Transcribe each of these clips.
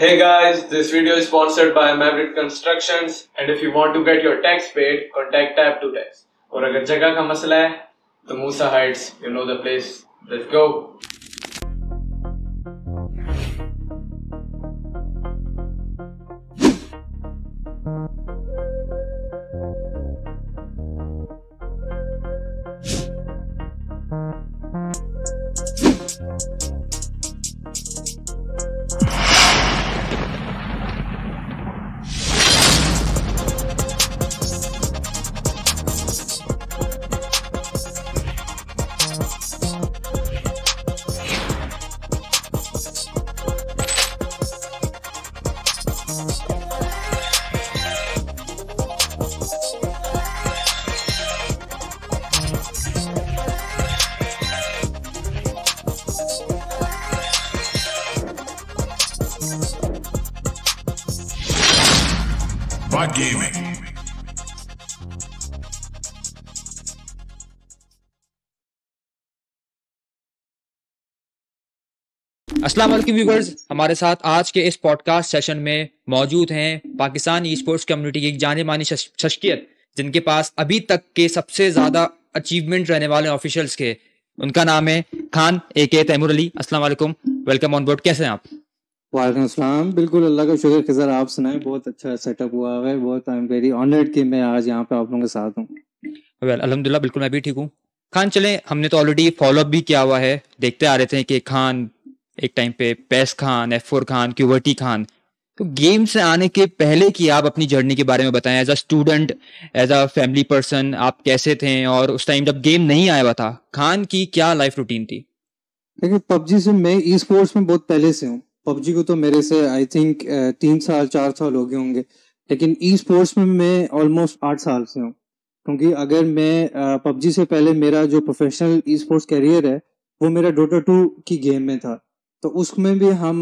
Hey guys, this video is sponsored by Maverick Constructions and if you want to get your tax paid, contact Tab to Tax. और अगर जगह का मसला है तो मूसा Heights, you know the place. Let's go. Bot Gaming. अस्सलाम वालेकुम viewers, हमारे साथ आज के इस पॉडकास्ट सेशन में मौजूद हैं पाकिस्तान ई स्पोर्ट्स कम्युनिटी की एक जाने मानी शख्सियत जिनके पास अभी तक के सबसे ज़्यादा अचीवमेंट रहने वाले ऑफिशियल्स के। उनका नाम है खान ए.के. तैमूर अली। अस्सलाम वालेकुम, वेलकम ऑन बोर्ड। कैसे हैं आप? वालेकुम अस्सलाम। बिल्कुल अल्लाह का शुक्र। खिज़र आप सुनाएं। बहुत अच्छा सेटअप हुआ है। बहुत आई एम वेरी ऑनर्ड कि मैं आज यहाँ पे आप लोगों के साथ हूँ। वेल अल्हम्दुलिल्लाह, बिल्कुल मैं भी ठीक हूँ। खान चलें, हमने तो ऑलरेडी फॉलोअप भी किया हुआ है, देखते आ रहे थे कि खान एक टाइम पे पैस खान, F4 खान, क्यूवर्टी खान। तो गेम से आने के पहले की आप अपनी जर्नी के बारे में बताएं। As a student, as a family person, आप कैसे थे और उस टाइम जब गेम नहीं आया हुआ था, खान की क्या लाइफ रूटीन थी? देखिए, पबजी से मैं ई स्पोर्ट्स में बहुत पहले से हूँ। पबजी को तो मेरे से आई थिंक 3 साल 4 साल हो गए होंगे, लेकिन ई स्पोर्ट्स में मैं ऑलमोस्ट 8 साल से हूँ। क्योंकि अगर मैं पबजी से पहले मेरा जो प्रोफेशनल ई स्पोर्ट्स कैरियर है वो मेरा डोटा 2 की गेम में था। तो उसमें भी हम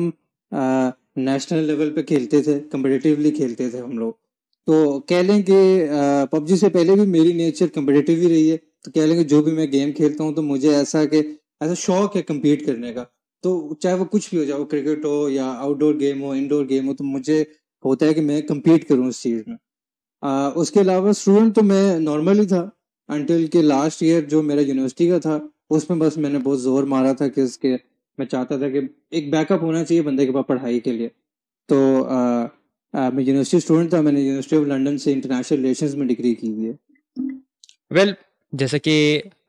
नेशनल लेवल पे खेलते थे, कम्पिटिटिवली खेलते थे हम लोग। तो कह लें कि पबजी से पहले भी मेरी नेचर कम्पिटिटिव ही रही है। तो कह लें कि जो भी मैं गेम खेलता हूँ तो मुझे ऐसा शौक है कम्पीट करने का। तो चाहे वो कुछ भी हो जाए, वो क्रिकेट हो या आउटडोर गेम हो, इंडोर गेम हो, तो मुझे होता है कि मैं कम्पीट करूँ उस चीज़ में। उसके अलावा स्टूडेंट तो मैं नॉर्मल ही था अंटिल के लास्ट ईयर जो मेरा यूनिवर्सिटी का था, उसमें बस मैंने बहुत जोर मारा था कि इसके मैं चाहता था कि एक बैकअप होना चाहिए बंदे के पास पढ़ाई के लिए। तो मैं यूनिवर्सिटी स्टूडेंट था। मैंने यूनिवर्सिटी ऑफ लंदन से इंटरनेशनल रिलेशंस में डिग्री की हुई है। वेल जैसे कि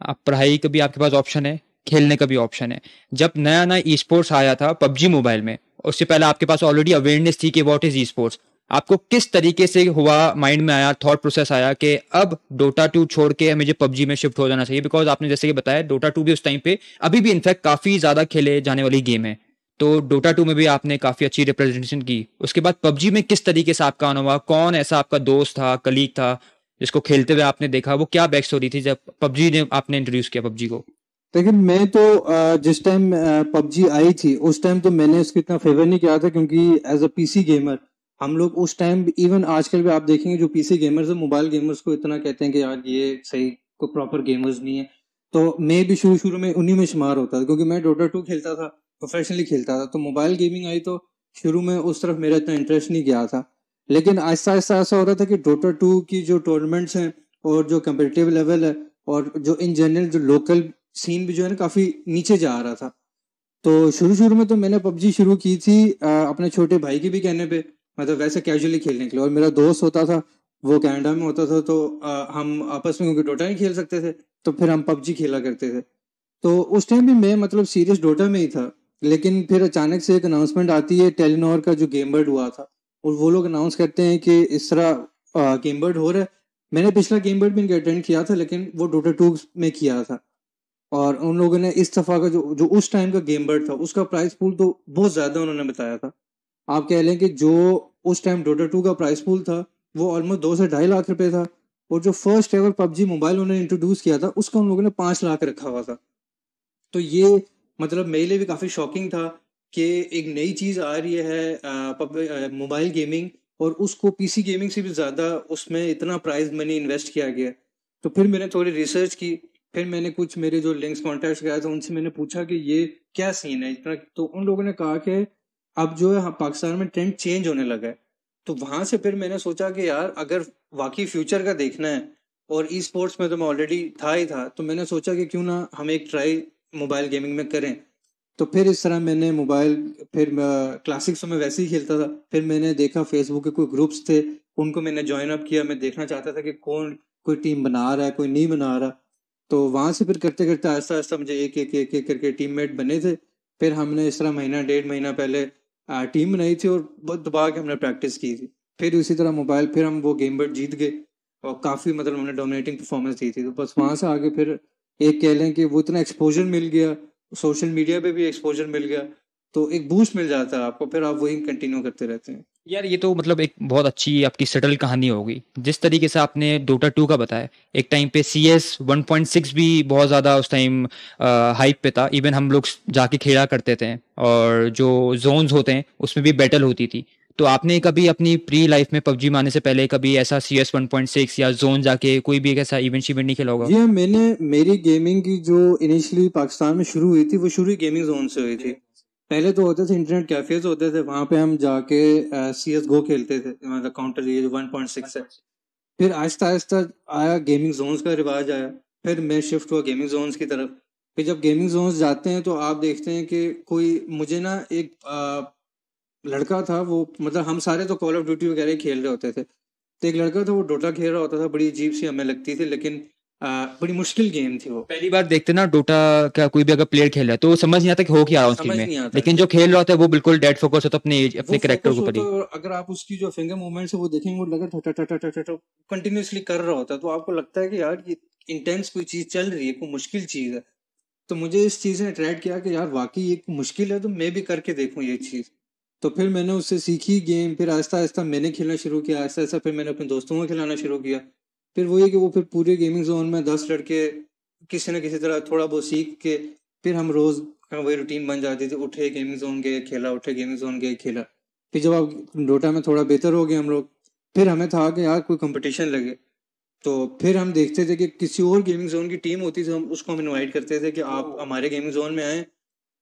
आप पढ़ाई का भी आपके पास ऑप्शन है, खेलने का भी ऑप्शन है। जब नया नया ई स्पोर्ट्स आया था पबजी मोबाइल में, उससे पहले आपके पास ऑलरेडी अवेयरनेस थी कि व्हाट इज ई स्पोर्ट्स। आपको किस तरीके से हुआ, माइंड में आया, थॉट प्रोसेस आया कि अब डोटा 2 छोड़ के मुझे पबजी में शिफ्ट हो जाना चाहिए? बिकॉज आपने जैसे कि बताया डोटा 2 भी उस टाइम पे अभी भी इनफैक्ट काफी ज्यादा खेले जाने वाली गेम है। तो डोटा 2 में भी आपने काफी अच्छी रिप्रेजेंटेशन की। उसके बाद पबजी में किस तरीके से आपका आना हुआ? कौन ऐसा आपका दोस्त था, कलीग था जिसको खेलते हुए आपने देखा? वो क्या बैक स्टोरी थी जब पबजी ने आपने इंट्रोड्यूस किया पबजी को? लेकिन मैं तो जिस टाइम पबजी आई थी उस टाइम तो मैंने इसको इतना फेवर नहीं किया था, क्योंकि एज अ पीसी गेमर हम लोग उस टाइम, इवन आजकल भी आप देखेंगे जो पीसी गेमर्स है, मोबाइल गेमर्स को इतना कहते हैं कि यार ये सही को प्रॉपर गेमर्स नहीं है। तो मैं भी शुरू शुरू में उन्हीं में शुमार होता था, क्योंकि मैं डोटा 2 खेलता था, प्रोफेशनली खेलता था। तो मोबाइल गेमिंग आई तो शुरू में उस तरफ मेरा इतना इंटरेस्ट नहीं गया था। लेकिन आहिस्ता आहिस्ता ऐसा हो रहा था कि डोटा 2 की जो टूर्नामेंट्स हैं और जो कम्पिटिटिव लेवल है और जो इन जनरल जो लोकल सीन भी जो है ना काफी नीचे जा रहा था। तो शुरू शुरू में तो मैंने पबजी शुरू की थी अपने छोटे भाई के भी कहने पे, मतलब वैसे कैजुअली खेलने के लिए। और मेरा दोस्त होता था, वो कनाडा में होता था, तो हम आपस में क्योंकि डोटा नहीं खेल सकते थे तो फिर हम पबजी खेला करते थे। तो उस टाइम भी मैं मतलब सीरियस डोटा में ही था। लेकिन फिर अचानक से एक अनाउंसमेंट आती है, टेलीनॉर का जो गेम बर्ड हुआ था, और वो लोग अनाउंस करते हैं कि इस तरह गेम बर्ड हो रहा है। मैंने पिछला गेम बर्ड भी अटेंड किया था, लेकिन वो डोटा 2 में किया था। और उन लोगों ने इस दफा का जो जो उस टाइम का गेम बर्ड था उसका प्राइस पूल तो बहुत ज्यादा उन्होंने बताया था। आप कह लें कि जो उस टाइम डोटा 2 का प्राइस पूल था वो ऑलमोस्ट 2 से 2.5 लाख रुपए था। और जो फर्स्ट एवर पबजी मोबाइल उन्होंने इंट्रोड्यूस किया था उसका उन लोगों ने 5 लाख रखा हुआ था। तो ये मतलब मेरे लिए भी काफी शॉकिंग था कि एक नई चीज आ रही है मोबाइल गेमिंग, और उसको पीसी गेमिंग से भी ज्यादा उसमें इतना प्राइज मनी इन्वेस्ट किया गया। तो फिर मैंने थोड़ी रिसर्च की, फिर मैंने कुछ मेरे जो लिंक्स कॉन्टैक्ट किया था उनसे मैंने पूछा कि ये क्या सीन है इतना। तो उन लोगों ने कहा कि अब जो है पाकिस्तान में ट्रेंड चेंज होने लगा है। तो वहां से फिर मैंने सोचा कि यार अगर वाकई फ्यूचर का देखना है, और ई स्पोर्ट्स में तो मैं ऑलरेडी था ही था, तो मैंने सोचा कि क्यों ना हम एक ट्राई मोबाइल गेमिंग में करें। तो फिर इस तरह मैंने मोबाइल, फिर क्लासिक्स तो मैं वैसे ही खेलता था, फिर मैंने देखा फेसबुक के कोई ग्रुप्स थे, उनको मैंने ज्वाइन अप किया। मैं देखना चाहता था कि कौन कोई टीम बना रहा है, कोई नहीं बना रहा। तो वहां से फिर करते करते आहिस्ता आहिस्ता मुझे एक एक एक एक करके टीममेट बने थे। फिर हमने इस तरह महीना डेढ़ महीना पहले टीम बनाई थी और बहुत दबा के हमने प्रैक्टिस की थी। फिर उसी तरह मोबाइल, फिर हम वो गेम बर्ड जीत गए और काफ़ी मतलब हमने डोमिनेटिंग परफॉर्मेंस दी थी। तो बस वहाँ से आगे फिर एक कह लें कि वो इतना एक्सपोजर मिल गया, सोशल मीडिया पे भी एक्सपोजर मिल गया, तो एक बूस्ट मिल जाता है आपको, फिर आप वही कंटिन्यू करते रहते हैं। यार ये तो मतलब एक बहुत अच्छी आपकी सटल कहानी होगी जिस तरीके से आपने डोटा 2 का बताया। एक टाइम पे CS 1.6 भी बहुत ज़्यादा उस टाइम हाइप पे था, इवन हम लोग जाके खेला करते थे, और जो जोन्स होते हैं उसमें भी बैटल होती थी। तो आपने कभी अपनी प्री लाइफ में पबजी मारने से पहले कभी ऐसा CS 1.6 या जोन जाके कोई भी एक ऐसा इवेंट नहीं खेला होगा? जी हाँ, मैंने मेरी गेमिंग की जो इनिशियली पाकिस्तान में शुरू हुई थी, वो शुरू गेमिंग जोन से हुई थी। पहले तो होते थे इंटरनेट कैफेज होते थे, वहां पे हम जाके CS गो खेलते थे, मतलब काउंटर ये जो 1.6 है। फिर आहिस्ता आहिस्ता आया गेमिंग जोन्स का रिवाज आया, फिर मैं शिफ्ट हुआ गेमिंग जोन्स की तरफ। फिर जब गेमिंग जोन्स जाते हैं तो आप देखते हैं कि कोई मुझे ना एक लड़का था, वो मतलब हम सारे तो कॉल ऑफ ड्यूटी वगैरह ही खेल रहे होते थे, तो एक लड़का था वो डोटा खेल रहा होता था। बड़ी अजीब सी हमें लगती थी, लेकिन बड़ी मुश्किल गेम थी वो। पहली बार देखते ना डोटा का कोई भी अगर प्लेयर खेल रहा है तो समझ नहीं आता कि हो क्या रहा है उस टीम समझ में, नहीं आता लेकिन जो खेल रहा होता है वो बिल्कुल डेड फोकस होता है अपने वो अपने करेक्टर फोकस के ऊपर होता ही। है, और अगर आप उसकी जो फिंगर मूवमेंट्स है वो देखेंगे, वो लगा कंटिन्यूअसली कर रहा होता है, तो आपको लगता है कि यार ये इंटेंस कोई चीज चल रही है, कोई मुश्किल चीज है। तो मुझे इस चीज ने अट्रैक्ट किया कि यार वाकई एक मुश्किल है, तो मैं भी करके देखूं ये चीज। तो फिर मैंने उससे सीखी गेम, फिर आहिस्ता आहिस्ता मैंने खेलना शुरू किया, आहिस्ता आहिस्ता फिर मैंने अपने दोस्तों को खिलाना शुरू किया। फिर वही कि वो फिर पूरे गेमिंग जोन में 10 लड़के किसी न किसी तरह थोड़ा बहुत सीख के, फिर हम रोज वही रूटीन बन जाती थी, उठे गेमिंग जोन गए खेला, उठे गेमिंग जोन गए खेला। फिर जब आप डोटा में थोड़ा बेहतर हो गए हम लोग, फिर हमें था कि यार कोई कंपटीशन लगे। तो फिर हम देखते थे कि किसी और गेमिंग जोन की टीम होती थी, हम उसको हम इनवाइट करते थे कि आप हमारे गेमिंग जोन में आए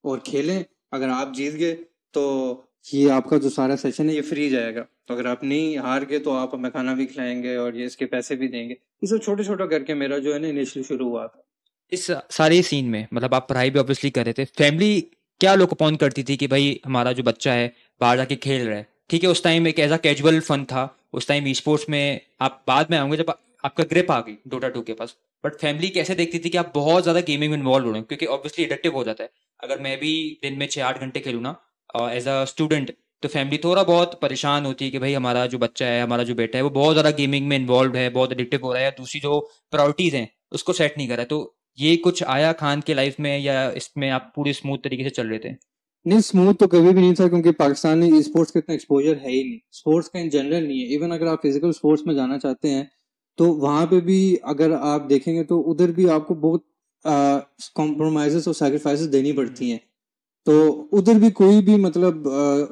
और खेलें। अगर आप जीत गए तो ये आपका जो सारा सेशन है ये फ्री जाएगा, तो अगर आप नहीं हार गए तो आप हमें खाना भी खिलाएंगे और ये इसके पैसे भी देंगे। ये सब छोटा छोटा करके मेरा जो है ना इनिशियली शुरू हुआ था। इस सारे सीन में मतलब आप पढ़ाई भी ऑब्वियसली कर रहे थे, फैमिली क्या लोग अपॉन करती थी कि भाई हमारा जो बच्चा है बाहर जाके खेल रहा है? ठीक है, उस टाइम एक एज कैजुअल फन था, उस टाइम ई स्पोर्ट्स में आप बाद में आऊंगे जब आपका ग्रिप आ गई डोटा 2 के पास। बट फैमिली कैसे देखती थी कि आप बहुत ज्यादा गेमिंग में इन्वॉल्व हो रहे हैं, क्योंकि ऑब्वियसली एडिक्टिव हो जाता है। अगर मैं भी दिन में 6-8 घंटे खेलूँ ना एज अ स्टूडेंट, तो फैमिली थोड़ा बहुत परेशान होती है कि भाई हमारा जो बच्चा है, हमारा जो बेटा है वो बहुत ज्यादा गेमिंग में इन्वॉल्व है, बहुत एडिक्टिव हो रहा है, या दूसरी जो प्रायोरिटीज हैं उसको सेट नहीं कर रहा है। तो ये कुछ आया खान के लाइफ में, या इसमें आप पूरे स्मूथ तरीके से चल रहे थे? नहीं, स्मूथ तो कभी भी नहीं था, क्योंकि पाकिस्तान में स्पोर्ट्स का इतना एक्सपोजर है ही नहीं, स्पोर्ट्स का इन जनरल नहीं है। इवन अगर आप फिजिकल स्पोर्ट्स में जाना चाहते हैं तो वहां पे भी अगर आप देखेंगे तो उधर भी आपको बहुत कॉम्प्रोमाइजेस और सैक्रिफाइसेस देनी पड़ती हैं। तो उधर भी कोई भी मतलब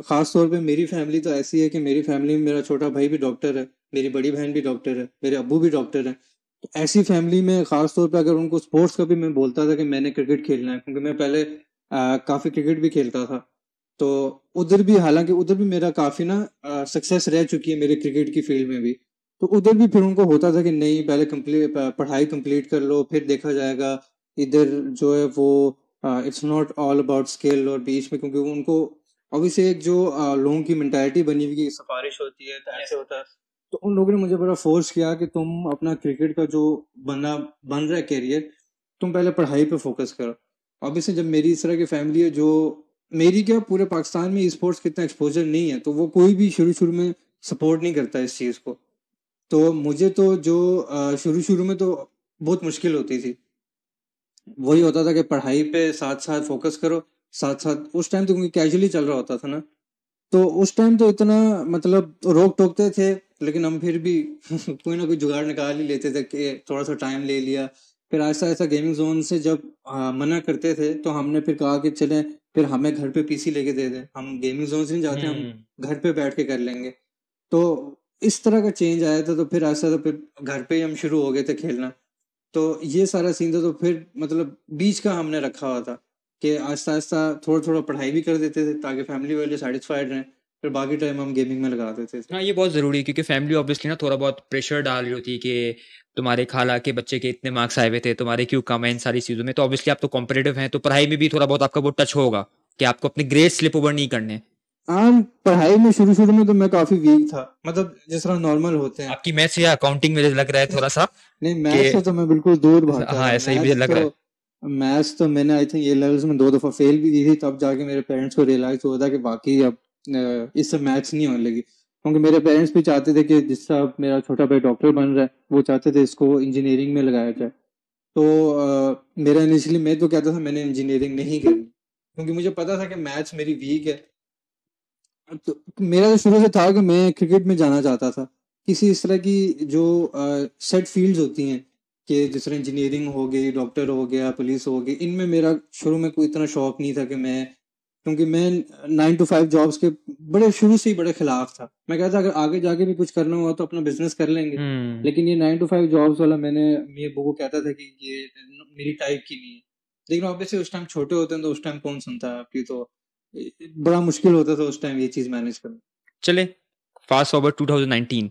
खास तौर पे मेरी फैमिली तो ऐसी है कि मेरी फैमिली में मेरा छोटा भाई भी डॉक्टर है, मेरी बड़ी बहन भी डॉक्टर है, मेरे अब्बू भी डॉक्टर है। तो ऐसी फैमिली में खास तौर पे अगर उनको स्पोर्ट्स का भी मैं बोलता था कि मैंने क्रिकेट खेलना है, क्योंकि मैं पहले काफी क्रिकेट भी खेलता था। तो उधर भी, हालांकि उधर भी मेरा काफी ना सक्सेस रह चुकी है मेरे क्रिकेट की फील्ड में भी। तो उधर भी फिर उनको होता था कि नहीं, पहले कंप्लीट पढ़ाई कंप्लीट कर लो, फिर देखा जाएगा। इधर जो है वो it's not all about skill और बीच में, क्योंकि उनको ऑब्वियसली एक जो लोगों की मेंटालिटी बनी हुई है, सिफारिश होती है तो ऐसे होता है। तो उन लोगों ने मुझे बड़ा फोर्स किया कि तुम अपना क्रिकेट का जो बन रहा है करियर, तुम पहले पढ़ाई पे फोकस करो। ऑब्वियसली जब मेरी इस तरह की फैमिली है, जो मेरी क्या पूरे पाकिस्तान में स्पोर्ट्स कितना एक्सपोजर नहीं है, तो वो कोई भी शुरू शुरू में सपोर्ट नहीं करता इस चीज़ को। तो मुझे तो जो शुरू शुरू में तो बहुत मुश्किल होती थी। वही होता था कि पढ़ाई पे साथ साथ फोकस करो, साथ साथ उस टाइम तो क्योंकि कैजुअली चल रहा होता था ना, तो उस टाइम तो इतना मतलब रोक टोकते थे, लेकिन हम फिर भी कोई ना कोई जुगाड़ निकाल ही लेते थे कि थोड़ा सा टाइम ले लिया। फिर ऐसा ऐसा गेमिंग जोन से जब मना करते थे तो हमने फिर कहा कि चले, फिर हमें घर पे पीसी लेके दे दे, हम गेमिंग जोन से नहीं जाते, हम घर पे बैठ के कर लेंगे। तो इस तरह का चेंज आया था, तो फिर ऐसा तो फिर घर पे ही हम शुरू हो गए थे खेलना। तो ये सारा सीन था, तो फिर मतलब बीच का हमने रखा हुआ था कि आहिस्ता आहिस्ता थोड़ा थोड़ा पढ़ाई भी कर देते थे ताकि फैमिली वाले सेटिस्फाइड रहें, फिर बाकी टाइम हम गेमिंग में लगा देते थे। हाँ, ये बहुत ज़रूरी है क्योंकि फैमिली ऑब्वियसली ना थोड़ा बहुत प्रेशर डाल रही होती है कि तुम्हारे खाला के बच्चे के इतने मार्क्स आए हुए थे, तुम्हारे क्यों कम है इन सारी चीज़ों में। तो ऑब्वियसली आप तो कॉम्पिटिटिव हैं, तो पढ़ाई में भी थोड़ा बहुत आपका वो टच होगा कि आपको अपने ग्रेड स्लिप ओवर नहीं करने। हाँ, पढ़ाई में शुरू शुरू में तो मैं काफी वीक था, मतलब जिस तरह नॉर्मल होते हैं। आपकी मैथ्स या अकाउंटिंग में लग रहा है थोड़ा सा नहीं, मैथ्स से कि तो मैं बिल्कुल दूर भागता हाँ, था। ऐसा ही मुझे लग रहा है। मैथ्स तो मैंने आई थिंक ये लेवल्स में 2 दफा फेल भी की थी, तब जाके मेरे पेरेंट्स को रियलाइज हुआ था कि बाकी अब इससे मैथ्स नहीं होने लगी, क्योंकि मेरे पेरेंट्स भी चाहते थे कि जिस तरह मेरा छोटा भाई डॉक्टर बन रहा है, वो चाहते थे इसको इंजीनियरिंग में लगाया जाए। तो मेरा इनिशियली मैं तो कहता था मैंने इंजीनियरिंग नहीं करनी, क्योंकि मुझे पता था कि मैथ्स मेरी वीक है। तो मेरा तो शुरू से था कि मैं क्रिकेट में जाना चाहता था, किसी इस तरह की जो सेट फील्ड्स होती हैं कि जिस तरह इंजीनियरिंग हो गई, डॉक्टर हो गया, पुलिस हो गई, इनमें मेरा शुरू में कोई इतना शौक नहीं था कि मैं, क्योंकि मैं 9 to 5 जॉब्स के बड़े शुरू से ही बड़े खिलाफ था। मैं कहता अगर आगे जाके भी कुछ करना हुआ तो अपना बिजनेस कर लेंगे, लेकिन ये 9 to 5 जॉब्स वाला मैंने मेरे बहू को कहता था कि ये मेरी टाइप की नहीं है। लेकिन ऑब्वियसली उस टाइम छोटे होते हैं तो उस टाइम कौन सुनता है आपकी, तो बड़ा मुश्किल होता था उस टाइम ये चीज मैनेज करना। चले फास्ट फॉरवर्ड 2019,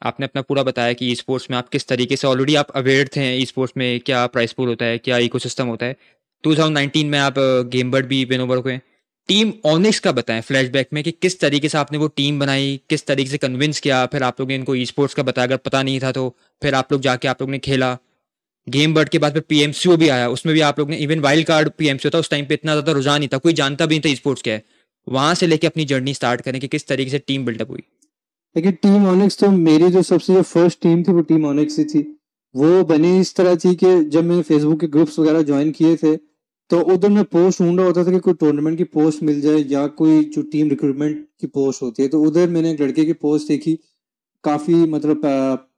आपने अपना पूरा बताया कि ई स्पोर्ट्स में आप किस तरीके से ऑलरेडी आप अवेयर थे ई स्पोर्ट्स में, क्या प्राइस पूल होता है, क्या इकोसिस्टम होता है। 2019 में आप गेम बर्ड भी विन ओवर हुए। टीम ऑनिक्स का बताएं फ्लैशबैक में कि किस तरीके से आपने वो टीम बनाई, किस तरीके से कन्विंस किया, फिर आप लोग ने इनको ई स्पोर्ट्स का बताया, अगर पता नहीं था तो फिर आप लोग जाके आप लोग ने खेला। गेम बर्ड के बाद फिर पीएमसीओ भी आया, उसमें भी आप लोग ने, इवन वाइल्ड कार्ड पीएमसीओ था उस टाइम पे, इतना ज्यादा रुझान नहीं था, कोई जानता भी नहीं था ई स्पोर्ट्स क्या है। वहां से लेके अपनी जर्नी स्टार्ट करें कि किस तरीके से टीम बिल्डअप हुई। लेकिन टीम ऑनिक्स तो मेरी जो सबसे जो फर्स्ट टीम थी वो टीम ऑनिक्स ही थी। वो बनी इस तरह थी कि जब मैंने फेसबुक के ग्रुप्स वगैरह ज्वाइन किए थे तो उधर मैं पोस्ट ढूंढ रहा होता था कि कोई टूर्नामेंट की पोस्ट मिल जाए या कोई जो टीम रिक्रूटमेंट की पोस्ट होती है, तो उधर मैंने एक लड़के की पोस्ट देखी, काफी मतलब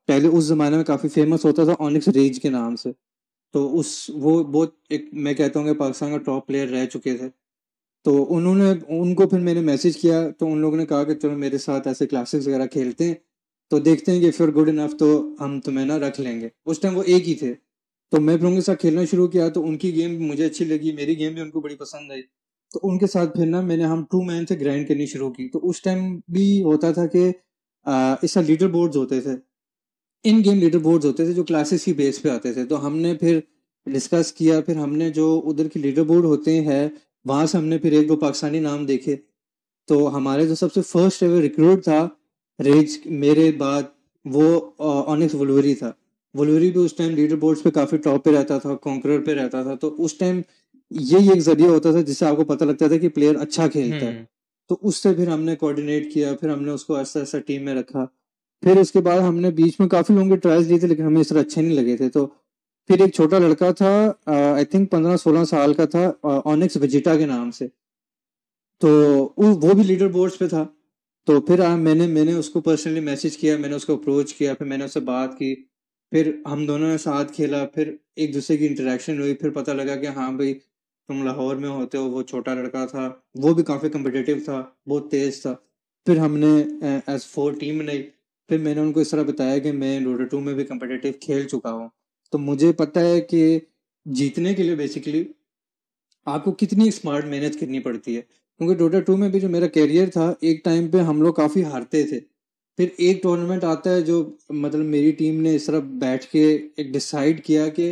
पहले उस जमाने में काफी फेमस होता था ऑनिक्स रेज के नाम से। तो उस वो बहुत एक मैं कहता हूँ कि पाकिस्तान का टॉप प्लेयर रह चुके थे। तो उन्होंने उनको फिर मैंने मैसेज किया तो उन लोगों ने कहा कि चलो मेरे साथ ऐसे क्लासेस वगैरह खेलते हैं, तो देखते हैं कि if you are good enough तो हम तुम्हें ना रख लेंगे। उस टाइम वो एक ही थे, तो मैं फिर उनके साथ खेलना शुरू किया, तो उनकी गेम मुझे अच्छी लगी, मेरी गेम भी उनको बड़ी पसंद आई। तो उनके साथ फिर ना मैंने हम 2 मैन से ग्राइंड करनी शुरू की। तो उस टाइम भी होता था कि इस लीडर बोर्ड्स होते थे, इन गेम लीडर बोर्ड्स होते थे जो क्लासेस की बेस पे आते थे। तो हमने फिर डिस्कस किया, फिर हमने जो उधर की लीडर बोर्ड होते हैं वहां से हमने फिर एक दो पाकिस्तानी नाम देखे। तो हमारे जो सबसे फर्स्ट एवर रिक्रूट था रेज मेरे बाद, वो ऑनिक्स वुलवरी था। वुलवरी भी उस टाइम लीडर बोर्ड्स पे काफी टॉप पे रहता था, कॉन्करर पे रहता था। तो उस टाइम यही एक जरिया होता था जिससे आपको पता लगता था कि प्लेयर अच्छा खेलता है। तो उससे फिर हमने कोऑर्डिनेट किया, फिर हमने उसको ऐसा ऐसा टीम में रखा। फिर उसके बाद हमने बीच में काफी लोगों के ट्रायल्स लिए थे लेकिन हमें इस तरह अच्छे नहीं लगे थे। तो फिर एक छोटा लड़का था, आई थिंक 15-16 साल का था, ऑनिक्स वेजिटा के नाम से, तो वो भी लीडर बोर्ड्स पे था। तो फिर मैंने मैंने उसको पर्सनली मैसेज किया, मैंने उसको अप्रोच किया, फिर मैंने उससे बात की, फिर हम दोनों ने साथ खेला, फिर एक दूसरे की इंटरेक्शन हुई, फिर पता लगा कि हाँ भाई तुम लाहौर में होते हो। वो छोटा लड़का था, वो भी काफ़ी कम्पिटिटिव था, बहुत तेज था। फिर हमने एज 4 टीम बनाई। फिर मैंने उनको इस तरह बताया कि मैं डोटा 2 में भी कम्पिटिटिव खेल चुका हूँ, तो मुझे पता है कि जीतने के लिए बेसिकली आपको कितनी स्मार्ट मेहनत करनी पड़ती है। क्योंकि डोटा 2 में भी जो मेरा कैरियर था, एक टाइम पे हम लोग काफ़ी हारते थे। फिर एक टूर्नामेंट आता है जो मतलब मेरी टीम ने इस तरह बैठ के एक डिसाइड किया कि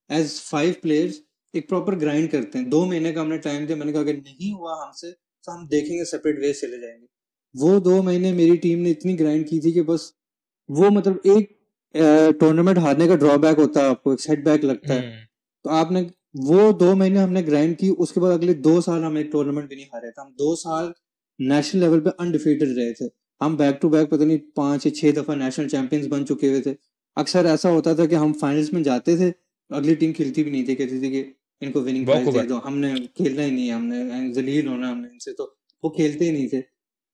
एज 5 प्लेयर्स एक प्रॉपर ग्राइंड करते हैं। 2 महीने का हमने टाइम दिया। मैंने कहा अगर नहीं हुआ हमसे तो हम देखेंगे, सेपरेट वे चले जाएंगे। वो 2 महीने मेरी टीम ने इतनी ग्राइंड की थी कि बस वो मतलब एक टूर्नामेंट हारने का ड्रॉबैक होता है, आपको एक सेटबैक लगता है। तो आपने वो 2 महीने हमने ग्राइंड की, उसके बाद अगले 2 साल हम एक टूर्नामेंट भी नहीं हारे थे। हम 2 साल नेशनल लेवल पे अनडिफीटेड रहे थे। हम बैक टू बैक पता नहीं 5 या 6 दफा नेशनल चैंपियंस बन चुके हुए थे। अक्सर ऐसा होता था कि हम फाइनल्स में जाते थे, अगली टीम खेलती भी नहीं थी, कहती थी कि इनको विनिंग प्राइज दे दो, हमने खेलना ही नहीं है, हमने जलील होना हमने इनसे, तो वो खेलते ही नहीं थे।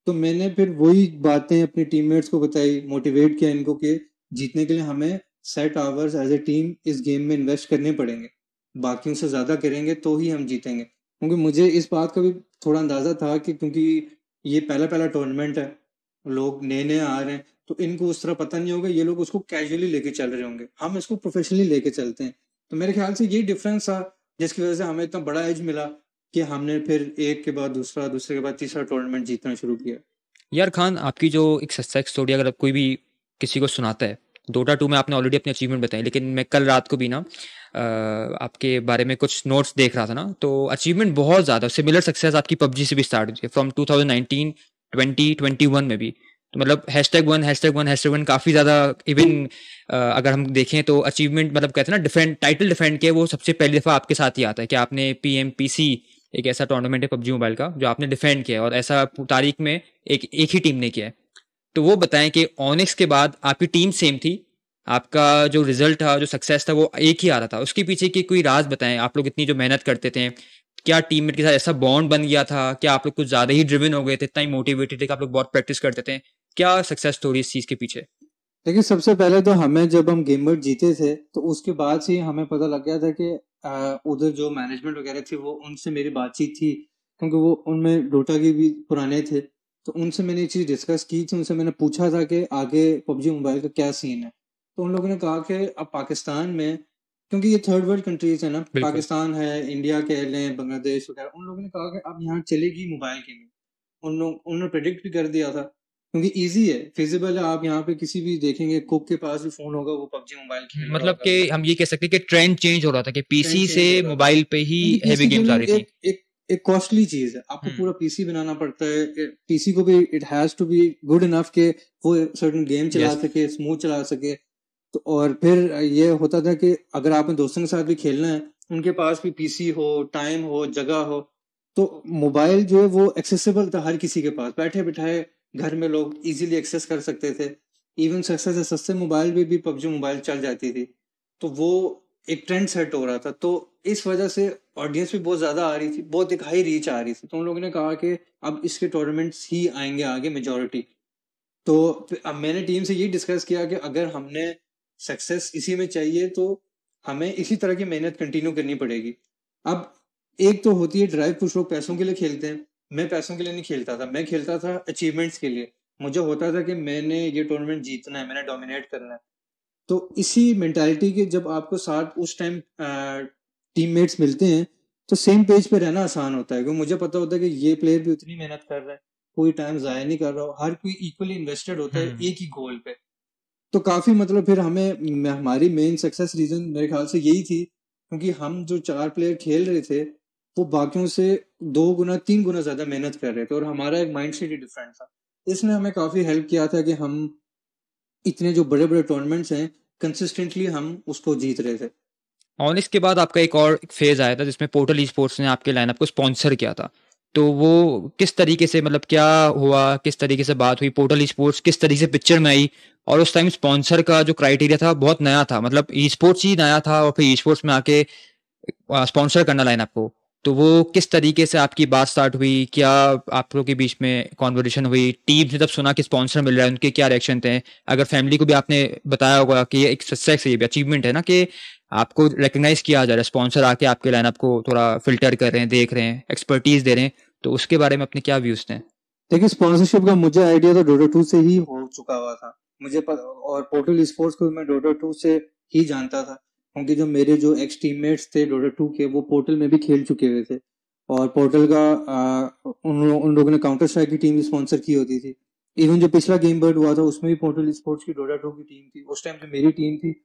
तो मैंने फिर वही बातें अपने टीममेट्स को बताई, मोटिवेट किया इनको कि जीतने के लिए हमें set hours as a team इस गेम में इन्वेस्ट करने पड़ेंगे, बाकियों से ज़्यादा करेंगे तो ही हम जीतेंगे। क्योंकि मुझे इस बात का भी थोड़ा अंदाज़ा था कि क्योंकि ये पहला पहला टूर्नामेंट है, लोग नए नए आ रहे हैं, तो इनको उस तरह पता नहीं होगा, ये लोग उसको कैजुअली लेके चल रहे होंगे, हम इसको प्रोफेशनली लेके चलते हैं। तो मेरे ख्याल से यही डिफरेंस था जिसकी वजह से हमें इतना बड़ा एज मिला कि हमने फिर एक के बाद दूसरा, दूसरे के बाद तीसरा टूर्नामेंट जीतना शुरू किया। यार खान, आपकी जो एक सक्सेस स्टोरी अगर कोई भी किसी को सुनाता है, डोटा 2 में आपने ऑलरेडी अपने अचीवमेंट बताए, लेकिन मैं कल रात को भी ना आपके बारे में कुछ नोट्स देख रहा था ना, तो अचीवमेंट बहुत ज़्यादा सिमिलर सक्सेस आपकी पबजी से भी स्टार्ट हुई है फ्रॉम 2019 2021 में भी। तो मतलब #1 काफ़ी ज़्यादा इवन अगर हम देखें तो अचीवमेंट मतलब कहते हैं ना डिफेंड टाइटल डिफेंड किया, वो सबसे पहली दफ़ा आपके साथ ही आता है कि आपने PMPC, एक ऐसा टूर्नामेंट है पबजी मोबाइल का जो आपने डिफेंड किया है, और ऐसा तारीख में एक ही टीम ने किया है। तो वो बताएं कि ऑनिक्स के बाद आपकी टीम सेम थी, आपका जो रिजल्ट था, जो सक्सेस था, वो एक ही आ रहा था, उसके पीछे की कोई राज बताएं। आप लोग इतनी जो मेहनत करते थे, क्या टीममेट के साथ ऐसा बॉन्ड बन गया था, क्या आप लोग कुछ ज्यादा ही ड्रिवन हो गए थे, इतना ही मोटिवेटेड थे कि आप लोग बहुत प्रैक्टिस करते थे? क्या सक्सेस स्टोरी इस चीज के पीछे? देखिए, सबसे पहले तो हमें जब हम गेमर जीते थे तो उसके बाद से ही हमें पता लग गया था कि उधर जो मैनेजमेंट वगैरह थी वो उनसे मेरी बातचीत थी, क्योंकि वो उनमें डोटा के भी पुराने थे। तो उनसे मैंने ये चीज़ डिस्कस की थी, उनसे मैंने पूछा था कि आगे पबजी मोबाइल का क्या सीन है। तो उन लोगों ने कहा कि अब पाकिस्तान में, क्योंकि ये थर्ड वर्ल्ड कंट्रीज है ना, बिल्कुल। पाकिस्तान है, इंडिया कह लें, बांग्लादेश वगैरह, उन लोगों ने कहा कि अब यहाँ चलेगी मोबाइल गेमिंग। उन्होंने प्रेडिक्ट भी कर दिया था, क्योंकि इजी है, फिजिबल है। आप यहाँ पे किसी भी देखेंगे, कुक के पास भी फोन होगा, वो पबजी मोबाइल खेल रहा मतलब होगा। कि हम ये कह सकते हैं कि ट्रेंड चेंज हो रहा था कि ट्रेंड पीसी से चेंज हो रहा था, मोबाइल पे ही क्योंकि हैवी पीसी गेम्स आ गेमिंग रही थी। एक कॉस्टली चीज है। आपको पूरा पीसी बनाना पड़ता है। पीसी को भी it has to be good enough के वो सर्टेन गेम चला Yes. सके, स्मूथ चला सके। तो और फिर ये होता था कि अगर आपने दोस्तों के साथ भी खेलना है, उनके पास भी पीसी हो, टाइम हो, जगह हो, तो मोबाइल जो है वो एक्सेसिबल था हर किसी के पास, बैठे बिठाए घर में लोग इजीली एक्सेस कर सकते थे। इवन सस्ते से सस्ते मोबाइल भी पबजी मोबाइल चल जाती थी। तो वो एक ट्रेंड सेट हो रहा था, तो इस वजह से ऑडियंस भी बहुत ज्यादा आ रही थी, बहुत एक हाई रीच आ रही थी। तो उन लोगों ने कहा कि अब इसके टूर्नामेंट्स ही आएंगे आगे, मेजोरिटी। तो अब मैंने टीम से ये डिस्कस किया कि अगर हमने सक्सेस इसी में चाहिए तो हमें इसी तरह की मेहनत कंटिन्यू करनी पड़ेगी। अब एक तो होती है ड्राइव, कुछ लोग पैसों के लिए खेलते हैं। मैं पैसों के लिए नहीं खेलता था, मैं खेलता था अचीवमेंट्स के लिए। मुझे होता था कि मैंने ये टूर्नामेंट जीतना है, मैंने डोमिनेट करना है। तो इसी मेंटालिटी के जब आपको साथ उस टाइम टीममेट्स मिलते हैं तो सेम पेज पे रहना आसान होता है, क्योंकि मुझे पता होता है कि ये प्लेयर भी उतनी मेहनत कर रहा है, कोई टाइम जाया नहीं कर रहा हो, हर कोई इक्वली इन्वेस्टेड होता है एक ही गोल पे। तो काफी मतलब फिर हमारी मेन सक्सेस रीजन मेरे ख्याल से यही थी, क्योंकि हम जो 4 प्लेयर खेल रहे थे वो बाकियों से 2 गुना 3 गुना ज्यादा मेहनत कर रहे थे, और हमारा एक माइंड सेट ही डिफरेंट था। इसने हमें काफी हेल्प किया था कि हम इतने जो बड़े बड़े टूर्नामेंट्स हैं कंसिस्टेंटली हम उसको जीत रहे थे। ऑनिक्स के बाद आपका एक और फेज आया था जिसमें पोर्टल ई स्पोर्ट्स ने आपके लाइनअप को स्पॉन्सर किया था। तो वो किस तरीके से, मतलब क्या हुआ, किस तरीके से बात हुई, पोर्टल ई स्पोर्ट्स किस तरीके से पिक्चर में आई? और उस टाइम स्पॉन्सर का जो क्राइटेरिया था बहुत नया था, मतलब ई स्पोर्ट्स ही नया था, और फिर ई स्पोर्ट्स में आके स्पॉन्सर करना लाइनअप को। तो वो किस तरीके से आपकी बात स्टार्ट हुई? क्या आप लोगों के बीच में कॉन्वर्सेशन हुई? टीम से जब सुना कि स्पॉन्सर मिल रहा है, उनके क्या रिएक्शन थे? अगर फैमिली को भी आपने बताया होगा कि ये एक सक्सेस है, ये भी अचीवमेंट है ना, कि आपको रिकग्नाइज किया जा रहा है, स्पॉन्सर आके आपके लाइनअप को थोड़ा फिल्टर कर रहे हैं, देख रहे हैं, एक्सपर्टीज दे रहे हैं, तो उसके बारे में अपने क्या व्यूज थे? देखिए, स्पॉन्सरशिप का मुझे आइडिया तो डोटा 2 से ही हो चुका हुआ था। और पोर्टल स्पोर्ट्स को मैं डोटा 2 से ही जानता था, क्योंकि जो एक्स टीममेट्स थे डोटा 2 के, वो पोर्टल में भी खेल चुके हुए थे। और पोर्टल का उन लोगों ने काउंटर स्ट्राइक की टीम स्पॉन्सर की होती थी। इवन जो पिछला गेम बर्ड हुआ था उसमें भी पोर्टल स्पोर्ट्स की डोटा 2 की टीम थी। उस टाइम जो मेरी टीम थी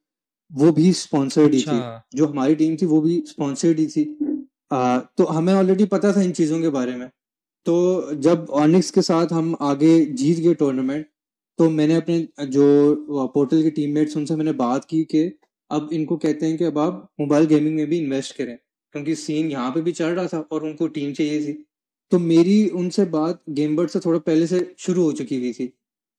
वो भी स्पॉन्सर्ड ही थी, अच्छा। जो हमारी टीम थी वो भी स्पॉन्सर्ड ही थी। तो हमें ऑलरेडी पता था इन चीजों के बारे में। तो जब ऑनिक्स के साथ हम आगे जीत गए टूर्नामेंट, तो मैंने अपने जो पोर्टल के टीममेट्स उनसे मैंने बात की कि अब इनको कहते हैं कि अब आप मोबाइल गेमिंग में भी इन्वेस्ट करें, क्योंकि सीन यहाँ पे भी चल रहा था और उनको टीम चाहिए थी। तो मेरी उनसे बात गेमबर्ड से थोड़ा पहले से शुरू हो चुकी हुई थी।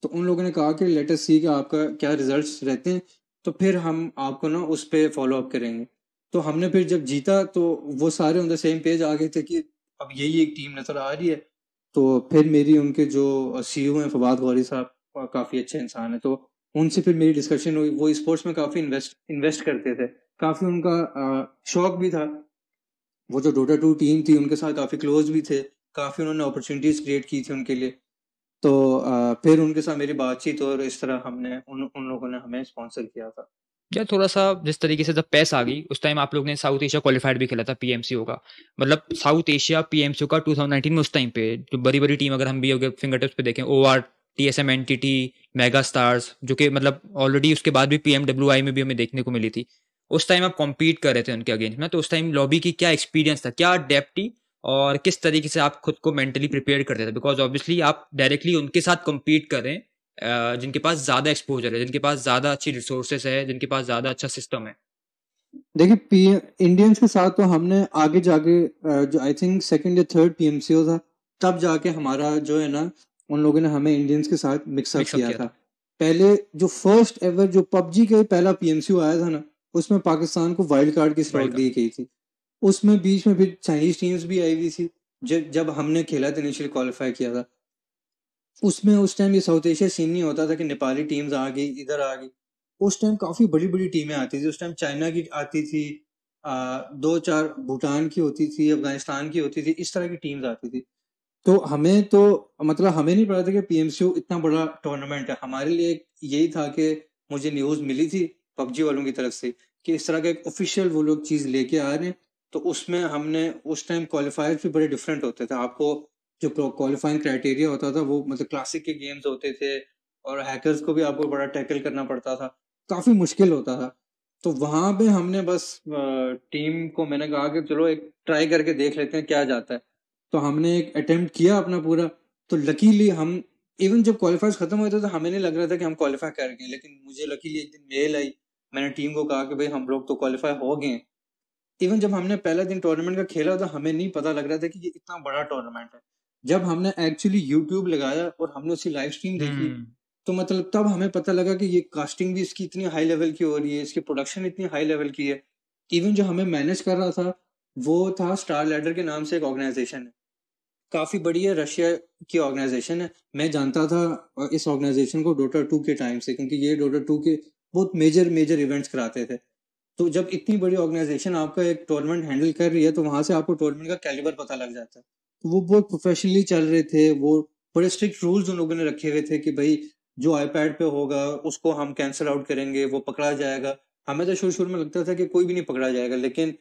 तो उन लोगों ने कहा कि लेट अस सी कि आपका क्या रिजल्ट्स रहते हैं, तो फिर हम आपको ना उस पर फॉलो अप करेंगे। तो हमने फिर जब जीता तो वो सारे ऑन द सेम पेज आ गए थे कि अब यही एक टीम नजर आ रही है। तो फिर मेरी उनके जो सीईओ हैं फवाद गौरी साहब, काफी अच्छे इंसान है, तो उनसे फिर मेरी डिस्कशन हुई। वो स्पोर्ट्स में काफी इन्वेस्ट करते थे, काफी उनका शौक भी था। वो जो डोटा 2 टीम थी उनके साथ काफी क्लोज भी थे, काफी उन्होंने अपॉर्चुनिटीज क्रिएट की थी उनके लिए। तो फिर उनके साथ मेरी बातचीत और इस तरह हमने उन लोगों ने हमें स्पॉन्सर किया था। या थोड़ा सा जिस तरीके से जब पैस आ गई उस टाइम आप लोग ने साउथ एशिया क्वालिफाइड भी खेला था पीएमसीओ का, मतलब साउथ एशिया पीएमसीओ का 2019 में, उस टाइम पे जो बड़ी बड़ी टीम अगर हम भी अगर फिंगर टिप्स पे देखें, or, TSM Entity, Mega Stars, जो कि मतलब ऑलरेडी उसके बाद भी पीएमडब्ल्यूआई में भी हमें देखने को मिली थी, उस टाइम आप कॉम्पीट कर रहे थे उनके अगेंस्ट में, तो उस टाइम लॉबी की क्या एक्सपीरियंस था, क्या डेप्थ थी, और किस तरीके से आप खुद को मेंटली प्रिपेयर करते थे, बिकॉज ऑब्वियसली आप डायरेक्टली उनके साथ कम्पीट कर रहे हैं जिनके पास ज्यादा एक्सपोजर है, जिनके पास ज्यादा अच्छी रिसोर्सेस है, जिनके पास ज्यादा अच्छा सिस्टम है। देखिए इंडियंस के साथ तो हमने आगे जाके जो आई थिंक सेकंड या थर्ड पीएमसीओ था, तब जाके हमारा जो है ना, उन लोगों ने हमें इंडियंस के साथ मिक्सअप मिक्सअप किया किया था। था। पहले जो फर्स्ट एवर जो पबजी का पहला पीएमसीओ आया था ना, उसमें पाकिस्तान को वाइल्ड कार्ड की स्लॉट वाइल्ड दी गई थी। उसमें बीच में फिर चाइनीज टीम्स भी आई हुई थी। जब हमने खेला था, इनिशियल क्वालिफाई किया था, उसमें उस टाइम ये साउथ एशिया सीन नहीं होता था कि नेपाली टीम्स आ गई, इधर आ गई। उस टाइम काफी बड़ी बड़ी टीमें आती थी। उस टाइम चाइना की आती थी, दो चार भूटान की होती थी, अफगानिस्तान की होती थी, इस तरह की टीम्स आती थी। तो हमें तो मतलब हमें नहीं पता था कि पीएमसीओ इतना बड़ा टूर्नामेंट है। हमारे लिए यही था कि मुझे न्यूज मिली थी पबजी वालों की तरफ से कि इस तरह का एक ऑफिशियल वो लोग चीज लेके आ रहे हैं। तो उसमें हमने उस टाइम क्वालिफायर भी बड़े डिफरेंट होते थे। आपको जो क्वालिफाइंग क्राइटेरिया होता था वो मतलब क्लासिक के गेम्स होते थे, और हैकर्स को भी आपको बड़ा टैकल करना पड़ता था, काफी मुश्किल होता था। तो वहां पे हमने बस टीम को मैंने कहा कि चलो एक ट्राई करके देख लेते हैं क्या जाता है। तो हमने एक अटेम्प्ट किया अपना पूरा। तो लकीली हम इवन जब क्वालिफायर्स खत्म हुए थे तो हमें नहीं लग रहा था कि हम क्वालिफाई कर गए, लेकिन मुझे लकीली एक दिन मेल आई। मैंने टीम को कहा कि भाई हम लोग तो क्वालिफाई हो गए हैं। इवन जब हमने पहला दिन टूर्नामेंट का खेला तो हमें नहीं पता लग रहा था कि ये इतना बड़ा टूर्नामेंट है। जब हमने एक्चुअली यूट्यूब लगाया और हमने उसकी लाइव स्ट्रीम देखी, तो मतलब तब हमें पता लगा कि ये कास्टिंग भी इसकी इतनी हाई लेवल की हो रही है, इसकी प्रोडक्शन इतनी हाई लेवल की है। इवन जो हमें मैनेज कर रहा था वो था स्टार लैडर के नाम से एक ऑर्गेनाइजेशन है, काफी बड़ी है, रशिया की ऑर्गेनाइजेशन है। मैं जानता था इस ऑर्गेनाइजेशन को डोटा 2 के टाइम से, क्योंकि ये डोटा 2 के बहुत मेजर मेजर इवेंट्स कराते थे। तो जब इतनी बड़ी ऑर्गेनाइजेशन आपका एक टूर्नामेंट हैंडल कर रही है तो वहां से आपको टूर्नामेंट का कैलिबर पता लग जाता है। तो वो बहुत प्रोफेशनली चल रहे थे। वो बड़े स्ट्रिक्ट रूल्स उन लोगों ने रखे हुए थे कि भाई जो आईपैड पे होगा उसको हम कैंसिल आउट करेंगे, वो पकड़ा जाएगा। हमें तो शुरू शुरू में लगता था कि कोई भी नहीं पकड़ा जाएगा, लेकिन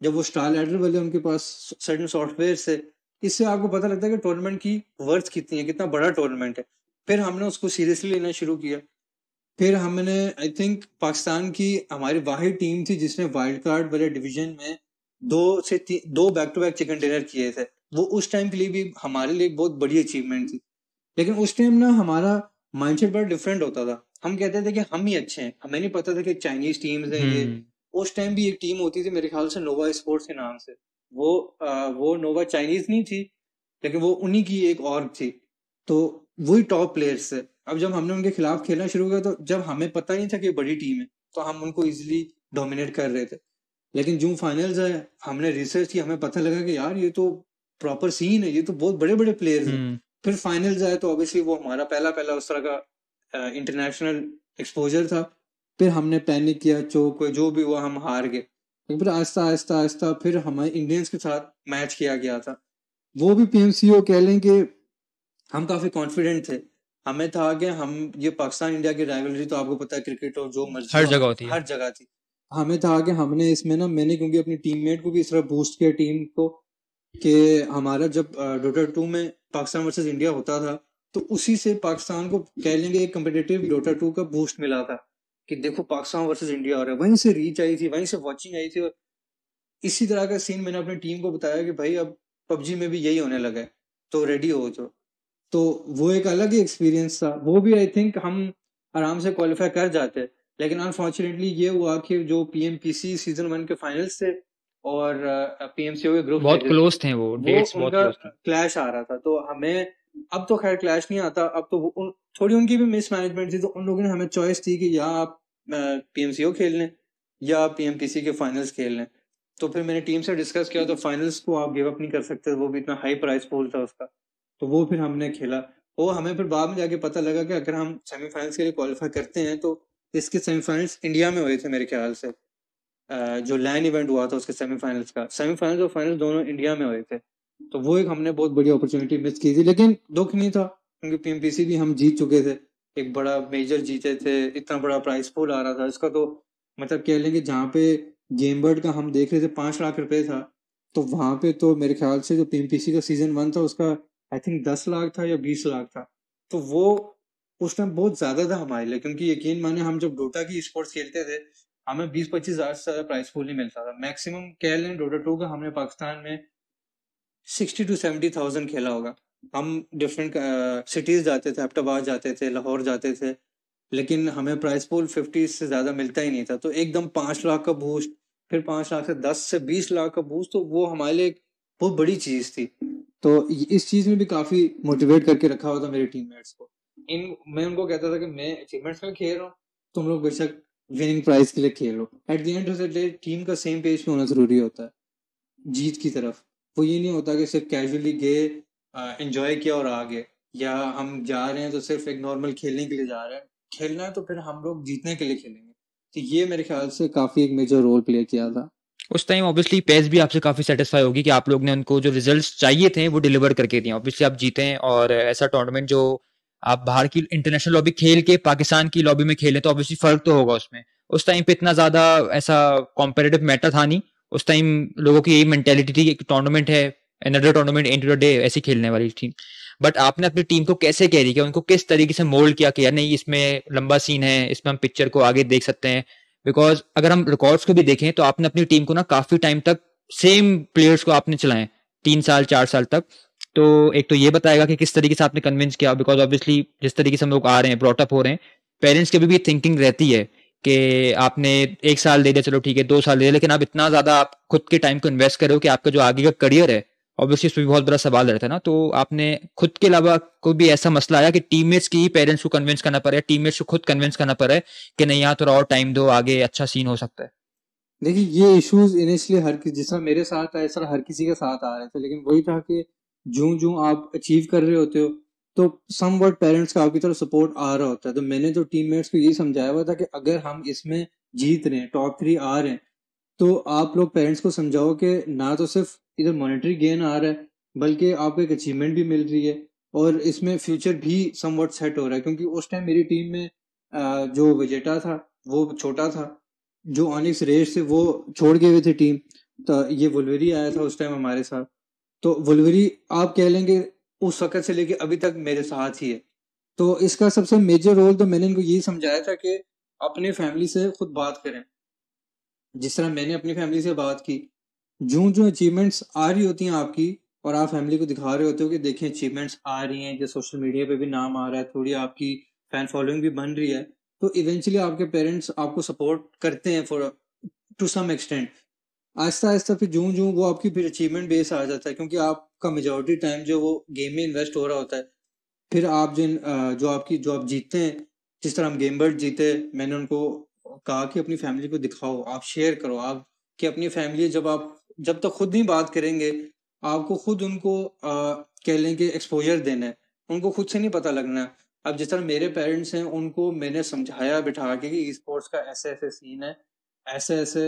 जब वो स्टार लैडर वाले उनके पास सर्टेन सॉफ्टवेयर से, इससे आपको पता लगता है कि टूर्नामेंट की वर्थ कितनी है, कितना बड़ा टूर्नामेंट है। फिर हमने उसको सीरियसली लेना शुरू किया। फिर हमने आई थिंक पाकिस्तान की हमारी वाहिद टीम थी जिसने वाइल्ड कार्ड वाले डिवीजन में दो back to back chicken dinner किए थे। वो उस टाइम के लिए भी हमारे लिए बहुत बड़ी अचीवमेंट थी। लेकिन उस टाइम ना हमारा माइंडसेट बड़ा डिफरेंट होता था। हम कहते थे कि हम ही अच्छे हैं, हमें नहीं पता था कि चाइनीज टीम्स हैं ये। उस टाइम भी एक टीम होती थी मेरे ख्याल से नोवा स्पोर्ट्स के नाम से। वो नोवा चाइनीज नहीं थी, लेकिन वो उन्हीं की एक और थी। तो वही टॉप प्लेयर्स थे। अब जब हमने उनके खिलाफ खेलना शुरू किया तो जब हमें पता नहीं था कि बड़ी टीम है तो हम उनको इजीली डोमिनेट कर रहे थे। लेकिन जो फाइनल्स है हमने रिसर्च की, हमें पता लगा कि यार ये तो प्रॉपर सीन है, ये तो बहुत बड़े बड़े प्लेयर्स हैं। फिर फाइनल्स आए तो ऑब्वियसली वो हमारा पहला पहला उस तरह का इंटरनेशनल एक्सपोजर था। फिर हमने पैनिक किया, चोक हुए, जो भी हुआ हम हार गए। लेकिन फिर आहिस्ता आहिस्ता आहिस्ता फिर हमारे इंडियंस के साथ मैच किया गया था। वो भी पीएमसीओ कह लें कि हम काफी कॉन्फिडेंट थे। हमें था कि हम ये पाकिस्तान इंडिया की राइवलरी तो आपको पता है क्रिकेट और जो मर्जी हर हो, जगह होती है। हर जगह थी। हमें था कि हमने इसमें ना, मैंने क्योंकि अपनी टीममेट को भी इस तरह बूस्ट किया टीम को कि हमारा जब डोटा 2 में पाकिस्तान वर्सेस इंडिया होता था तो उसी से पाकिस्तान को कह लेंगे एक कम्पिटिटिव डोटा 2 का बूस्ट मिला था कि देखो पाकिस्तान वर्सेस इंडिया हो रहा है। वहीं से रीच आई थी, वहीं से वॉचिंग आई थी। और इसी तरह का सीन मैंने अपनी टीम को बताया कि भाई अब पबजी में भी यही होने लगा है, तो रेडी हो जाओ। तो वो एक अलग ही एक्सपीरियंस था। वो भी आई थिंक हम आराम से क्वालिफाई कर जाते, लेकिन अनफॉर्चुनेटली ये हुआ कि जो पीएमपीसी सीजन 1 के फाइनल्स थे और पीएमसीओ के ग्रुप बहुत स्टेजेस क्लोज थे वो डेट्स, बहुत उनका क्लोज थे। क्लैश आ रहा था। तो हमें अब तो खैर क्लैश नहीं आता, अब तो थोड़ी उनकी भी मिसमैनेजमेंट थी। तो उन लोगों ने हमें चॉइस दी कि या आप पीएमसीओ खेल लें या पीएमपीसी के फाइनल्स खेल लें। तो फिर मैंने टीम से डिस्कस किया तो फाइनल्स को आप गिव अप नहीं कर सकते, वो भी इतना हाई प्राइस पूल था उसका। तो वो फिर हमने खेला। वो हमें फिर बाद में जाके पता लगा कि अगर हम सेमीफाइनल्स के लिए क्वालिफाई करते हैं तो इसके सेमीफाइनल्स इंडिया में हुए थे मेरे ख्याल से। जो लैंड इवेंट हुआ था उसके सेमीफाइनल्स का, सेमीफाइनल्स और फाइनल दोनों इंडिया में हुए थे। तो वो एक हमने बहुत बड़ी अपॉर्चुनिटी मिस की थी, लेकिन दुख नहीं था क्योंकि पीएमपीसी भी हम जीत चुके थे, एक बड़ा मेजर जीते थे, इतना बड़ा प्राइस पूल आ रहा था इसका। तो मतलब कह लेंगे जहाँ पे गेम बर्ड का हम देख रहे थे 5 लाख रुपए था, तो वहां पे तो मेरे ख्याल से जो पीएमपीसी का सीजन 1 था उसका आई थिंक 10 लाख था या 20 लाख था। तो वो उस टाइम बहुत ज्यादा था हमारे लिए, क्योंकि यकीन माने हम जब डोटा की स्पोर्ट्स खेलते थे हमें 20-25 हजार से ज्यादा प्राइस पूल नहीं मिलता था। मैक्सिमम कह लें डोटा 2 का हमने पाकिस्तान में 60 to 70 थाउजेंड खेला होगा। हम डिफरेंट सिटीज जाते थे, एबटाबाद जाते थे, लाहौर जाते थे, लेकिन हमें प्राइस पूल 50 से ज्यादा मिलता ही नहीं था। तो एकदम 5 लाख का बूस्ट, फिर 5 लाख से 10 से 20 लाख का बूस्ट, तो वो हमारे लिए एक बहुत बड़ी चीज थी। तो इस चीज में भी काफी मोटिवेट करके रखा हुआ था मेरे टीममेट्स को। मैं उनको कहता था कि मैं अचीवमेंट्स में खेल रहा हूँ, तुम लोग बेशक विनिंग प्राइज के लिए खेलो। At the end of the day team का सेम पेज पे होना जरूरी होता है जीत की तरफ। वो ये नहीं होता कि सिर्फ कैजुअली गए, एंजॉय किया और आ गए, या हम जा रहे हैं तो सिर्फ एक नॉर्मल खेलने के लिए जा रहे हैं। खेलना है तो फिर हम लोग जीतने के लिए खेलेंगे। तो ये मेरे ख्याल से काफी एक मेजर रोल प्ले किया था। उस टाइम ऑब्वियसली पेस भी आपसे काफी सेटिस्फाई होगी कि आप लोग ने उनको जो रिजल्ट्स चाहिए थे वो डिलीवर करके दिए। ऑब्वियसली आप जीते हैं, और ऐसा टूर्नामेंट जो आप बाहर की इंटरनेशनल लॉबी खेल के पाकिस्तान की लॉबी में खेले तो ऑब्वियसली फर्क तो होगा उसमें। उस टाइम पे इतना ज्यादा ऐसा कॉम्पिटिटिव मैटर था नहीं। उस टाइम लोगों की यही मेंटेलिटी थी कि टूर्नामेंट है, another tournament end of the day, ऐसी खेलने वाली थी। बट आपने अपनी टीम को कैसे कैरी किया, उनको किस तरीके से मोल्ड किया कि यार नहीं इसमें लंबा सीन है, इसमें हम पिक्चर को आगे देख सकते हैं। बिकॉज अगर हम रिकॉर्ड्स को भी देखें तो आपने अपनी टीम को ना काफी टाइम तक सेम प्लेयर्स को आपने चलाए, 3 साल 4 साल तक। तो एक तो ये बताएगा कि किस तरीके से आपने कन्विंस किया, बिकॉज ऑब्वियसली जिस तरीके से हम लोग आ रहे हैं, ब्रॉटअप हो रहे हैं, पेरेंट्स की भी थिंकिंग रहती है कि आपने 1 साल दे दिया, चलो ठीक है, 2 साल दे दिया, लेकिन आप इतना ज्यादा आप खुद के टाइम को इन्वेस्ट कर रहे हो कि आपका जो आगे का करियर है ऑब्वियसली उसमें भी बहुत बड़ा सवाल रहता है ना। तो आपने खुद के अलावा कोई भी ऐसा मसला आया कि टीममेट्स की ही पेरेंट्स को कन्विंस करना पड़े, टीममेट्स को खुद कन्विंस करना पड़े कि नहीं यहाँ थोड़ा और टाइम दो, आगे अच्छा सीन हो सकता है? देखिए ये इश्यूज इनिशियली जिस तरह मेरे साथ आए इस तरह हर किसी के साथ आ रहे थे, लेकिन वही था कि जूं जूं आप अचीव कर रहे होते हो तो सम वर्ड पेरेंट्स का आपकी तरफ सपोर्ट आ रहा होता है। तो मैंने तो टीममेट्स को यही समझाया हुआ था कि अगर हम इसमें जीत रहे हैं, टॉप 3 आ रहे हैं, तो आप लोग पेरेंट्स को समझाओ कि ना तो सिर्फ इधर मॉनेटरी गेन आ रहा है, बल्कि आपको एक अचीवमेंट भी मिल रही है और इसमें फ्यूचर भी समवट सेट हो रहा है। क्योंकि उस टाइम मेरी टीम में जो वेजेटा था वो छोटा था, जो ऑनिक्स रेस थे वो छोड़ गए हुए थे टीम, तो ये वुल्वरी आया था उस टाइम हमारे साथ। तो वुल्वरी आप कह लेंगे उस वक्त से लेके अभी तक मेरे साथ ही है। तो इसका सबसे मेजर रोल तो मैंने इनको यही समझाया था कि अपनी फैमिली से खुद बात करें, जिस तरह मैंने अपनी फैमिली से बात की। जो जो अचीवमेंट्स आ रही होती हैं आपकी और आप फैमिली को दिखा रहे होते हो कि देखें अचीवमेंट्स आ रही हैं, जो सोशल मीडिया पे भी नाम आ रहा है, थोड़ी आपकी फैन फॉलोइंग भी बन रही है, तो इवेंचुअली आपके पेरेंट्स आपको सपोर्ट करते हैं for to some extent. Aahista Aahista फिर जूं जूं वो आपकी फिर अचीवमेंट बेस आ जाता है, क्योंकि आपका मेजोरिटी टाइम जो वो गेम में इन्वेस्ट हो रहा होता है। फिर आप जो आप जीतते हैं, जिस तरह हम गेम बर्ड जीते, मैंने उनको कहा कि अपनी फैमिली को दिखाओ, आप शेयर करो, आप कि अपनी फैमिली जब तक खुद नहीं बात करेंगे, आपको खुद उनको कह लें कि एक्सपोजर देना है, उनको खुद से नहीं पता लगना है। अब जिस तरह मेरे पेरेंट्स हैं उनको मैंने समझाया बिठा के कि स्पोर्ट्स का ऐसे ऐसे सीन है, ऐसे ऐसे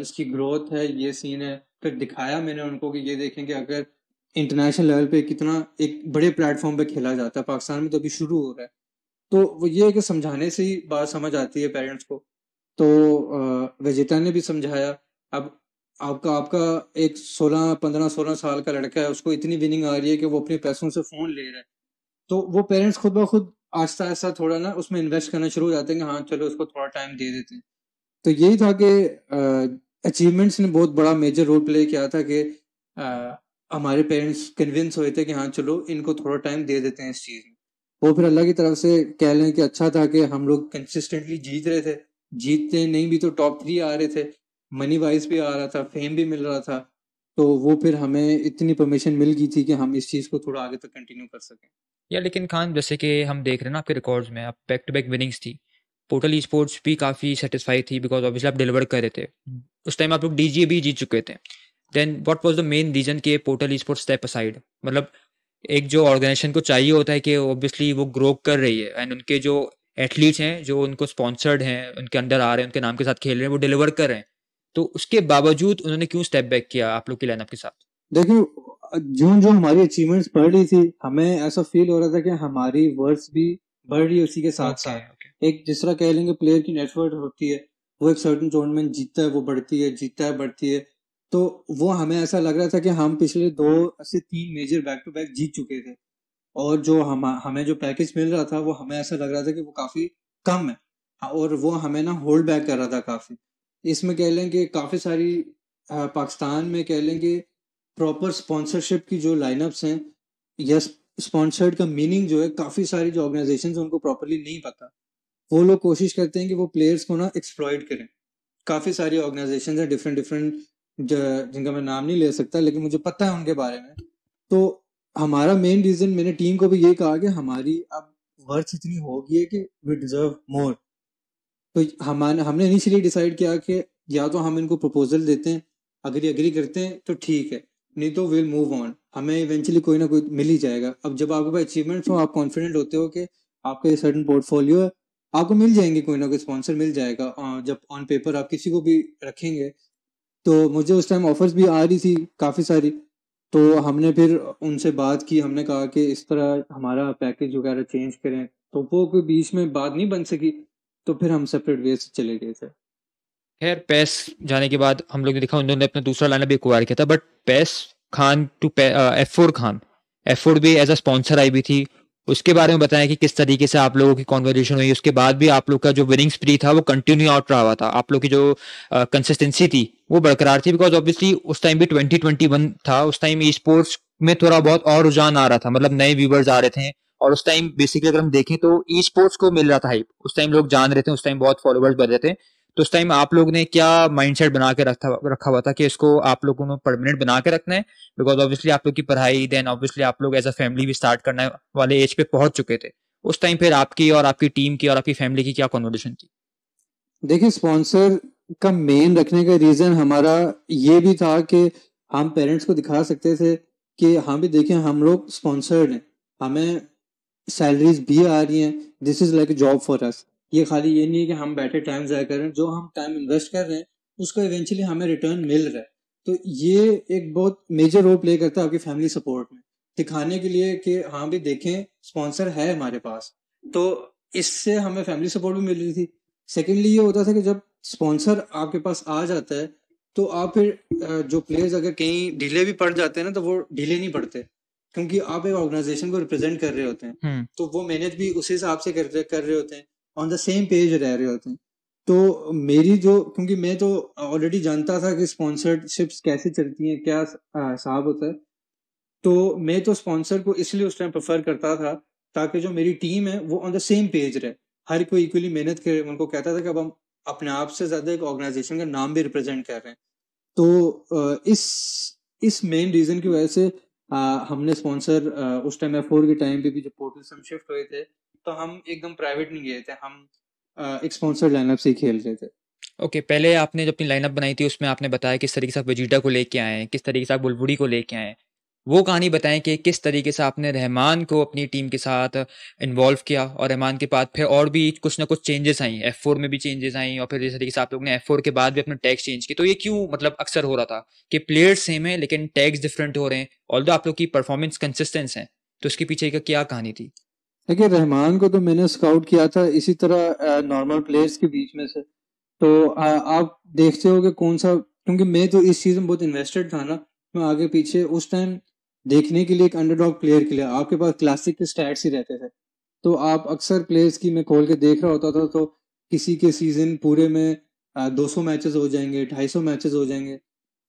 इसकी ग्रोथ है, ये सीन है। फिर दिखाया मैंने उनको कि ये देखें कि अगर इंटरनेशनल लेवल पे कितना एक बड़े प्लेटफॉर्म पे खेला जाता है, पाकिस्तान में तो अभी शुरू हो रहा है। तो वो ये है कि समझाने से ही बात समझ आती है पेरेंट्स को। तो वेजिटा ने भी समझाया। अब आपका आपका एक 16 15 16 साल का लड़का है, उसको इतनी विनिंग आ रही है कि वो अपने पैसों से फोन ले रहा है, तो वो पेरेंट्स खुद ब खुद आहिस्ता आहिस्ता थोड़ा ना उसमें इन्वेस्ट करना शुरू हो जाते हैं कि हाँ चलो उसको थोड़ा टाइम दे देते हैं। तो यही था कि अचीवमेंट्स ने बहुत बड़ा मेजर रोल प्ले किया था कि हमारे पेरेंट्स कन्विंस हुए थे कि हाँ चलो इनको थोड़ा टाइम दे देते हैं इस चीज में। वो फिर अल्लाह की तरफ से कह लें कि अच्छा था कि हम लोग कंसिस्टेंटली जीत रहे थे, जीतते नहीं भी तो टॉप 3 आ रहे थे, मनी वाइज भी आ रहा था, फेम भी मिल रहा था। तो वो फिर हमें इतनी परमिशन मिल गई थी कि हम इस चीज को थोड़ा आगे तक कंटिन्यू कर सकें। या लेकिन खान, जैसे कि हम देख रहे हैं ना आपके रिकॉर्ड्स में, आप बैक टू बैक विनिंग्स थी, पोर्टल ई स्पोर्ट्स भी काफ़ी सेटिस्फाई थी बिकॉज ऑब्वियसली आप डिलीवर कर रहे थे। उस टाइम आप लोग डीजीए भी जीत चुके थे। Then what was the main reason कि portal esports step aside? मतलब एक जो ऑर्गेनाइजेशन को चाहिए होता है कि ऑब्वियसली वो ग्रो कर रही है एंड उनके जो एथलीट्स हैं जो उनको स्पॉन्सर्ड हैं, उनके अंडर आ रहे हैं, उनके नाम के साथ खेल रहे हैं, वो डिलीवर कर रहे हैं, तो उसके बावजूद उन्होंने क्यों स्टेप बैक किया आप लोग की लाइनअप के साथ? देखिए जो जो हमारी अचीवमेंट्स बढ़ रही थी, हमें ऐसा फील हो रहा था कि हमारी वर्थ भी बढ़ रही है उसी के साथ साथ। एक जिस तरह कह लेंगे प्लेयर की नेटवर्थ होती है, वो एक सर्टन टूर्नामेंट जीतता है, वो बढ़ती है, जीतता है, बढ़ती है। तो वो हमें ऐसा लग रहा था कि हम पिछले 2 से 3 मेजर बैक टू बैक जीत चुके थे, और जो हमें जो पैकेज मिल रहा था वो हमें ऐसा लग रहा था कि वो काफ़ी कम है, और वो हमें ना होल्ड बैक कर रहा था काफ़ी। इसमें कह लें कि काफ़ी सारी पाकिस्तान में कह लें कि प्रॉपर स्पॉन्सरशिप की जो लाइनअप्स हैं, या स्पॉन्सर्ड का मीनिंग जो है, काफ़ी सारी जो ऑर्गेनाइजेशन उनको प्रॉपरली नहीं पता। वो लोग कोशिश करते हैं कि वो प्लेयर्स को ना एक्सप्लॉइट करें। काफ़ी सारी ऑर्गेनाइजेशन है डिफरेंट डिफरेंट, जिनका मैं नाम नहीं ले सकता, लेकिन मुझे पता है उनके बारे में। तो हमारा मेन रीजन, मैंने टीम को भी ये कहा कि हमारी अब वर्थ इतनी हो गई है कि वी डिजर्व मोर। तो हमने इनिशियली डिसाइड किया कि या तो हम इनको प्रपोजल देते हैं, अगर ये एग्री करते हैं तो ठीक है, नहीं तो विल मूव ऑन, हमें इवेंचुअली कोई ना कोई मिल ही जाएगा। अब जब आपके पास अचीवमेंट्स हो, आप कॉन्फिडेंट होते हो कि आपका ये सर्टन पोर्टफोलियो है, आपको मिल जाएंगे, कोई ना कोई स्पॉन्सर मिल जाएगा। जब ऑन पेपर आप किसी को भी रखेंगे, तो मुझे उस टाइम ऑफर्स भी आ रही थी काफ़ी सारी। तो हमने फिर उनसे बात की, हमने कहा कि इस तरह हमारा पैकेज वगैरह चेंज करें, तो वो कोई बीच में बात नहीं बन सकी, तो फिर हम सेपरेट वे से चले गए थे। खैर पेस जाने के बाद हम लोग ने देखा उन्होंने अपना दूसरा लाइनअप भी एक्वायर किया था, बट पेस Khan to F4 Khan, F4 भी एज अ स्पॉन्सर आई भी थी। उसके बारे में बताएं कि किस तरीके से आप लोगों की कॉन्वर्जेशन हुई, उसके बाद भी आप लोग का जो विनिंग स्प्री था वो कंटिन्यू आउट रहा हुआ था, आप लोग की जो कंसिस्टेंसी थी वो बरकरार थी, बिकॉज ऑब्वियसली उस टाइम भी 2021 था, उस टाइम ई स्पोर्ट्स में थोड़ा बहुत और रुझान आ रहा था, मतलब नए व्यूवर्स आ रहे थे, और उस टाइम बेसिकली अगर हम देखें तो ई स्पोर्ट्स को मिल रहा था हाइप, उस टाइम लोग जान रहे थे, उस टाइम बहुत फॉलोवर्स बढ़ रहे थे। तो उस टाइम आप लोग ने क्या माइंडसेट बना के रखा हुआ था कि इसको आप लोगों ने परमानेंट बना के रखना है, बिकॉज ऑब्वियसली आप लोग की पढ़ाई, देन ऑब्वियसली आप लोग एज अ फैमिली भी स्टार्ट करने वाले एज पे पहुंच चुके थे उस टाइम, फिर आपकी और आपकी टीम की और आपकी फैमिली की क्या कन्वर्सेशन थी? देखिए, स्पॉन्सर का मेन रखने का रीज़न हमारा ये भी था कि हम पेरेंट्स को दिखा सकते थे कि हाँ भी देखें, हम लोग स्पॉन्सर्ड हैं, हमें सैलरीज भी आ रही हैं, this is like a job for us. ये खाली ये नहीं है कि हम बैठे टाइम ज़ाया कर रहे हैं, जो हम टाइम इन्वेस्ट कर रहे हैं उसका इवेंचुअली हमें रिटर्न मिल रहा है। तो ये एक बहुत मेजर रोल प्ले करता है आपकी फैमिली सपोर्ट में, दिखाने के लिए कि हाँ भी देखें, स्पॉन्सर है हमारे पास। तो इससे हमें फैमिली सपोर्ट भी मिल रही थी। सेकेंडली ये होता था कि जब स्पॉन्सर आपके पास आ जाता है, तो आप फिर जो प्लेयर्स अगर कहीं ढीले भी पड़ जाते हैं ना, तो वो ढीले नहीं पड़ते, क्योंकि आप एक ऑर्गेनाइजेशन को रिप्रेजेंट कर रहे होते हैं। तो वो मेहनत भी उसी हिसाब से कर रहे होते हैं, ऑन द सेम पेज रह रहे होते हैं। तो मेरी जो, क्योंकि मैं तो ऑलरेडी जानता था कि स्पॉन्सरशिप्स कैसे चलती हैं, क्या हिसाब होता है, तो मैं तो स्पॉन्सर को इसलिए उस टाइम प्रेफर करता था ताकि जो मेरी टीम है वो ऑन द सेम पेज रहे, हर कोई इक्वली मेहनत करे। उनको कहता था कि अब हम अपने आप से ज्यादा एक ऑर्गेनाइजेशन का नाम भी रिप्रेजेंट कर रहे हैं। तो इस मेन रीजन की वजह से हमने स्पॉन्सर उस टाइम F4 के टाइम पे भी जब पोर्टल से हम शिफ्ट हुए थे, तो हम एकदम प्राइवेट नहीं गए थे, हम एक स्पॉन्सर लाइनअप से ही खेल रहे थे। ओके, पहले आपने जब अपनी लाइनअप बनाई थी उसमें आपने बताया किस तरीके से आप वेजिटा को लेके आए हैं, किस तरीके से आप बुलबुली को लेके आए हैं, वो कहानी बताएं कि किस तरीके से आपने रहमान को अपनी टीम के साथ इन्वॉल्व किया, और रहमान के बाद फिर और भी कुछ ना कुछ चेंजेस आई, F4 में भी चेंजेस आई, और फिर जिस तरीके से आप लोग ने F4 के बाद भी अपना टैग्स चेंज किए, तो ये क्यों मतलब अक्सर हो रहा था कि प्लेयर्स सेम है लेकिन टैग्स डिफरेंट हो रहे हैं, ऑल्दो आप लोग की परफॉर्मेंस कंसिस्टेंस है, तो उसके पीछे का क्या कहानी थी? देखिए, रहमान को तो मैंने स्काउट किया था इसी तरह नॉर्मल प्लेयर्स के बीच में से। तो आप देखते हो कि कौन सा, क्योंकि मैं तो इस चीज़ में बहुत इन्वेस्टेड था ना, मैं आगे पीछे उस टाइम देखने के लिए, एक अंडरडॉग प्लेयर के लिए आपके पास क्लासिक के स्टैट्स ही रहते थे। तो आप अक्सर प्लेयर्स की मैं खोल के देख रहा होता था, तो किसी के सीजन पूरे में 200 मैचेस हो जाएंगे, 250 मैचेस हो जाएंगे।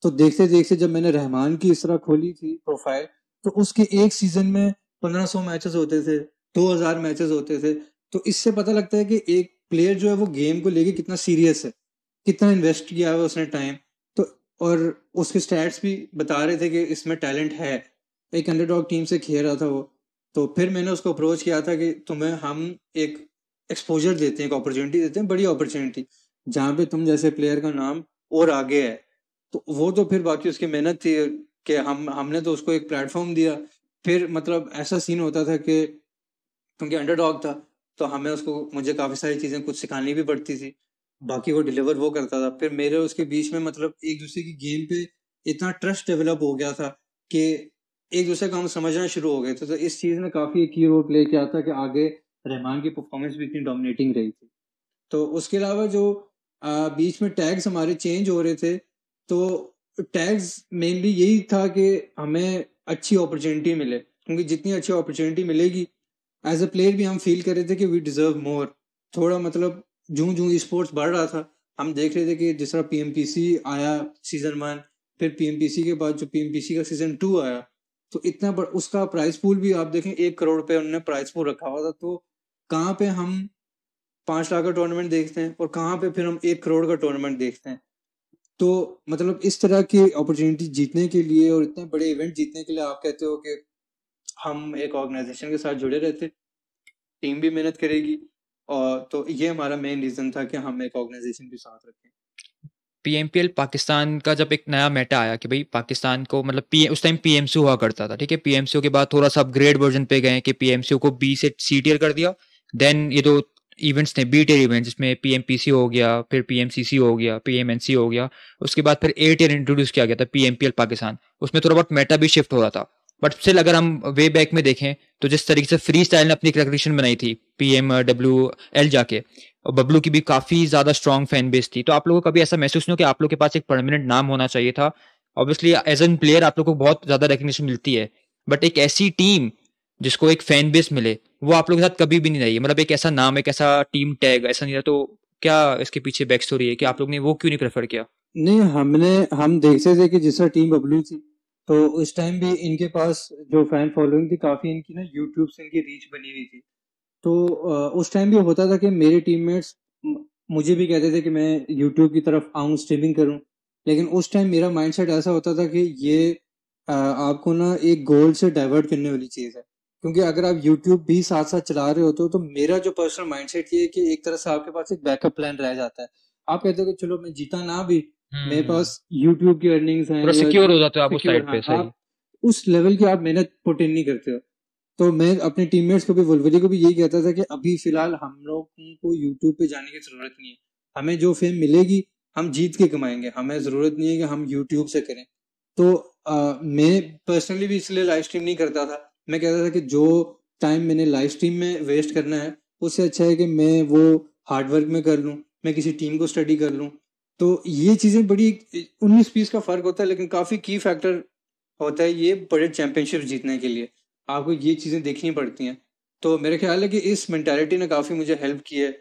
तो देखते देखते जब मैंने रहमान की इस तरह खोली थी प्रोफाइल, तो उसके एक सीजन में 1500 मैचेस होते थे, 2000 मैचेस होते थे। तो इससे पता लगता है कि एक प्लेयर जो है वो गेम को लेके कितना सीरियस है, कितना इन्वेस्ट किया है उसने टाइम। तो और उसके स्टैट्स भी बता रहे थे कि इसमें टैलेंट है, एक अंडरडॉग टीम से खेल रहा था वो। तो फिर मैंने उसको अप्रोच किया था कि तुम्हें हम एक एक्सपोजर देते हैं, एक अपॉर्चुनिटी देते हैं, बड़ी अपॉर्चुनिटी, जहाँ पे तुम जैसे प्लेयर का नाम और आगे है। तो वो तो फिर बाकी उसकी मेहनत थी कि हमने तो उसको एक प्लेटफॉर्म दिया। फिर मतलब ऐसा सीन होता था कि क्योंकि अंडरडॉग था, तो हमें उसको, मुझे काफ़ी सारी चीज़ें कुछ सिखानी भी पड़ती थी, बाकी वो डिलीवर वो करता था। फिर मेरे उसके बीच में मतलब एक दूसरे की गेम पे इतना ट्रस्ट डेवलप हो गया था कि एक दूसरे का हम समझना शुरू हो गए थे। तो इस चीज़ ने काफ़ी एक की रोल प्ले किया था कि आगे रहमान की परफॉर्मेंस भी इतनी डोमिनेटिंग रही थी। तो उसके अलावा जो बीच में टैग्स हमारे चेंज हो रहे थे, तो टैग्स मेनली यही था कि हमें अच्छी अपॉर्चुनिटी मिले, क्योंकि जितनी अच्छी अपॉर्चुनिटी मिलेगी एज अ प्लेयर भी हम फील कर रहे थे कि वी डिजर्व मोर। थोड़ा मतलब जूं जूं स्पोर्ट्स बढ़ रहा था, हम देख रहे थे कि जिस तरह पीएमपीसी आया सीजन 1, फिर पीएमपीसी के बाद जो पीएमपीसी का सीजन 2 आया, तो इतना उसका प्राइस पूल भी आप देखें 1 करोड़ रुपए उन्होंने प्राइस पूल रखा हुआ था। तो कहाँ पे हम 5 लाख का टूर्नामेंट देखते हैं और कहाँ पे फिर हम 1 करोड़ का टूर्नामेंट देखते हैं। तो मतलब इस तरह की अपॉर्चुनिटी जीतने के लिए और इतने बड़े इवेंट जीतने के लिए आप कहते हो कि हम एक ऑर्गेनाइजेशन के साथ जुड़े रहते, टीम भी मेहनत करेगी, और तो ये हमारा मेन रीजन था कि हम एक ऑर्गेनाइजेशन के साथ रखें। पीएमपीएल पाकिस्तान का जब एक नया मेटा आया कि भाई पाकिस्तान को मतलब उस टाइम पीएमसीयू हुआ करता था, ठीक है, पीएमसीयू के बाद थोड़ा सा अपग्रेड वर्जन पे गए कि पीएमसीयू को बी से सी टियर कर दिया। देन ये दो इवेंट्स थे बी टियर इवेंट्स, जिसमें पीएमपीसी हो गया, फिर पीएमसीसी हो गया, पीएमएनसी हो गया, उसके बाद फिर ए टियर इंट्रोड्यूस किया गया था पीएमपीएल पाकिस्तान। उसमें थोड़ा बहुत मेटा भी शिफ्ट हो रहा था, बट स्टिल अगर हम वे बैक में देखें तो जिस तरीके से फ्री स्टाइल ने अपनी रिकग्निशन बनाई थी PMWL जाके, और बबलू की भी काफी ज्यादा स्ट्रॉन्ग फैन बेस थी, तो आप लोगों को कभी ऐसा महसूस नहीं हो कि आप लोग के पास एक परमानेंट नाम होना चाहिए था? ऑब्वियसली एज एन प्लेयर आप लोग को बहुत ज्यादा रिकग्निशन मिलती है, बट एक ऐसी टीम जिसको एक फैन बेस मिले वो आप लोग के साथ कभी भी नहीं रही है। मतलब एक ऐसा नाम, एक ऐसा टीम टैग ऐसा नहीं रहा, तो क्या इसके पीछे बैक स्टोरी है कि आप लोग ने वो क्यों नहीं प्रेफर किया? नहीं, हम देखते थे कि जिस तरह टीम बबलू थी, तो उस टाइम भी इनके पास जो फैन फॉलोइंग थी काफी, इनकी ना यूट्यूब से इनकी रीच बनी हुई थी। तो उस टाइम भी होता था कि मेरे टीममेट्स मुझे भी कहते थे कि मैं यूट्यूब की तरफ आऊं, स्ट्रीमिंग करूं, लेकिन उस टाइम मेरा माइंडसेट ऐसा होता था कि ये आपको ना एक गोल से डाइवर्ट करने वाली चीज है, क्योंकि अगर आप यूट्यूब भी साथ साथ चला रहे होते हो तो मेरा जो पर्सनल माइंडसेट ये है कि एक तरह से आपके पास एक बैकअप प्लान रह जाता है। आप कहते हो कि चलो मैं जीता ना भी, मेरे पास यूट्यूब की अर्निंग्स हैं थोड़ा या सिक्योर हो जाते हो आप उस सिक्योर, साइड हाँ, पे, सही। आप उस लेवल की आप मेहनत पुट इन नहीं करते हो। तो मैं अपने टीममेट्स को भी, वुलवरी को भी यही कहता था कि अभी फिलहाल हम लोगों को यूट्यूब पे जाने की जरूरत नहीं है, हमें जो फेम मिलेगी हम जीत के कमाएंगे, हमें जरूरत नहीं है कि हम यूट्यूब से करें। तो मैं पर्सनली भी इसलिए लाइव स्ट्रीम नहीं करता था। मैं कहता था कि जो टाइम मैंने लाइव स्ट्रीम में वेस्ट करना है उससे अच्छा है कि मैं वो हार्डवर्क में कर लूँ, मैं किसी टीम को स्टडी कर लूँ। तो ये चीजें बड़ी 19-20 का फर्क होता है, लेकिन काफी की फैक्टर होता है ये बड़े चैंपियनशिप जीतने के लिए, आपको ये चीजें देखनी पड़ती हैं। तो मेरे ख्याल है कि इस मेंटालिटी ने काफी मुझे हेल्प की है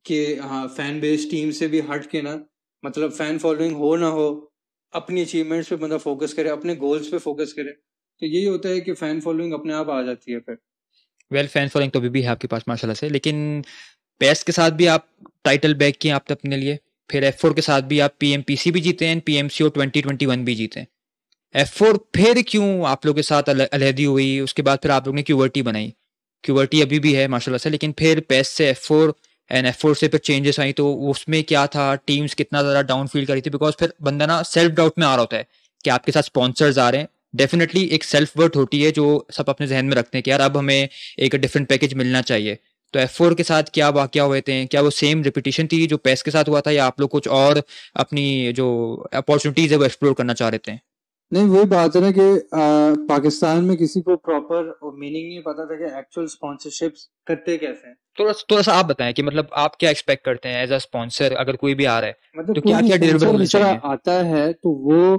कि हाँ, फैन बेस टीम से भी हट के ना, मतलब फैन फॉलोइंग हो ना हो, अपनी अचीवमेंट्स पे बंदा फोकस करे, अपने गोल्स पे फोकस करे, तो यही होता है कि फैन फॉलोइंग अपने आप आ जाती है फिर। वेल, फैन फॉलोइंग तो अभी भी है आपके पास माशाल्लाह से, लेकिन पेस के साथ भी आप टाइटल बैक किए आपने अपने लिए, फिर F4 के साथ भी आप पीएमपीसी भी जीते हैं, PMCO 2021 भी जीते हैं। F4 फिर क्यों आप लोग के साथ अलहदी हुई? उसके बाद फिर आप लोग ने क्यूवर्टी बनाई, क्यूवर्टी अभी भी है माशाल्लाह से, लेकिन फिर पेस से F4 एंड F4 से फिर चेंजेस आई, तो उसमें क्या था, टीम्स कितना ज़्यादा डाउन फील करी थी? बिकॉज फिर बंदा ना सेल्फ डाउट में आ रहा होता है कि आपके साथ स्पॉन्सर्स आ रहे हैं, डेफिनेटली एक सेल्फ वर्थ होती है जो सब अपने जहन में रखते हैं कि यार अब हमें एक डिफरेंट पैकेज मिलना चाहिए। तो F4 के साथ क्या वाकया हुए थे? क्या वो सेम रिपीटिशन थी जो पेस के साथ हुआ था, या आप लोग कुछ और अपनी जो अपॉर्चुनिटीज है वो एक्सप्लोर करना चाह रहे थे? नहीं, वही बात है ना कि पाकिस्तान में किसी को प्रॉपर मीनिंग नहीं पता था कि एक्चुअल स्पॉन्सरशिप्स करते कैसे हैं। थोड़ा थोड़ा सा आप बताएं कि मतलब आप क्या एक्सपेक्ट करते हैं एज अ स्पॉन्सर, अगर कोई भी आ रहा है मतलब तो कोई क्या भी क्या डिलीवर स्पॉन्सर होने जिस तरह चाहिए? आता है तो वो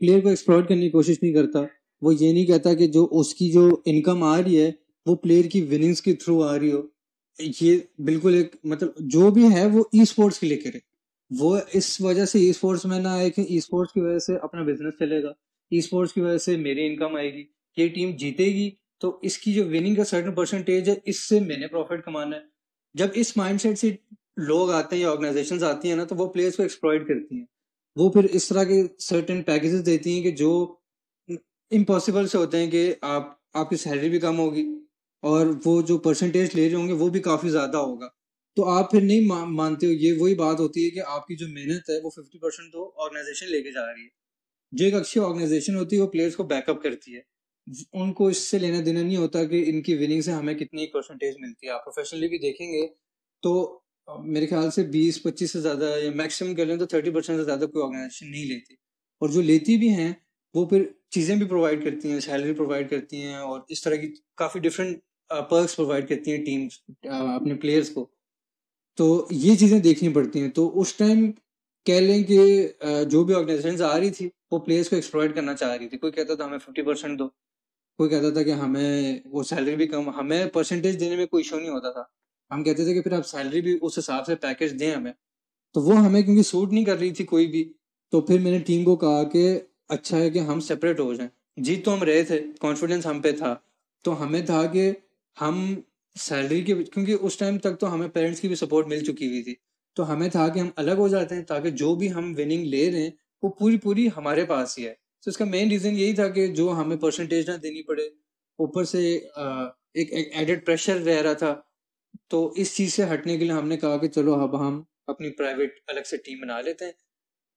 प्लेयर को एक्सप्लॉइट करने की कोशिश नहीं करता। वो ये नहीं कहता कि जो उसकी जो इनकम आ रही है वो प्लेयर की विनिंग्स के थ्रू आ रही हो। ये बिल्कुल एक मतलब जो भी है वो ई स्पोर्ट्स के लिए करे। वो इस वजह से ई स्पोर्ट्स में ना आए कि ई स्पोर्ट्स की वजह से अपना बिजनेस चलेगा, ई स्पोर्ट्स की वजह से मेरी इनकम आएगी, ये टीम जीतेगी तो इसकी जो विनिंग का सर्टेन परसेंटेज है इससे मैंने प्रॉफिट कमाना है। जब इस माइंडसेट से लोग आते हैं या ऑर्गेनाइजेशंस आती हैं ना, तो वो प्लेयर्स को एक्सप्लॉइट करती हैं। वो फिर इस तरह के सर्टेन पैकेजेस देती हैं कि जो इम्पॉसिबल से होते हैं कि आपकी सैलरी भी कम होगी और वो जो परसेंटेज ले रहे होंगे वो भी काफी ज्यादा होगा। तो आप फिर नहीं मानते हो। ये वही बात होती है कि आपकी जो मेहनत है वो 50% तो ऑर्गेनाइजेशन लेके जा रही है। जो एक अच्छी ऑर्गेनाइजेशन होती है वो प्लेयर्स को बैकअप करती है। उनको इससे लेना देना नहीं होता कि इनकी विनिंग से हमें कितनी परसेंटेज मिलती है। आप प्रोफेशनली भी देखेंगे तो मेरे ख्याल से 20-25 से ज्यादा या मैक्सिमम कर लें तो 30% से ज्यादा कोई ऑर्गेनाइजेशन नहीं लेती। और जो लेती भी हैं वो फिर चीजें भी प्रोवाइड करती हैं, सैलरी प्रोवाइड करती हैं और इस तरह की काफी डिफरेंट पर्क्स प्रोवाइड करती हैं टीम्स अपने प्लेयर्स को। तो ये चीज़ें देखनी पड़ती हैं। तो उस टाइम कह लें कि जो भी ऑर्गेनाइजेशन आ रही थी वो प्लेयर्स को एक्सप्लॉइट करना चाह रही थी। कोई कहता था हमें 50% दो, कोई कहता था कि हमें वो सैलरी भी कम, हमें परसेंटेज देने में कोई इशू नहीं होता था। हम कहते थे कि फिर आप सैलरी भी उस हिसाब से पैकेज दें हमें। तो वो हमें क्योंकि सूट नहीं कर रही थी कोई भी, तो फिर मैंने टीम को कहा कि अच्छा है कि हम सेपरेट हो जाएं। जीत तो हम रहे थे, कॉन्फिडेंस हम पे था, तो हमें था कि हम सैलरी के, क्योंकि उस टाइम तक तो हमें पेरेंट्स की भी सपोर्ट मिल चुकी हुई थी, तो हमें था कि हम अलग हो जाते हैं ताकि जो भी हम विनिंग ले रहे हैं वो पूरी पूरी हमारे पास ही है। तो इसका मेन रीज़न यही था कि जो हमें परसेंटेज ना देनी पड़े, ऊपर से एक एडेड प्रेशर रह रहा था। तो इस चीज़ से हटने के लिए हमने कहा कि चलो अब हम अपनी प्राइवेट अलग से टीम बना लेते हैं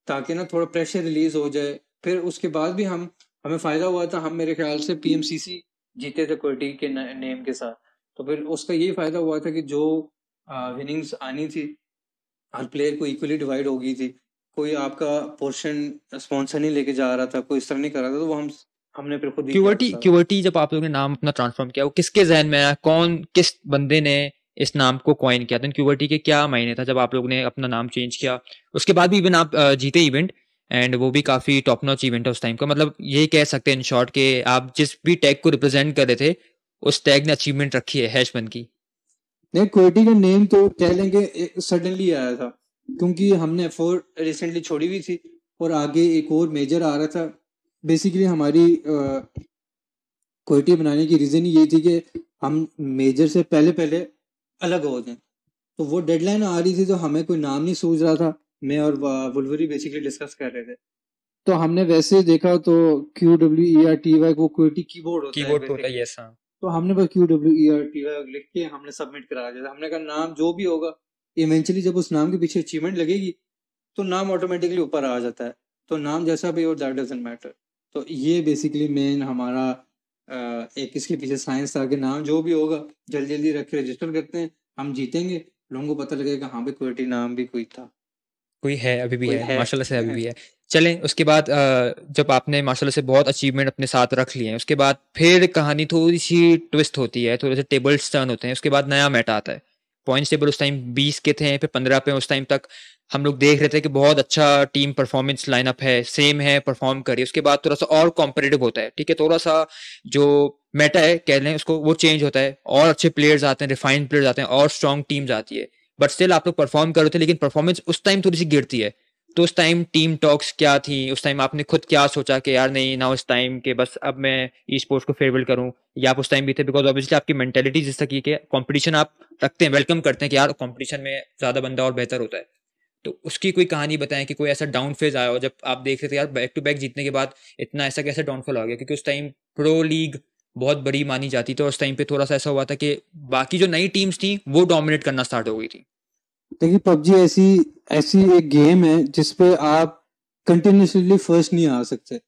ताकि ना थोड़ा प्रेशर रिलीज हो जाए। फिर उसके बाद भी हमें फ़ायदा हुआ था, हम मेरे ख्याल से पीएमसीसी जीते थे क्वालिटी के नेम के साथ। तो फिर उसका यही फ़ायदा हुआ था कि जो विनिंग्स आनी थी हर प्लेयर को इक्वली डिवाइड हो गई थी। कोई आपका पोर्शन स्पॉन्सर नहीं लेके जा रहा था, कोई इस तरह नहीं कर रहा था, तो वो हमने फिर खुद ही किया क्यूवर्टी था। क्यूवर्टी जब आप लोगों ने नाम अपना ट्रांसफॉर्म किया, वो किसके जहन में आया, कौन किस बंदे ने इस नाम को कॉइन किया था? क्यूवर्टी के क्या मायने था जब आप लोगों ने अपना नाम चेंज किया? उसके बाद भी इवन आप जीते इवेंट, एंड वो भी काफी टॉप नॉच इवेंट है उस टाइम का। मतलब ये कह सकते हैं इन शॉर्ट कि आप जिस भी टैग को रिप्रेजेंट कर रहे थे उस टैग ने अचीवमेंट रखी है हैशबन की। नहीं, क्वेटी का नेम तो कह लेंगे सडनली आया था, क्योंकि हमने F4 रिसेंटली छोड़ी हुई थी और आगे एक और मेजर आ रहा था। बेसिकली हमारी क्वेटी बनाने की रीज़न ही यही थी कि हम मेजर से पहले पहले अलग हो जाएं। तो वो डेडलाइन आ रही थी, तो हमें कोई नाम नहीं सूझ रहा था। मैं और वुलवरी बेसिकली डिस्कस कर रहे थे, तो हमने वैसे देखा तो QWERTY वो क्वेटी कीबोर्ड होता है कीबोर्ड पे होता है, बेसिकली। यस हाँ। तो हमने बस QWERTY लिख के हमने सबमिट करा दिया था। हमने कहा नाम जो भी होगा, इवेंचुअली जब उस नाम के पीछे अचीवमेंट लगेगी तो नाम ऑटोमेटिकली ऊपर आ जाता है। तो नाम जैसा भी हो दैट डजंट मैटर। तो ये बेसिकली मेन हमारा एक इसके पीछे साइंस था कि नाम जो भी होगा जल्दी जल्दी रख के रजिस्टर करते हैं, हम जीतेंगे, लोगों को पता लगेगा हाँ भाई क्वेटी नाम भी कोई था, कोई है, अभी भी कोई है, है। माशाल्लाह से अभी भी है। चलें उसके बाद जब आपने माशाल्लाह से बहुत अचीवमेंट अपने साथ रख लिए हैं, उसके बाद फिर कहानी थोड़ी सी ट्विस्ट होती है, थोड़े से टेबल्स टर्न होते हैं। उसके बाद नया मेटा आता है। पॉइंट्स टेबल उस टाइम 20 के थे, फिर 15 पे। उस टाइम तक हम लोग देख रहे थे कि बहुत अच्छा टीम परफॉर्मेंस लाइनअप है, सेम है, परफॉर्म करिए। उसके बाद थोड़ा सा और कॉम्पिटिटिव होता है, ठीक है, थोड़ा सा जो मेटा है कह लें उसको, वो चेंज होता है, और अच्छे प्लेयर्स आते हैं, रिफाइंड प्लेयर्स आते हैं, और स्ट्रॉन्ग टीम्स आती है। बट स्टिल आप लोग परफॉर्म कर रहे थे, लेकिन परफॉर्मेंस उस टाइम थोड़ी सी गिरती है। तो उस टाइम टीम टॉक्स क्या थी? उस टाइम आपने खुद क्या सोचा कि यार नहीं ना, उस टाइम के बस अब मैं ई स्पोर्ट्स को फेयरवेल करूं? या आप उस टाइम भी थे? बिकॉज ऑब्वियसली आपकी मेंटेलिटी जिस तक की कंपटीशन आप रखते हैं, वेलकम करते हैं कि यार कंपटीशन में ज्यादा बंदा और बेहतर होता है। तो उसकी कोई कहानी बताएं कि कोई ऐसा डाउन फेज आया हो जब आप देख रहे थे यार बैक टू बैक जीतने के बाद इतना ऐसा कैसे डाउनफॉल आ गया? क्योंकि उस टाइम प्रो लीग बहुत बड़ी मानी जाती थी, और उस टाइम पे थोड़ा सा ऐसा हुआ था कि बाकी जो नई टीम्स थी वो डोमिनेट करना स्टार्ट हो गई थी। देखिए पबजी ऐसी ऐसी एक गेम है जिसपे आप कंटिन्यूसली फर्स्ट नहीं आ सकते।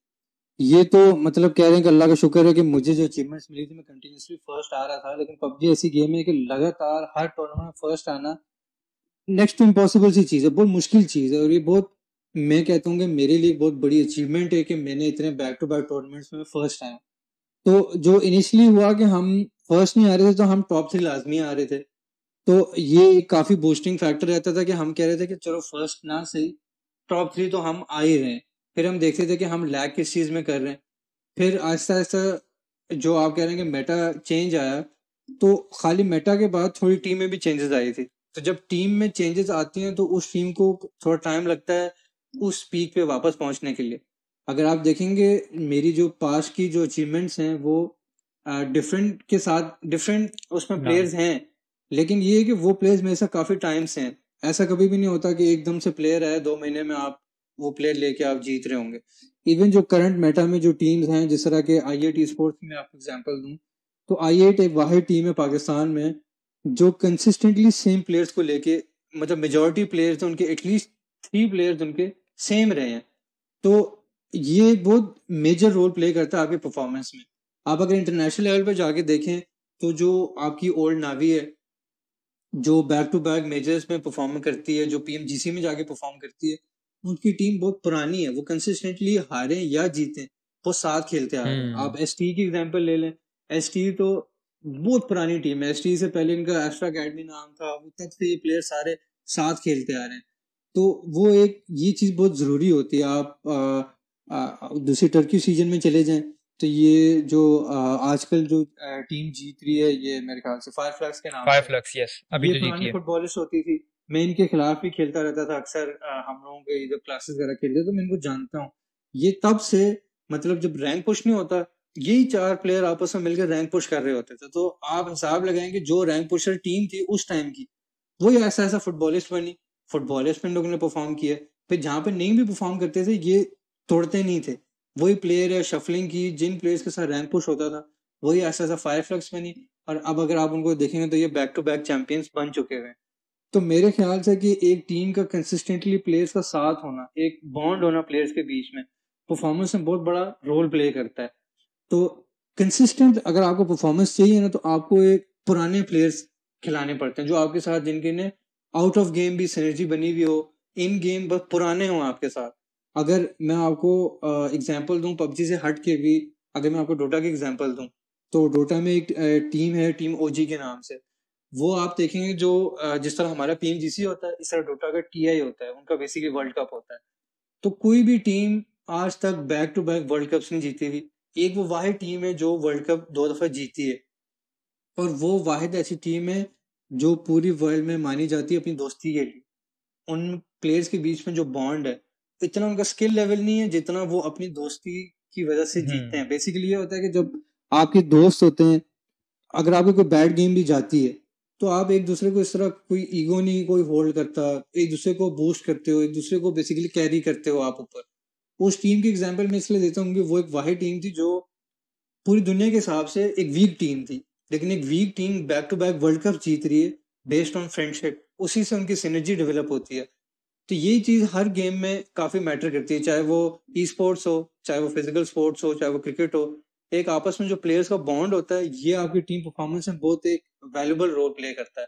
ये तो मतलब कह रहे हैं कि अल्लाह का शुक्र है कि मुझे जो अचीवमेंट्स मिली थी मैं कंटिन्यूसली फर्स्ट आ रहा था, लेकिन पबजी ऐसी गेम है कि लगातार हर टूर्नामेंट में फर्स्ट आना नेक्स्ट टू इम्पॉसिबल सी चीज़ है, बहुत मुश्किल चीज़ है। और ये बहुत, मैं कहता हूँ कि मेरे लिए बहुत बड़ी अचीवमेंट है कि मैंने इतने बैक टू बैक टूर्नामेंट्स में फर्स्ट आया। तो जो इनिशियली हुआ कि हम फर्स्ट नहीं आ रहे थे तो हम टॉप 3 लाजमी आ रहे थे, तो ये काफ़ी बूस्टिंग फैक्टर रहता था कि हम कह रहे थे कि चलो फर्स्ट ना सही, टॉप 3 तो हम आ ही रहे हैं। फिर हम देखते थे कि हम लैग किस चीज़ में कर रहे हैं। फिर आहिस्ता आहिस्ता जो आप कह रहे हैं कि मेटा चेंज आया, तो खाली मेटा के बाद थोड़ी टीम में भी चेंजेस आई थी। तो जब टीम में चेंजेस आती हैं तो उस टीम को थोड़ा टाइम लगता है उस पीक पे वापस पहुंचने के लिए। अगर आप देखेंगे मेरी जो पास्ट की जो अचीवमेंट्स हैं वो डिफरेंट के साथ डिफरेंट उसमें नाम प्लेयर्स हैं, लेकिन ये है कि वो प्लेयर्स मेरे साथ काफ़ी टाइम से हैं। ऐसा कभी भी नहीं होता कि एकदम से प्लेयर आए 2 महीने में आप वो प्लेयर लेके आप जीत रहे होंगे। इवन जो करंट मेटा में जो टीम्स हैं, जिस तरह के IIT स्पोर्ट्स में आपको एग्जांपल दूं, तो IIT एक वाहिद टीम है पाकिस्तान में जो कंसिस्टेंटली सेम प्लेयर्स को लेके, मतलब मेजॉरिटी प्लेयर्स उनके एटलीस्ट 3 प्लेयर्स उनके सेम रहे हैं। तो ये बहुत मेजर रोल प्ले करता है आपके परफॉर्मेंस में। आप अगर इंटरनेशनल लेवल पे जाके देखें तो जो आपकी ओल्ड नावी है जो बैक टू बैक मेजर्स में परफॉर्म करती है, जो PMGC में जाके परफॉर्म करती है, उनकी टीम बहुत पुरानी है, वो कंसिस्टेंटली हारें या जीतें वो साथ खेलते आ रहे हैं। आप ST की एग्जांपल ले लें, ST तो बहुत पुरानी टीम है। एसटी से पहले इनका एस्ट्रा अकेडमी नाम था, वो तब से ये प्लेयर सारे साथ खेलते आ रहे हैं। तो वो एक ये चीज बहुत जरूरी होती है। आप दूसरे टर्की सीजन में चले जाएं तो ये जो आजकल जो टीम जीत रही है, ये मेरे ख्याल से फायर फ्लैग्स के नाम फाइव से, लक्स, यस, अभी ये तो जीती पुरानी है। फुटबॉलिस्ट होती थी। मैं इनके खिलाफ भी खेलता रहता था अक्सर। हम लोगों के जब क्लासेस वगैरह खेलते तो मैं इनको जानता हूँ। ये तब से, मतलब जब रैंक पुश नहीं होता, यही 4 प्लेयर आपस में मिलकर रैंक पुश कर रहे होते थे। तो आप हिसाब लगाएंगे जो रैंक पुशर टीम थी उस टाइम की, वही ऐसा ऐसा फुटबॉलिस्ट बनी। फुटबॉलिस्ट में इन लोगों ने परफॉर्म किया। फिर जहां पे नहीं भी परफॉर्म करते थे, ये तोड़ते नहीं थे। वही प्लेयर है शफलिंग की, जिन प्लेयर्स के साथ रैंक पुश होता था, वही ऐसा ऐसा फायर फ्लक्स बनी। और अब अगर आप उनको देखेंगे तो ये बैक टू बैक चैंपियंस बन चुके हुए हैं। तो मेरे ख्याल से कि एक टीम का कंसिस्टेंटली प्लेयर्स का साथ होना, एक बॉन्ड होना प्लेयर्स के बीच में, परफॉर्मेंस में बहुत बड़ा रोल प्ले करता है। तो कंसिस्टेंट अगर आपको परफॉर्मेंस चाहिए ना, तो आपको एक पुराने प्लेयर्स खिलाने पड़ते हैं जो आपके साथ, जिनके ने आउट ऑफ गेम भी सिनर्जी बनी हुई हो, इन गेम बस पुराने हो आपके साथ। अगर मैं आपको एग्जांपल दूं पबजी से हट के भी, अगर मैं आपको डोटा की एग्जांपल दूं, तो डोटा में एक टीम है, टीम ओजी के नाम से। वो आप देखेंगे जो जिस तरह हमारा पीएमजीसी होता है, इस तरह डोटा का टीआई होता है, उनका बेसिकली वर्ल्ड कप होता है। तो कोई भी टीम आज तक back to back world cups नहीं जीती हुई। एक वो वाहिद टीम है जो वर्ल्ड कप 2 दफा जीती है, और वो वाहिद ऐसी टीम है जो पूरी वर्ल्ड में मानी जाती है अपनी दोस्ती के लिए। उन प्लेयर्स के बीच में जो बॉन्ड है, इतना उनका स्किल लेवल नहीं है जितना वो अपनी दोस्ती की वजह से जीतते हैं। बेसिकली ये होता है कि जब आपके दोस्त होते हैं, अगर आपको कोई बैड गेम भी जाती है, तो आप एक दूसरे को इस तरह, कोई ईगो नहीं कोई होल्ड करता, एक दूसरे को बूस्ट करते हो, एक दूसरे को बेसिकली कैरी करते हो आप ऊपर। उस टीम की एग्जांपल मैं इसलिए देता हूँ कि वो एक वाहिद टीम थी जो पूरी दुनिया के हिसाब से एक वीक टीम थी, लेकिन एक weak team back to back world cup जीत रही है बेस्ड ऑन फ्रेंडशिप। उसी से उनकी सिनर्जी डेवलप होती है। तो यही चीज हर गेम में काफी मैटर करती है, चाहे वो ई स्पोर्ट्स हो, चाहे वो फिजिकल स्पोर्ट्स हो, चाहे वो क्रिकेट हो। एक आपस में जो प्लेयर्स का बॉन्ड होता है, ये आपकी टीम परफॉर्मेंस में बहुत एक वैल्यूबल रोल प्ले करता है।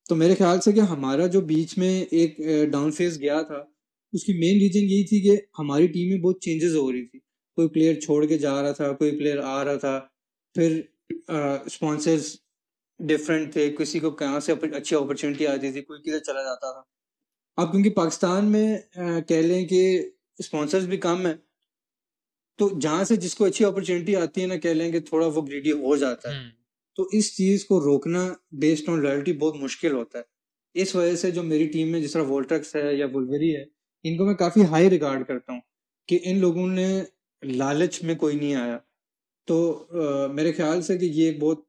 तो मेरे ख्याल से कि हमारा जो बीच में एक डाउन फेज गया था, उसकी मेन रीजन यही थी कि हमारी टीम में बहुत चेंजेस हो रही थी। कोई प्लेयर छोड़ के जा रहा था, कोई प्लेयर आ रहा था, फिर स्पॉन्सर्स डिफरेंट थे, किसी को कहाँ से अच्छी अपॉर्चुनिटी आती थी, कोई किधर चला जाता था। अब क्योंकि पाकिस्तान में कह लें कि स्पॉन्सर्स भी कम है, तो जहां से जिसको अच्छी अपॉर्चुनिटी आती है ना, कह लें कि थोड़ा वो ग्रीडी हो जाता है। तो इस चीज को रोकना बेस्ड ऑन लॉयल्टी बहुत मुश्किल होता है। इस वजह से जो मेरी टीम में जिस तरह वोल्ट्रक्स है या वुल्वरी है, इनको मैं काफी हाई रिगार्ड करता हूँ कि इन लोगों ने लालच में कोई नहीं आया। तो मेरे ख्याल से कि ये एक बहुत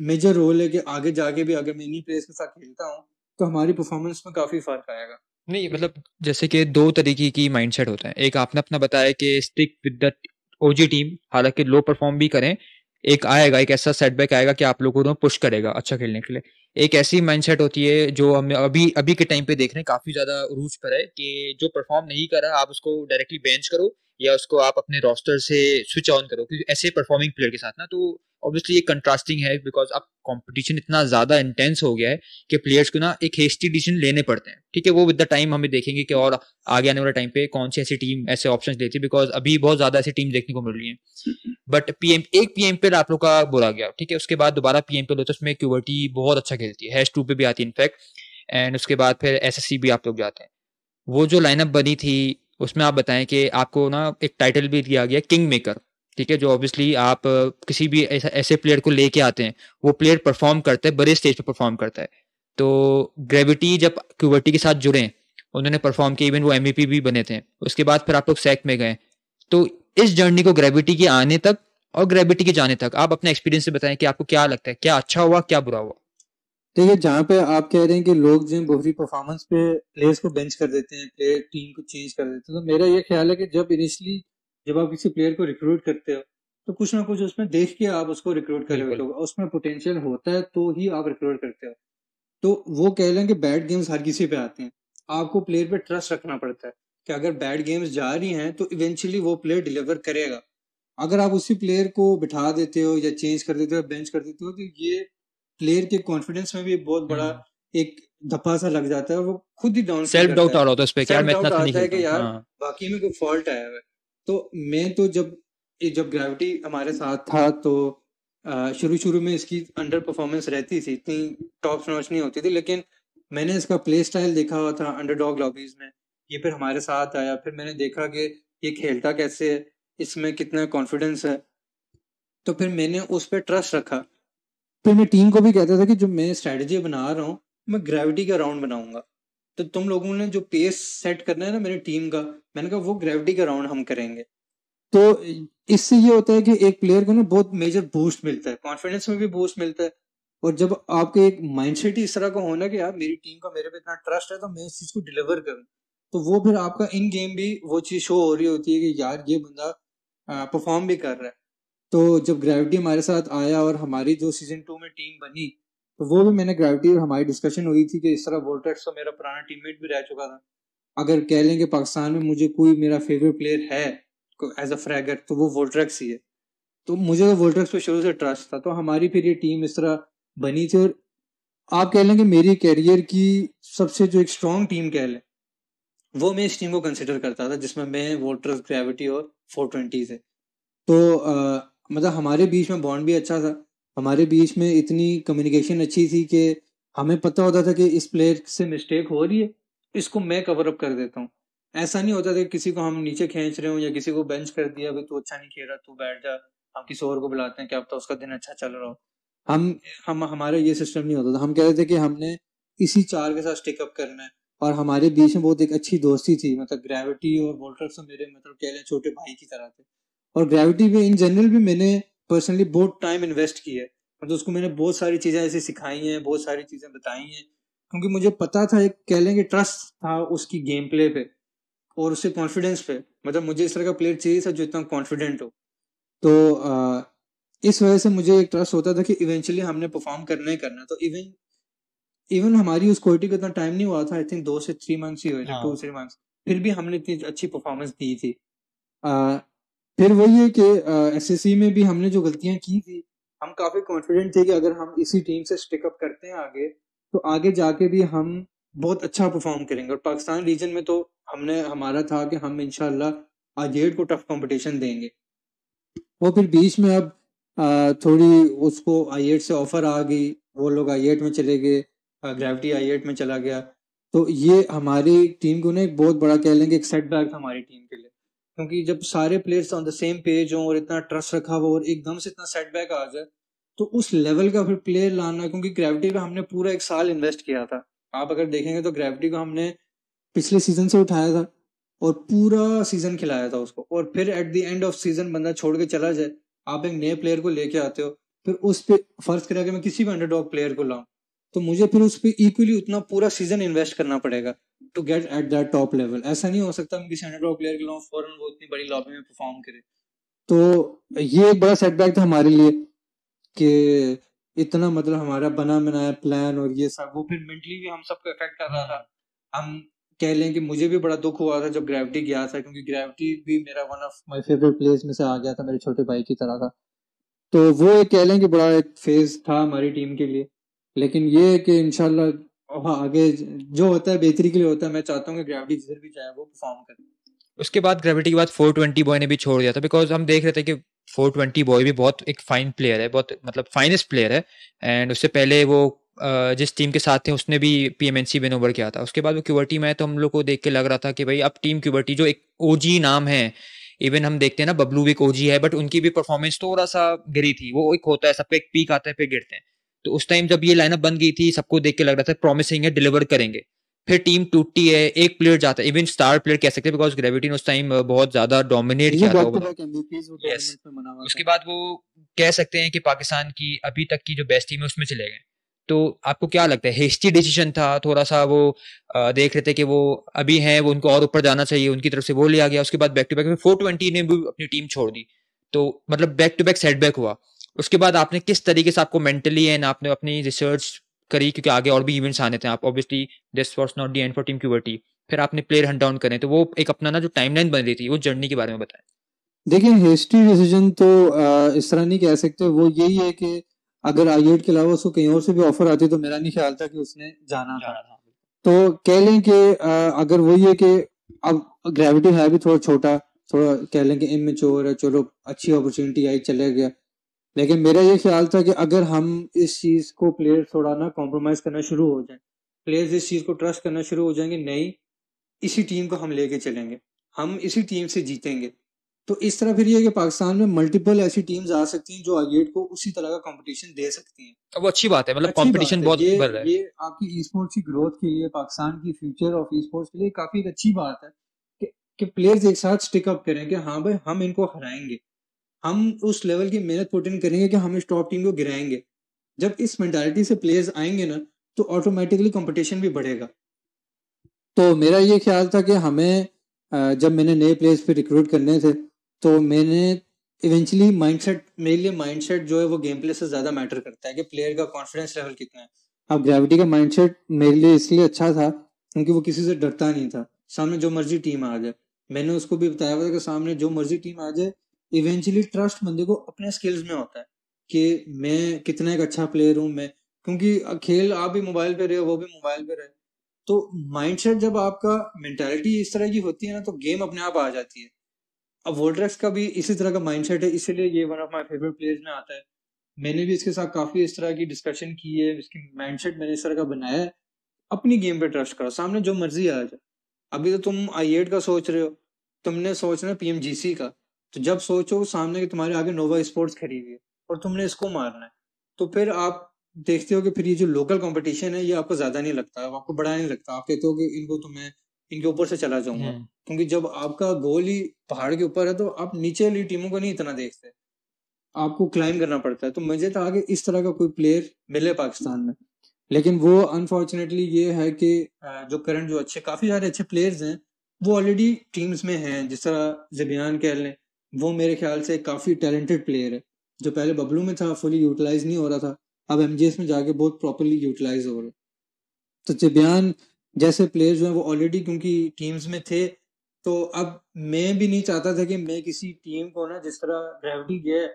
मेजर रोल है कि आगे जाके भी अगर मैं इन्हीं प्लेयर्स के साथ खेलता हूँ, तो हमारी परफॉर्मेंस में काफी फर्क आएगा। नहीं, मतलब जैसे कि दो तरीके की माइंडसेट होता है। एक आपने अपना बताया कि stick with the OG team, हालांकि लो परफॉर्म भी करें, एक आएगा, एक ऐसा सेटबैक आएगा कि आप लोगों को पुश करेगा अच्छा खेलने के लिए। एक ऐसी माइंडसेट होती है जो हमें अभी अभी के टाइम पे देख रहे हैं, काफी ज्यादा रूज पर है, कि जो परफॉर्म नहीं कर रहा आप उसको डायरेक्टली बेंच करो, या उसको आप अपने रोस्टर से स्विच ऑन करो, क्योंकि ऐसे परफॉर्मिंग प्लेयर के साथ ना, तो ऑब्वियसली ये कंट्रास्टिंग है, बिकॉज अब कंपटीशन इतना ज्यादा इंटेंस हो गया है कि प्लेयर्स को ना एक हेस्टी डिसीजन लेने पड़ते हैं। ठीक है, वो विद द टाइम हमें देखेंगे कि और आगे आने वाले टाइम पे कौन सी ऐसी टीम ऐसे ऑप्शंस लेती है, बिकॉज अभी बहुत ज्यादा ऐसी टीम देखने को मिल रही है। बट पीएमपीएल आप लोग का बोला गया, ठीक है, उसके बाद दोबारा पीएमपीएल होता है, उसमें क्यूबर्टी बहुत अच्छा खेलती है, हैश 2 पे भी आती है इनफैक्ट, एंड उसके बाद फिर एसएससी भी आप लोग जाते हैं। वो जो लाइनअप बनी थी, उसमें आप बताएं कि आपको ना एक टाइटल भी दिया गया किंग मेकर, ठीक है, जो ऑब्वियसली आप किसी भी ऐसे प्लेयर को लेके आते हैं, वो प्लेयर परफॉर्म करता है, बड़े स्टेज पे परफॉर्म करता है। तो ग्रेविटी जब क्यूबर्टी के साथ जुड़े, उन्होंने परफॉर्म किया, इवन वो एमवीपी भी बने थे। उसके बाद फिर आप लोग सैक में गए। तो इस जर्नी को ग्रेविटी के आने तक और ग्रेविटी के जाने तक आप अपने एक्सपीरियंस से बताएं कि आपको क्या लगता है, क्या अच्छा हुआ, क्या बुरा हुआ। देखिए, जहाँ पे आप कह रहे हैं कि लोग जो बुरी परफॉर्मेंस पे प्लेयर्स को बेंच कर देते हैं, प्लेयर टीम को चेंज कर देते हैं, तो मेरा ये ख्याल है कि जब आप किसी प्लेयर को रिक्रूट करते हो, तो कुछ ना कुछ उसमें देख के आप उसको रिक्रूट कर रहे हो, उसमें पोटेंशियल होता है तो ही आप रिक्रूट करते हो। तो वो कह लें कि बैड गेम्स हर किसी पे आते हैं, आपको प्लेयर पे ट्रस्ट रखना पड़ता है कि अगर बैड गेम्स जा रही हैं तो इवेंचुअली वो प्लेयर डिलीवर करेगा। अगर आप उसी प्लेयर को बिठा देते हो या चेंज कर देते हो, बेंच कर देते हो, तो ये प्लेयर के कॉन्फिडेंस में भी बहुत बड़ा एक धप्पा सा लग जाता है, वो खुद ही डाउन सेल्फ डाउट आ रहा होता है उस पे, क्या मैं सेल्फ इतना डाउट तो नहीं आता है खेलता कि हूँ। यार हाँ। बाकी में कोई फॉल्ट आया है। तो मैं तो जब ग्रेविटी हमारे साथ था, तो शुरू शुरू में इसकी अंडर परफॉर्मेंस रहती थी, इतनी टॉप नॉच नहीं होती थी, लेकिन मैंने इसका प्ले स्टाइल देखा हुआ था अंडरडॉग लॉबीज में, ये फिर हमारे साथ आया, फिर मैंने देखा कि ये खेलता कैसे है, इसमें कितना कॉन्फिडेंस है, तो फिर मैंने उस पर ट्रस्ट रखा। फिर मैं टीम को भी कहता था कि जो मैं स्ट्रेटजी बना रहा हूँ मैं ग्रेविटी का राउंड बनाऊंगा, तो तुम लोगों ने जो पेस सेट करना है ना मेरी टीम का, मैंने कहा वो ग्रेविटी का राउंड हम करेंगे। तो इससे ये होता है कि एक प्लेयर को ना बहुत मेजर बूस्ट मिलता है, कॉन्फिडेंस में भी बूस्ट मिलता है, और जब आपके एक माइंडसेट ही इस तरह का होना कि यार मेरी टीम का मेरे पे इतना ट्रस्ट है तो मैं इस चीज को डिलीवर करूं, तो वो फिर आपका इन गेम भी वो चीज शो हो रही होती है कि यार ये बंदा परफॉर्म भी कर रहा है। तो जब ग्रेविटी हमारे साथ आया और हमारी जो सीजन 2 में टीम बनी, तो वो भी मैंने ग्रेविटी और हमारी डिस्कशन हुई थी कि इस तरह वोल्टेक्स तो मेरा पुराना टीममेट भी रह चुका था, अगर कह लें कि पाकिस्तान में मुझे कोई मेरा फेवरेट प्लेयर है एज अ फ्रैगर तो वो वोल्ट्रेक्स ही है, तो मुझे तो वोल्ट्रेक्स पे शुरू से ट्रस्ट था, तो हमारी फिर ये टीम इस तरह बनी थी। और आप कह लें कि मेरी कैरियर की सबसे जो एक स्ट्रॉन्ग टीम कह लें, वो मैं इस टीम को कंसिडर करता था जिसमें मैं वोल्ट्रेक्स, ग्रेविटी और 420 है। तो मतलब हमारे बीच में बॉन्ड भी अच्छा था, हमारे बीच में इतनी कम्युनिकेशन अच्छी थी कि हमें पता होता था कि इस प्लेयर से मिस्टेक हो रही है, इसको मैं कवर अप कर देता हूँ। ऐसा नहीं होता था कि किसी को हम नीचे खींच रहे हो या किसी को बेंच कर दिया, भाई तू अच्छा नहीं खेल रहा तू बैठ जा, हम किसी और को बुलाते हैं, क्या पता उसका दिन अच्छा चल रहा हो। हम हमारा ये सिस्टम नहीं होता था, हम कहते थे कि हमने इसी चार के साथ स्टिक अप करना है, और हमारे बीच में बहुत एक अच्छी दोस्ती थी, मतलब ग्रेविटी और वोल्ट्रेक्स तो मेरे मतलब कह लें छोटे भाई की तरह थे। और ग्रेविटी पे इन जनरल भी मैंने पर्सनली बहुत टाइम इन्वेस्ट किया है, मतलब उसको मैंने बहुत सारी चीजें ऐसी सिखाई हैं, बहुत सारी चीजें बताई हैं, क्योंकि मुझे पता था, एक कह लें कि ट्रस्ट था उसकी गेम प्ले पे और उससे कॉन्फिडेंस पे, मतलब मुझे इस तरह का प्लेयर चाहिए था जो इतना कॉन्फिडेंट हो। तो इस वजह से मुझे एक ट्रस्ट होता था कि इवेंचुअली हमने परफॉर्म करना ही करना। तो इवन इवन हमारी उस क्वालिटी को इतना टाइम नहीं हुआ था, आई थिंक 2 से 3 मंथ्स ही हुए थे, 2-3 मंथ्स, फिर भी हमने इतनी अच्छी परफॉर्मेंस दी थी। फिर वही है कि एसएससी में भी हमने जो गलतियां की थी, हम काफी कॉन्फिडेंट थे कि अगर हम इसी टीम से स्टिक अप करते हैं आगे, तो आगे जाके भी हम बहुत अच्छा परफॉर्म करेंगे। और पाकिस्तान रीजन में तो हमारा था कि हम इंशाल्लाह आजेड को टफ कंपटीशन देंगे। वो फिर बीच में अब थोड़ी उसको आई8 से ऑफर आ गई, वो लोग आई8 में चले गए, ग्रेविटी आई8 में चला गया, तो ये हमारी टीम को ना एक बहुत बड़ा कह लेंगे एक सेटबैक था हमारी टीम के लिए, क्योंकि जब सारे players on the same page हों और इतना ट्रस्ट रखा हुआ और एकदम से इतना सेटबैक आ जाए, तो उस लेवल का फिर प्लेयर लाना, क्योंकि ग्रेविटी पे हमने पूरा 1 साल इन्वेस्ट किया था, आप अगर देखेंगे तो ग्रेविटी को हमने पिछले सीजन से उठाया था और पूरा सीजन खिलाया था उसको, और फिर at the end off season बंदा छोड़ के चला जाए, आप एक नए प्लेयर को लेके आते हो, फिर उस पे फर्ज करें कि मैं किसी भी अंडरडॉग प्लेयर को लाऊं, तो मुझे फिर उस पे इक्वली उतना पूरा सीजन इन्वेस्ट करना पड़ेगा to get at that top level. ऐसा नहीं हो सकता मैं किसी अंडरडॉग प्लेयर को लाऊं फौरन वो इतनी बड़ी लॉबी में परफॉर्म करे। तो ये एक बड़ा सेटबैक था हमारे लिए कि इतना मतलब हमारा बना बनाया प्लान और ये सब, वो फिर मेंटली भी हम सबको इफेक्ट कर रहा था। हम कह लें कि मुझे भी बड़ा दुख हुआ था जब ग्रेविटी गया था, क्योंकि ग्रेविटी भी मेरा one of my favourite players में से आ गया था, मेरे छोटे भाई की तरह था। तो वो एक कह लें कि बड़ा एक फेज था हमारी टीम के लिए, लेकिन ये है कि इंशाल्लाह आगे जो होता है बेहतरी के लिए होता है। मैं चाहता हूँ कि ग्रेविटी जिधर भी जाए वो परफॉर्म करे। उसके बाद ग्रेविटी के बाद 420 बॉय ने भी छोड़ दिया था, बिकॉज हम देख रहे थे कि 420 बॉय भी बहुत एक फाइन प्लेयर है, बहुत मतलब फाइनेस्ट प्लेयर है। एंड उससे पहले वो जिस टीम के साथ थे उसने भी पीएमएनसी विन ओवर किया था। उसके बाद वो क्यूबर्टी में है, तो हम लोग को देख के लग रहा था कि भाई अब टीम क्यूबर्टी जो एक ओजी नाम है, इवन हम देखते हैं ना बबलू भी एक ओजी है, बट उनकी भी परफॉर्मेंस थोड़ा सा गिरी थी। वो एक होता है सबका एक पीक आता है फिर गिरते हैं, तो उस टाइम जब ये लाइनअप बन गई थी सबको देख के लग रहा था प्रॉमिसिंग है, डिलीवर करेंगे। फिर टीम टूटती है, एक प्लेयर जाता है, इवन स्टार प्लेयर कह सकते हैं, बिकॉज ग्रेविटी ने उस टाइम बहुत ज्यादा डोमिनेट किया था। यस, उसके बाद वो कह सकते हैं कि पाकिस्तान की अभी तक की जो बेस्ट टीम है उसमें चले गए। तो आपको क्या लगता है, हेस्टी डिसीजन था थोड़ा सा? वो देख रहे थे कि वो अभी हैं, वो उनको और ऊपर जाना चाहिए, उनकी तरफ से वो लिया गया। उसके बाद बैक टू बैक 420 ने भी अपनी टीम छोड़ दी, तो मतलब बैक टू बैक सेटबैक हुआ। उसके बाद आपने किस तरीके से, आपको मेंटली एंड आपने अपनी रिसर्च करी, क्योंकि आगे और भी इवेंट्स आने थे, आप obviously this was not the end for team क्यूबर्टी, फिर आपने प्लेयर हंट डाउन करें, तो वो एक अपना ना जो टाइमलाइन बन रही थी वो जर्नी के बारे में बताएं। देखिए हेस्टी डिसीजन तो इस तरह नहीं कह सकते, वो यही है कि अगर आई8 के अलावा उसको कहीं और से भी ऑफर आती तो मेरा नहीं ख्याल था कि उसने जाना था। तो कह लें कि अगर वही है कि अब ग्रेविटी है भी थोड़ा छोटा, थोड़ा कह लें कि इमेच्योर है, चलो अच्छी अपॉर्चुनिटी आई चले गया, लेकिन मेरा ये ख्याल था कि अगर हम इस चीज को प्लेयर थोड़ा ना कॉम्प्रोमाइज करना शुरू हो जाए, प्लेयर्स इस चीज को ट्रस्ट करना शुरू हो जाएंगे, नहीं इसी टीम को हम लेके चलेंगे, हम इसी टीम से जीतेंगे, तो इस तरह फिर ये है कि पाकिस्तान में मल्टीपल ऐसी टीम्स आ सकती हैं जो आईएट को उसी तरह का कंपटीशन दे सकती हैं। अब वो अच्छी बात है, मतलब अच्छी बात कंपटीशन है, बहुत बढ़ रहा है। ये आपकी ई स्पोर्ट्स की ग्रोथ के लिए, पाकिस्तान की फ्यूचर ऑफ ई स्पोर्ट्स के लिए काफी एक अच्छी बात है कि प्लेयर्स एक साथ स्टिक अप करें कि हाँ भाई हम इनको हराएंगे, हम उस लेवल की मेहनत पुट इन करेंगे कि हम इस टॉप टीम को गिराएंगे। जब इस मेंटालिटी से प्लेयर्स आएंगे ना तो ऑटोमेटिकली कंपटीशन भी बढ़ेगा। तो मेरा ये ख्याल था कि हमें जब मैंने नए प्लेयर्स पे रिक्रूट करने थे तो मैंने इवेंचुअली माइंडसेट, मेरे लिए माइंडसेट जो है वो गेम प्ले से ज़्यादा मैटर करता है कि प्लेयर का कॉन्फिडेंस लेवल कितना है। अब ग्रेविटी का माइंडसेट मेरे लिए इसलिए अच्छा था क्योंकि वो किसी से डरता नहीं था, सामने जो मर्जी टीम आ जाए, मैंने उसको भी बताया हुआ था कि सामने जो मर्जी टीम आ जाए इवेंचुअली ट्रस्ट बंदे को अपने स्किल्स में होता है कि मैं कितना एक अच्छा प्लेयर हूँ मैं, क्योंकि खेल आप भी मोबाइल पे रहे हो वो भी मोबाइल पे रहे, तो माइंडसेट जब आपका मेंटालिटी इस तरह की होती है ना तो गेम अपने आप आ जाती है। अब वोल्ट्रेक्स का भी इसी तरह का माइंडसेट है, इसीलिए ये one of my favourite players में आता है। मैंने भी इसके साथ काफी इस तरह की डिस्कशन की है, इसकी माइंडसेट मैंने इस तरह का बनाया है, अपनी गेम पे ट्रस्ट करो, सामने जो मर्जी आ जाए। अभी तो तुम आई8 का सोच रहे हो, तुमने सोचना है पीएमजीसी का, तो जब सोचो सामने कि तुम्हारे आगे नोवा स्पोर्ट्स खड़ी हुई है और तुमने इसको मारना है, तो फिर आप देखते हो कि फिर ये जो लोकल कंपटीशन है ये आपको ज्यादा नहीं लगता, आपको बड़ा नहीं लगता, आप कहते हो कि इनको तो मैं इनके ऊपर से चला जाऊंगा, क्योंकि जब आपका गोल ही पहाड़ के ऊपर है तो आप नीचे वाली टीमों को नहीं इतना देखते, आपको क्लाइम करना पड़ता है। तो मुझे था कि इस तरह का कोई प्लेयर मिले पाकिस्तान में, लेकिन वो अनफॉर्चुनेटली ये है कि जो करंट जो अच्छे काफी सारे अच्छे प्लेयर्स हैं वो ऑलरेडी टीम्स में हैं, जिस तरह ज़बियान कह लें, वो मेरे ख्याल से काफी टैलेंटेड प्लेयर है, जो पहले बबलू में था फुली यूटिलाइज नहीं हो रहा था, अब एमजीएस में जाके बहुत प्रॉपरली यूटिलाइज हो रहा है। तो ज़बियान जैसे प्लेयर्स जो हैं वो ऑलरेडी क्योंकि टीम्स में थे, तो अब मैं भी नहीं चाहता था कि मैं किसी टीम को ना, जिस तरह ग्रेविटी गया है,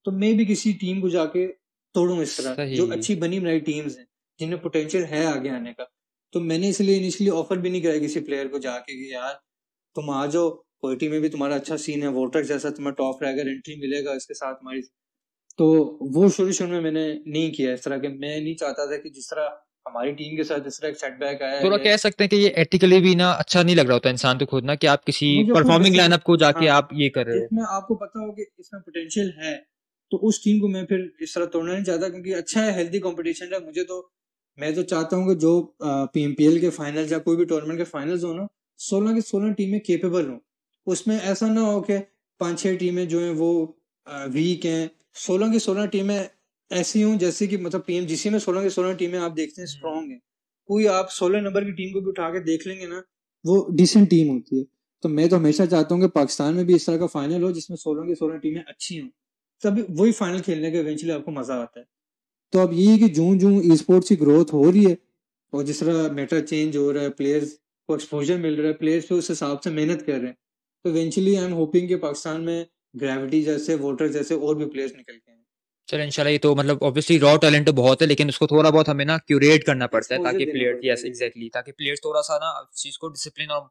तो मैं भी किसी टीम को जाके तोड़ूं इस तरह, सही। जो अच्छी बनी बनाई टीम्स हैं जिनमें पोटेंशियल है आगे आने का। तो मैंने इसलिए इनिशियली ऑफर भी नहीं कराया किसी प्लेयर को जाके कि यार तुम आ जाओ, कोयटी में भी तुम्हारा अच्छा सीन है, वोटर्स जैसा तुम्हें टॉप रैगर एंट्री मिलेगा इसके साथ हमारी, तो वो शुरू में मैंने नहीं किया इस तरह के, मैं नहीं चाहता था कि जिस तरह हमारी टीम के साथ इस तरह एक सेटबैक आया थोड़ा है। कह सकते हैं कि ये एथिकली भी ना अच्छा नहीं लग रहा होता इंसान तो खुद ना, कि आप किसी मुझे खुद परफॉर्मिंग डिसिप्लिन, लाइनअप को जाके हाँ, आप ये कर रहे हो। जिसमें आपको पता हो कि इसमें पोटेंशियल है, तो उस टीम को मैं फिर इस तरह तोड़ना नहीं चाहता, क्योंकि अच्छा है, हेल्दी कंपटीशन है। मुझे तो, मैं तो चाहता हूँ कि जो पीएमपीएल के फाइनल्स या कोई भी टूर्नामेंट के फाइनल्स हो ना, 16 की 16 टीमें केपेबल हो, उसमें ऐसा ना हो कि 5-6 टीमें जो हैं वो वीक हैं, 16 की 16 टीमें ऐसी हों जैसे कि मतलब पीएमजीसी में 16 की 16 टीमें आप देखते हैं स्ट्रॉन्ग है, कोई आप 16 नंबर की टीम को भी उठा के देख लेंगे ना, वो डिसेंट टीम होती है। तो मैं तो हमेशा चाहता हूँ कि पाकिस्तान में भी इस तरह का फाइनल हो जिसमें 16 की 16 टीमें अच्छी हों, तभी वही फाइनल खेलने का इवेंचुअली आपको मजा आता है। तो अब ये है कि जूं जूं ई स्पोर्ट्स की ग्रोथ हो रही है और जिस तरह मेटा चेंज हो रहा है, प्लेयर्स को एक्सपोजर मिल रहा है, प्लेयर्स पे उस हिसाब से मेहनत कर रहे हैं, तो इवेंचुअली आई एम होपिंग कि पाकिस्तान में ग्रेविटी जैसे, वोटर जैसे और भी प्लेयर्स निकल के आए, चलो इंशाल्लाह। ये तो मतलब ऑब्वियसली रॉ टैलेंट तो बहुत है, लेकिन उसको थोड़ा बहुत हमें ना क्यूरेट करना पड़ता है एक्सपोजर ताकि देना प्लेयर्स, पड़ता यस है। एग्जैक्टली, ताकि प्लेयर्स थोड़ा सा ना इस चीज को डिसिप्लिन और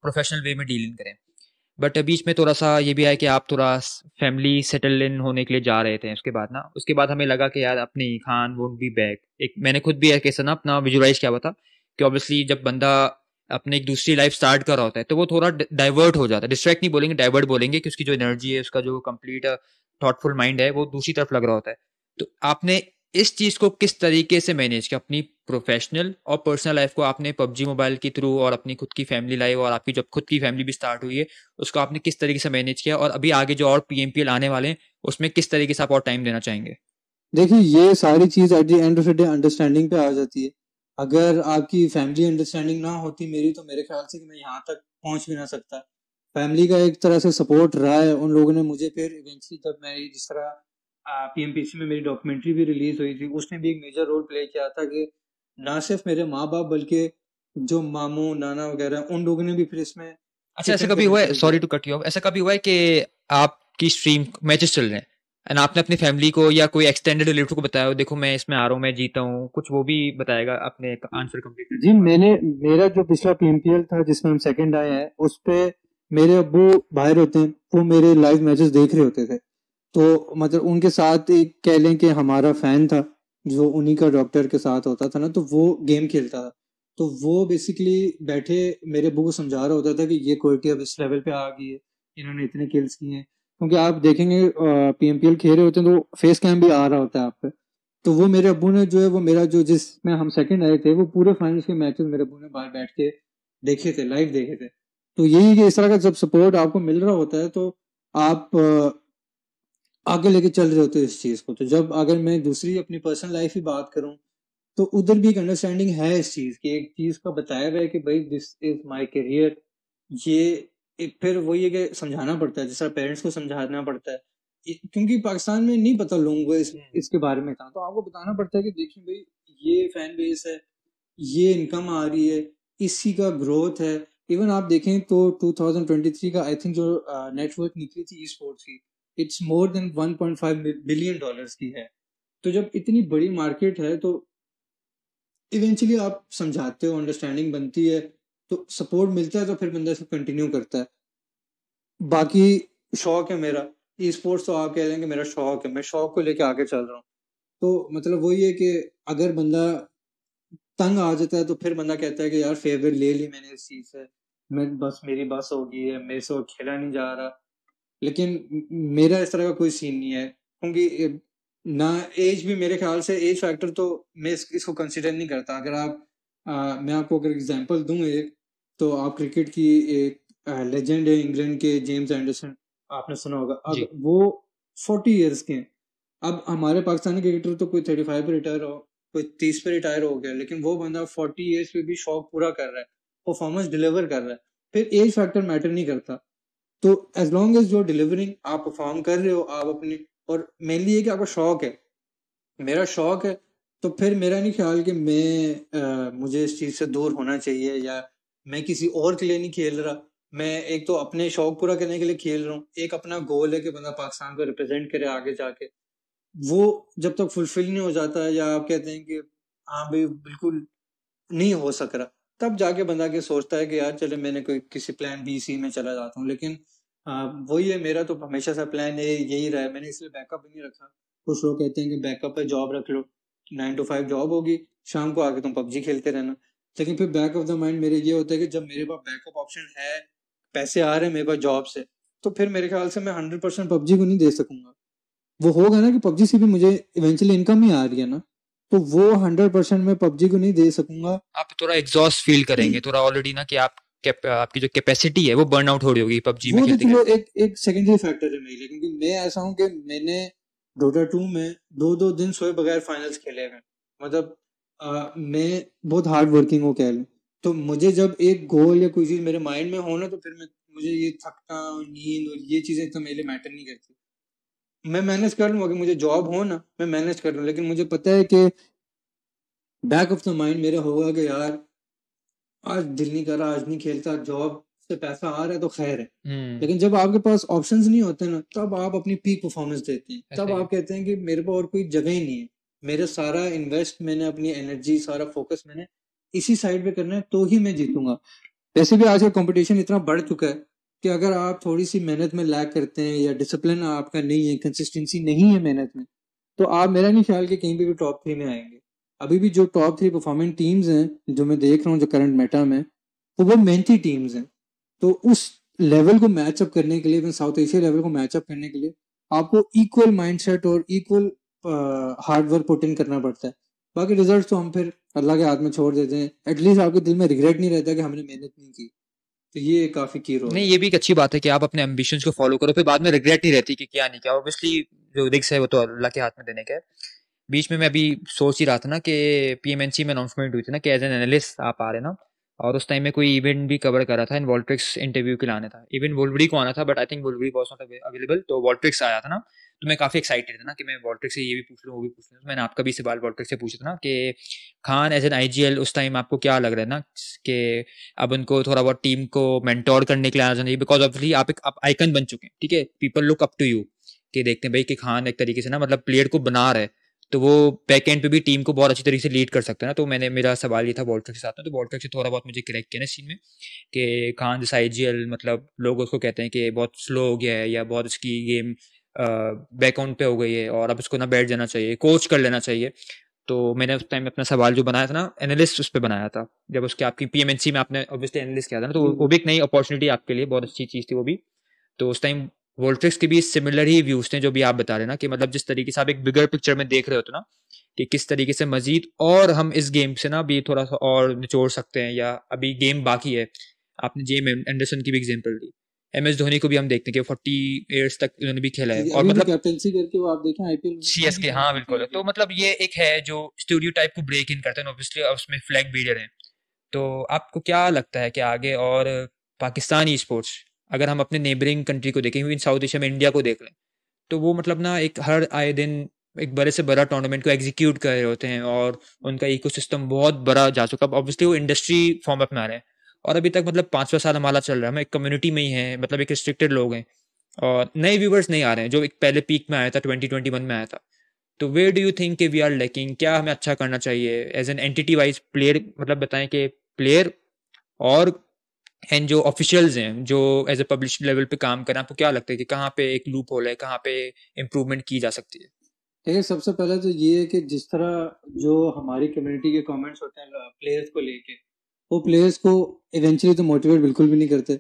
प्रोफेशनल वे में डीलिंग करें। बट बीच में थोड़ा सा ये भी है कि आप थोड़ा फैमिली सेटल इन होने के लिए जा रहे थे, उसके बाद ना, उसके बाद हमें लगा कि यार अपनी खान वोंट बी बैक। एक मैंने खुद भी ऐसा ना अपना विजुअलाइज किया हुआ था कि ऑब्वियसली जब बंदा अपने एक दूसरी लाइफ स्टार्ट कर रहा होता है तो वो थोड़ा डाइवर्ट हो जाता है, डिस्ट्रैक्ट नहीं बोलेंगे, डाइवर्ट बोलेंगे, कि उसकी जो एनर्जी है, उसका जो कंप्लीट थॉटफुल माइंड है वो दूसरी तरफ लग रहा होता है। तो आपने इस चीज को किस तरीके से मैनेज किया, अपनी प्रोफेशनल और पर्सनल लाइफ को आपने पबजी मोबाइल के थ्रू, और अपनी खुद की फैमिली लाइफ, और आपकी जब खुद की फैमिली भी स्टार्ट हुई है उसको आपने किस तरीके से मैनेज किया, और अभी आगे जो और पीएमपीएल आने वाले हैं उसमें किस तरीके से आप और टाइम देना चाहेंगे? देखिए ये सारी चीज at the end of the day understanding पे आ जाती है। अगर आपकी फैमिली अंडरस्टैंडिंग ना होती मेरी, तो मेरे ख्याल से कि मैं यहाँ तक पहुंच भी ना सकता। फैमिली का एक तरह से सपोर्ट रहा है, उन लोगों ने मुझे फिर इवेंचुअली जब मैं जिस तरह पीएमपीसी में मेरी डॉक्यूमेंट्री भी रिलीज हुई थी, उसने भी एक मेजर रोल प्ले किया था कि ना सिर्फ मेरे माँ बाप बल्कि जो मामू नाना वगैरह उन लोगों ने भी फिर इसमें अच्छा, ऐसा चिप इन कभी करना हुआ है, शुरू सॉरी किया। टू कट यू ऑफ, ऐसा कभी हुआ है कि आपकी स्ट्रीम मैचेस चल रहे हैं एंड आपने अपनी फैमिली को या कोई एक्सटेंडेड रिलेटिव को बताया हो, देखो मैं इसमें आ रहा हूँ, मैं जीता हूँ, कुछ वो भी बताएगा अपने आंसर कंप्लीट करने जी के बाद? मैंने, मेरा जो पिछला पीएमपीएल था जिसमें हम सेकंड आए हैं, उस पे मेरे अब्बू बाहर होते हैं, वो मेरे लाइव मैचेस देख रहे होते थे, तो मतलब उनके साथ एक कह लें कि हमारा फैन था जो उन्हीं का डॉक्टर के साथ होता था ना, तो वो गेम खेलता था। तो वो बेसिकली बैठे मेरे अब्बू को समझा रहा होता था कि ये क्वालिटी अब इस लेवल पे आ गई है, इन्होंने इतने किल्स किए हैं। क्योंकि आप देखेंगे पीएमपीएल खेल रहे होते हैं तो फेस कैम भी आ रहा होता है आप पे। तो वो मेरे अब्बू ने जो है वो मेरा जो जिसमें हम सेकंड आए थे वो पूरे फाइनल्स के मैचेस मेरे अब्बू ने बाहर बैठ के देखे थे, लाइव देखे थे। तो यही कि इस तरह का जब सपोर्ट आपको मिल रहा होता है तो आप आगे लेके चल रहे होते हो इस चीज को। तो जब अगर मैं दूसरी अपनी पर्सनल लाइफ की बात करूं तो उधर भी एक अंडरस्टैंडिंग है इस चीज की, एक चीज का बताया गया है कि भाई दिस इज माय करियर। ये फिर वही है कि समझाना पड़ता है, जिस तरह पेरेंट्स को समझाना पड़ता है। क्योंकि पाकिस्तान में नहीं पता लोगों को इसके बारे में था, तो आपको बताना पड़ता है कि देखिए भाई ये फैन बेस है, ये इनकम आ रही है, इसी का ग्रोथ है। इवन आप देखें तो 2023 का आई थिंक जो नेटवर्क निकली थी ई स्पोर्ट्स की, it's more than 1.5 billion dollars की है। तो जब इतनी बड़ी मार्केट है तो इवेंचुअली आप समझाते हो, अंडरस्टैंडिंग बनती है, तो सपोर्ट मिलता है, तो फिर बंदा इसको कंटिन्यू करता है। बाकी शौक है मेरा ई स्पोर्ट्स, तो आप कह रहे हैं कि मेरा शौक है, मैं शौक को लेके आगे चल रहा हूँ। तो मतलब वही है कि अगर बंदा तंग आ जाता है तो फिर बंदा कहता है कि यार फेवर ले ली मैंने इस चीज से, मैं बस मेरी बस हो गई है, मेरे से वो खेला नहीं जा रहा। लेकिन मेरा इस तरह का कोई सीन नहीं है, क्योंकि ना एज भी, मेरे ख्याल से एज फैक्टर तो मैं इसको कंसिडर नहीं करता। अगर आप मैं आपको अगर एग्जांपल दूं एक, तो आप क्रिकेट की एक लेजेंड है इंग्लैंड के, जेम्स एंडरसन, आपने सुना होगा। अब जी। वो 40 इयर्स के हैं। अब हमारे पाकिस्तानी क्रिकेटर तो कोई 35 पे रिटायर हो, कोई 30 पे रिटायर हो गया, लेकिन वो बंदा 40 इयर्स पे भी शौक पूरा कर रहा है, परफॉर्मेंस डिलीवर कर रहा है। फिर एज फैक्टर मैटर नहीं करता। तो एज लॉन्ग एज जो डिलीवरिंग आप परफॉर्म कर रहे हो, आप अपनी, और मेनली ये कि आपका शौक है, मेरा शौक है, तो फिर मेरा नहीं ख्याल कि मुझे इस चीज से दूर होना चाहिए, या मैं किसी और के लिए नहीं खेल रहा। मैं एक तो अपने शौक पूरा करने के लिए खेल रहा हूँ, एक अपना गोल है कि बंदा पाकिस्तान को रिप्रेजेंट करे आगे जाके। वो जब तक फुलफिल नहीं हो जाता है, या आप कहते हैं कि हाँ भाई बिल्कुल नहीं हो सक रहा, तब जाके बंदा के सोचता है कि यार चले मैंने कोई किसी प्लान बी सी में चला जाता हूँ। लेकिन वही है, मेरा तो हमेशा से प्लान ए यही रहा है, मैंने इसलिए बैकअप भी नहीं रखा। कुछ लोग कहते हैं कि बैकअप पे जॉब रख लो, 9 to 5 जॉब होगी, शाम को आके तुम पबजी खेलते रहना। लेकिन फिर बैक ऑफ द माइंड मेरे ये होता है कि जब मेरे पास बैकअप ऑप्शन है, पैसे आ रहे हैं मेरे पास जॉब से, तो फिर मेरे ख्याल से मैं 100% पबजी को नहीं दे सकूंगा। वो होगा ना कि पबजी से भी मुझे इवेंचुअली इनकम ही आ रही है ना, तो वो 100% मैं पबजी को नहीं दे सकूंगा। आप थोड़ा एग्जॉस्ट फील करेंगे थोड़ा ऑलरेडी ना, कि आप आपकी जो कैपेसिटी है वो बर्न आउट हो रही होगी पबजी में वो तो खेलते चलो खेलते। एक एक सेकेंडरी फैक्टर है मेरे लिए, क्योंकि मैं ऐसा हूँ कि मैंने डोटा 2 में 2-2 दिन सोए बगैर फाइनल्स खेले हैं। मतलब मैं बहुत हार्ड वर्किंग हूँ कह लूँ। तो मुझे जब एक गोल या कोई चीज मेरे माइंड में हो ना, तो फिर मुझे ये थकना और नींद और ये चीजें तो मेरे लिए मैटर नहीं करती। मैं मैनेज कर लूँ, अगर मुझे जॉब हो ना मैं मैनेज कर लूँ, लेकिन मुझे पता है कि बैक ऑफ द माइंड मेरा होगा कि यार आज दिल नहीं कर रहा, आज नहीं खेलता, जॉब से पैसा आ रहा है तो खैर है। लेकिन जब आपके पास ऑप्शंस नहीं होते ना, तब आप अपनी पीक परफॉर्मेंस देते हैं, तब ऐसे आप कहते हैं कि मेरे पास और कोई जगह ही नहीं है, मेरा सारा इन्वेस्ट मैंने, अपनी एनर्जी सारा फोकस मैंने इसी साइड पे करना है, तो ही मैं जीतूंगा। वैसे भी आजकल कंपटीशन इतना बढ़ चुका है कि अगर आप थोड़ी सी मेहनत में लैग करते हैं, या डिसिप्लिन आपका नहीं है, कंसिस्टेंसी नहीं है मेहनत में, तो आप, मेरा नहीं ख्याल कि कहीं पे भी टॉप 3 में आएंगे। अभी भी जो टॉप 3 परफॉर्मिंग टीम्स हैं जो मैं देख रहा हूँ जो करंट मेटा में, तो वो मेहनती टीम्स हैं। तो उस लेवल को मैचअप करने के लिए, साउथ एशिया लेवल को मैचअप करने के लिए आपको इक्वल माइंडसेट और equal hard work put in करना पड़ता है। बाकी रिजल्ट तो हम फिर अल्लाह के हाथ में छोड़ देते हैं। एटलीस्ट आपके दिल में रिग्रेट नहीं रहता कि हमने मेहनत नहीं की। तो ये काफी की रोल नहीं, है। ये भी एक अच्छी बात है कि आप अपने एम्बिशंस को फॉलो करो, फिर बाद में रिग्रेट नहीं रहती कि क्या नहीं किया। ऑब्वियसली जो रिस्क है वो तो अल्लाह के हाथ में देने का है। बीच में मैं अभी सोच ही रहा था ना कि पीएमएनसी में अनाउंसमेंट हुई थी ना कि एज एन एनालिस्ट आप आ रहे ना, और उस टाइम में कोई इवेंट भी कवर करा था, इन वॉल्ट्रिक्स इंटरव्यू के लिए आना था। इवन वोल्वरी को आना था बट आई थिंक वोल्वरी वाज नॉट अवेलेबल, तो वॉल्ट्रिक्स आया था ना। तो मैं काफी एक्साइटेड था ना कि मैं वॉल्ट्रिक्स से ये भी पूछ लूँ वो भी पूछ लूँ। तो मैंने आपका भी सवाल वॉल्ट्रिक्स से पूछा था ना कि खान एज एन आईजीएल उस टाइम आपको क्या लग रहा है ना कि अब उनको थोड़ा बहुत टीम को मेंटोर करने के लिए आना चाहिए, बिकॉज ऑब्वियसली आप एक आइकन बन चुके हैं, ठीक है, people look up to you, कि देखते हैं भाई कि खान एक तरीके से ना मतलब प्लेयर को बना रहा है, तो वो बैक एंड पे भी टीम को बहुत अच्छी तरीके से लीड कर सकता है ना। तो मेरा सवाल ये था वॉल्टर के साथ में, तो वॉल्टर से थोड़ा बहुत मुझे करेक्ट किया ना इस चीज में कि खान जैसा आईजीएल मतलब लोग उसको कहते हैं कि बहुत स्लो हो गया है या बहुत इसकी गेम बैकआउट पे हो गई है और अब उसको ना बैठ जाना चाहिए, कोच कर लेना चाहिए। तो मैंने उस टाइम अपना सवाल जो बनाया था ना, एनालिस्ट उस पर बनाया था, जब उसके आपकी पीएमएनसी में आपने ऑब्वियसली एनालिस्ट किया था ना, तो वो भी एक नई अपॉर्चुनिटी आपके लिए, बहुत अच्छी चीज़ थी वो भी। तो उस टाइम वोल्ट्रिक्स के भी सिमिलर ही व्यूज थे जो भी आप बता रहे हैं ना, कि मतलब जिस तरीके से आप एक बिगर पिक्चर में देख रहे होते ना, कि किस तरीके से मजीद और हम इस गेम से ना भी थोड़ा सा और निचोड़ सकते हैं, या अभी गेम बाकी है। आपने जेम एंडरसन की भी एग्जांपल दी, एमएस धोनी को भी हम देखते हैं कि 40 इयर्स तक उन्होंने भी खेला है, और अभी भी मतलब कैप्टेंसी करके वो आप देखें आईपीएल सीएसके, हाँ बिल्कुल। तो मतलब ये एक है जो स्टूडियो टाइप को ब्रेक इन करते हैं ऑब्वियसली, और उसमें फ्लैग बीडर है। तो आपको क्या लगता है कि आगे और पाकिस्तान ई स्पोर्ट्स, अगर हम अपने नेबरिंग कंट्री को देखें, इन साउथ एशिया में इंडिया को देख लें, तो वो मतलब ना एक हर आए दिन एक बड़े से बड़ा टूर्नामेंट को एग्जीक्यूट कर रहे होते हैं, और उनका इकोसिस्टम बहुत बड़ा जा चुका है। ऑब्वियसली वो इंडस्ट्री फॉर्मेट में आ रहे हैं, और अभी तक मतलब 5वां साल हमारा चल रहा है, हम एक कम्युनिटी में ही हैं, मतलब एक रिस्ट्रिक्टेड लोग हैं, और नए व्यूवर्स नहीं आ रहे हैं जो एक पहले पीक में आया था, 2021 में आया था। तो वेयर डू यू थिंक कि वी आर लैकिंग, क्या हमें अच्छा करना चाहिए as an entity wise player, मतलब बताएं कि प्लेयर और एंड जो ऑफिशियल्स हैं जो एज ए पब्लिश लेवल पे काम करें, आपको क्या लगता है कि कहाँ पे एक लूप होल है, कहाँ पे इम्प्रूवमेंट की जा सकती है? देखिए, सबसे पहले तो ये है कि जिस तरह जो हमारी कम्युनिटी के कमेंट्स होते हैं प्लेयर्स को लेके, वो प्लेयर्स को इवेंचुअली तो मोटिवेट बिल्कुल भी नहीं करते।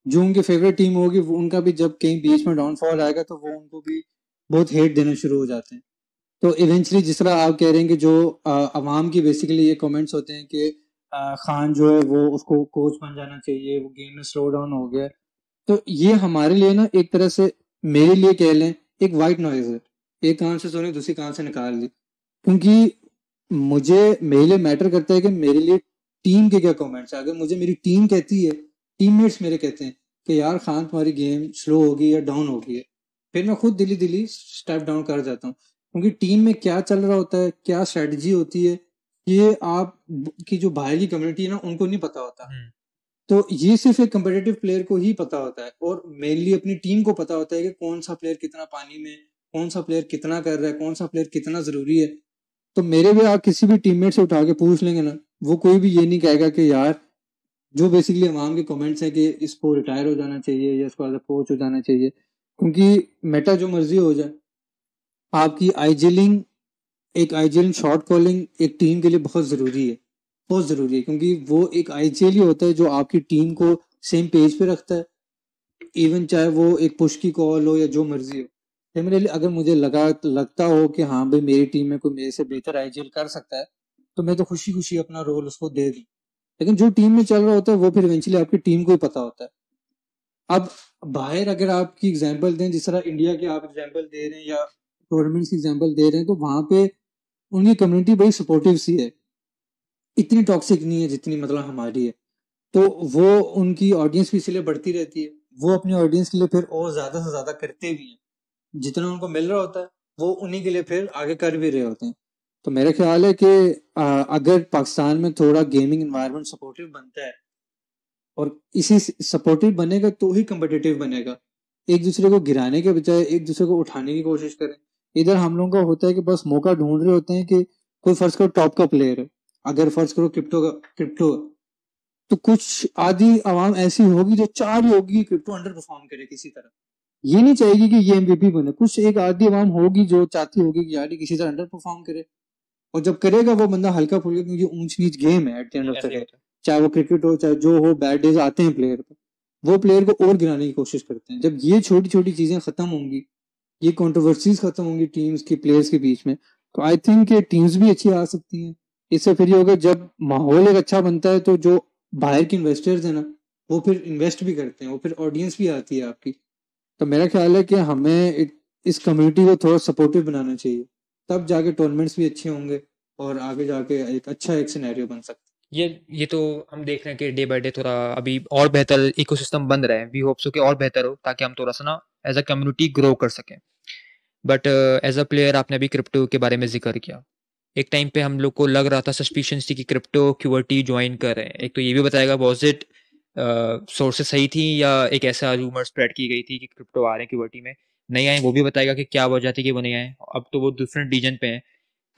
जो उनकी फेवरेट टीम होगी वो उनका भी जब कहीं बीच में डाउनफॉल आएगा तो वो उनको भी बहुत हेट देना शुरू हो जाते हैं। तो इवेंचुअली जिस तरह आप कह रहे हैं कि जो अवाम की बेसिकली ये कमेंट्स होते हैं कि खान जो है वो उसको कोच बन जाना चाहिए, वो गेम में स्लो डाउन हो गया, तो ये हमारे लिए ना एक तरह से, मेरे लिए कह लें, एक वाइट नॉइज है। एक कान से सुनी दूसरी कान से निकाल दी, क्योंकि मुझे, मेरे लिए मैटर करता है कि मेरे लिए टीम के क्या कमेंट्स है। अगर मुझे मेरी टीम कहती है, टीममेट्स मेरे कहते हैं कि यार खान तुम्हारी गेम स्लो होगी या डाउन हो गई है, फिर मैं खुद दिली दिली स्टेप डाउन कर जाता हूँ। क्योंकि टीम में क्या चल रहा होता है, क्या स्ट्रेटजी होती है, ये आप की जो बाहर की कम्युनिटी है ना, उनको नहीं पता होता। तो ये सिर्फ एक कम्पिटिटिव प्लेयर को ही पता होता है, और मेनली अपनी टीम को पता होता है कि कौन सा प्लेयर कितना पानी में, कौन सा प्लेयर कितना कर रहा है, कौन सा प्लेयर कितना जरूरी है। तो मेरे भी आप किसी भी टीममेट से उठा के पूछ लेंगे ना, वो कोई भी ये नहीं कहेगा कि यार, जो बेसिकली अवाम के कमेंट्स हैं कि इसको रिटायर हो जाना चाहिए या इसको एज अ कोच हो जाना चाहिए, क्योंकि मेटा जो मर्जी हो जाए, आपकी आईजिलिंग, एक आईजीएल शॉट कॉलिंग एक टीम के लिए बहुत जरूरी है, बहुत जरूरी है। क्योंकि वो एक आईजीएल ही होता है जो आपकी टीम को सेम पेज पे रखता है, इवन चाहे वो एक पुश की कॉल हो या जो मर्जी हो। सिमिलरली अगर मुझे लगता हो कि हाँ भाई मेरी टीम में कोई मेरे से बेहतर आईजीएल कर सकता है, तो मैं तो खुशी खुशी अपना रोल उसको दे दूं। लेकिन जो टीम में चल रहा होता है वो फिर इवेंचुअली आपकी टीम को ही पता होता है। अब बाहर अगर आपकी एग्जाम्पल दें, जिस तरह इंडिया की आप एग्जाम्पल दे रहे हैं या टूर्नामेंट्स की एग्जाम्पल दे रहे हैं, तो वहां पे उनकी कम्युनिटी बड़ी सपोर्टिव सी है, इतनी टॉक्सिक नहीं है जितनी मतलब हमारी है। तो वो उनकी ऑडियंस भी इसलिए बढ़ती रहती है, वो अपनी ऑडियंस के लिए फिर और ज्यादा से ज्यादा करते भी हैं। जितना उनको मिल रहा होता है वो उन्हीं के लिए फिर आगे कर भी रहे होते हैं। तो मेरा ख्याल है कि अगर पाकिस्तान में थोड़ा गेमिंग एनवायरनमेंट सपोर्टिव बनता है, और इसी सपोर्टिव बनेगा तो ही कम्पिटिटिव बनेगा। एक दूसरे को गिराने के बजाय एक दूसरे को उठाने की कोशिश करें। इधर हम लोगों का होता है कि बस मौका ढूंढ रहे होते हैं कि कोई फर्ज करो टॉप का प्लेयर है, अगर फर्ज करो क्रिप्टो, तो कुछ आधी आवाम ऐसी होगी जो चाह रही होगी क्रिप्टो अंडर परफॉर्म करे किसी तरह, ये नहीं चाहेगी कि ये एमवीपी बने। कुछ एक आधी आवाम होगी जो चाहती होगी कि यार ये किसी तरह अंडर परफॉर्म करे, और जब करेगा वो बंदा हल्का फुल्का, क्योंकि ऊंच नीच गेम है at the end of the day, चाहे वो क्रिकेट हो चाहे जो हो, बैड डेज आते हैं प्लेयर को, वो प्लेयर को और गिराने की कोशिश करते हैं। जब ये छोटी छोटी चीजें खत्म होंगी, ये कंट्रोवर्सीज खत्म होंगी टीम्स की प्लेयर्स के बीच में, तो आई थिंक ये टीम्स भी अच्छी आ सकती हैं। इससे फिर ये होगा, जब माहौल एक अच्छा बनता है तो जो बाहर के इन्वेस्टर्स हैं ना, वो फिर इन्वेस्ट भी करते हैं, वो फिर ऑडियंस भी आती है आपकी। तो मेरा ख्याल है कि हमें इस कम्युनिटी को थोड़ा सपोर्टिव बनाना चाहिए, तब जाके टूर्नामेंट्स भी अच्छे होंगे और आगे जाके एक अच्छा एक सिनेरियो बन सकता है। ये तो हम देख रहे हैं कि डे बाय डे थोड़ा अभी और बेहतर इकोसिस्टम बन रहा है। वी होप सो कि और बेहतर हो, ताकि हम थोड़ा सा ना एज अ कम्युनिटी ग्रो कर सकें। बट एज अ प्लेयर, आपने अभी क्रिप्टो के बारे में जिक्र किया। एक टाइम पे हम लोग को लग रहा था, सस्पिशन थी कि क्रिप्टो क्यूआरटी ज्वाइन कर रहे हैं। एक तो ये भी बताएगा वॉज इट सोर्सेस सही थी, या एक ऐसा रूमर स्प्रेड की गई थी कि क्रिप्टो आ रहे हैं क्यूआरटी में, नहीं आए, वो भी बताएगा कि क्या वजह थी कि वो नहीं आए। अब तो वो डिफरेंट रीजन पे हैं।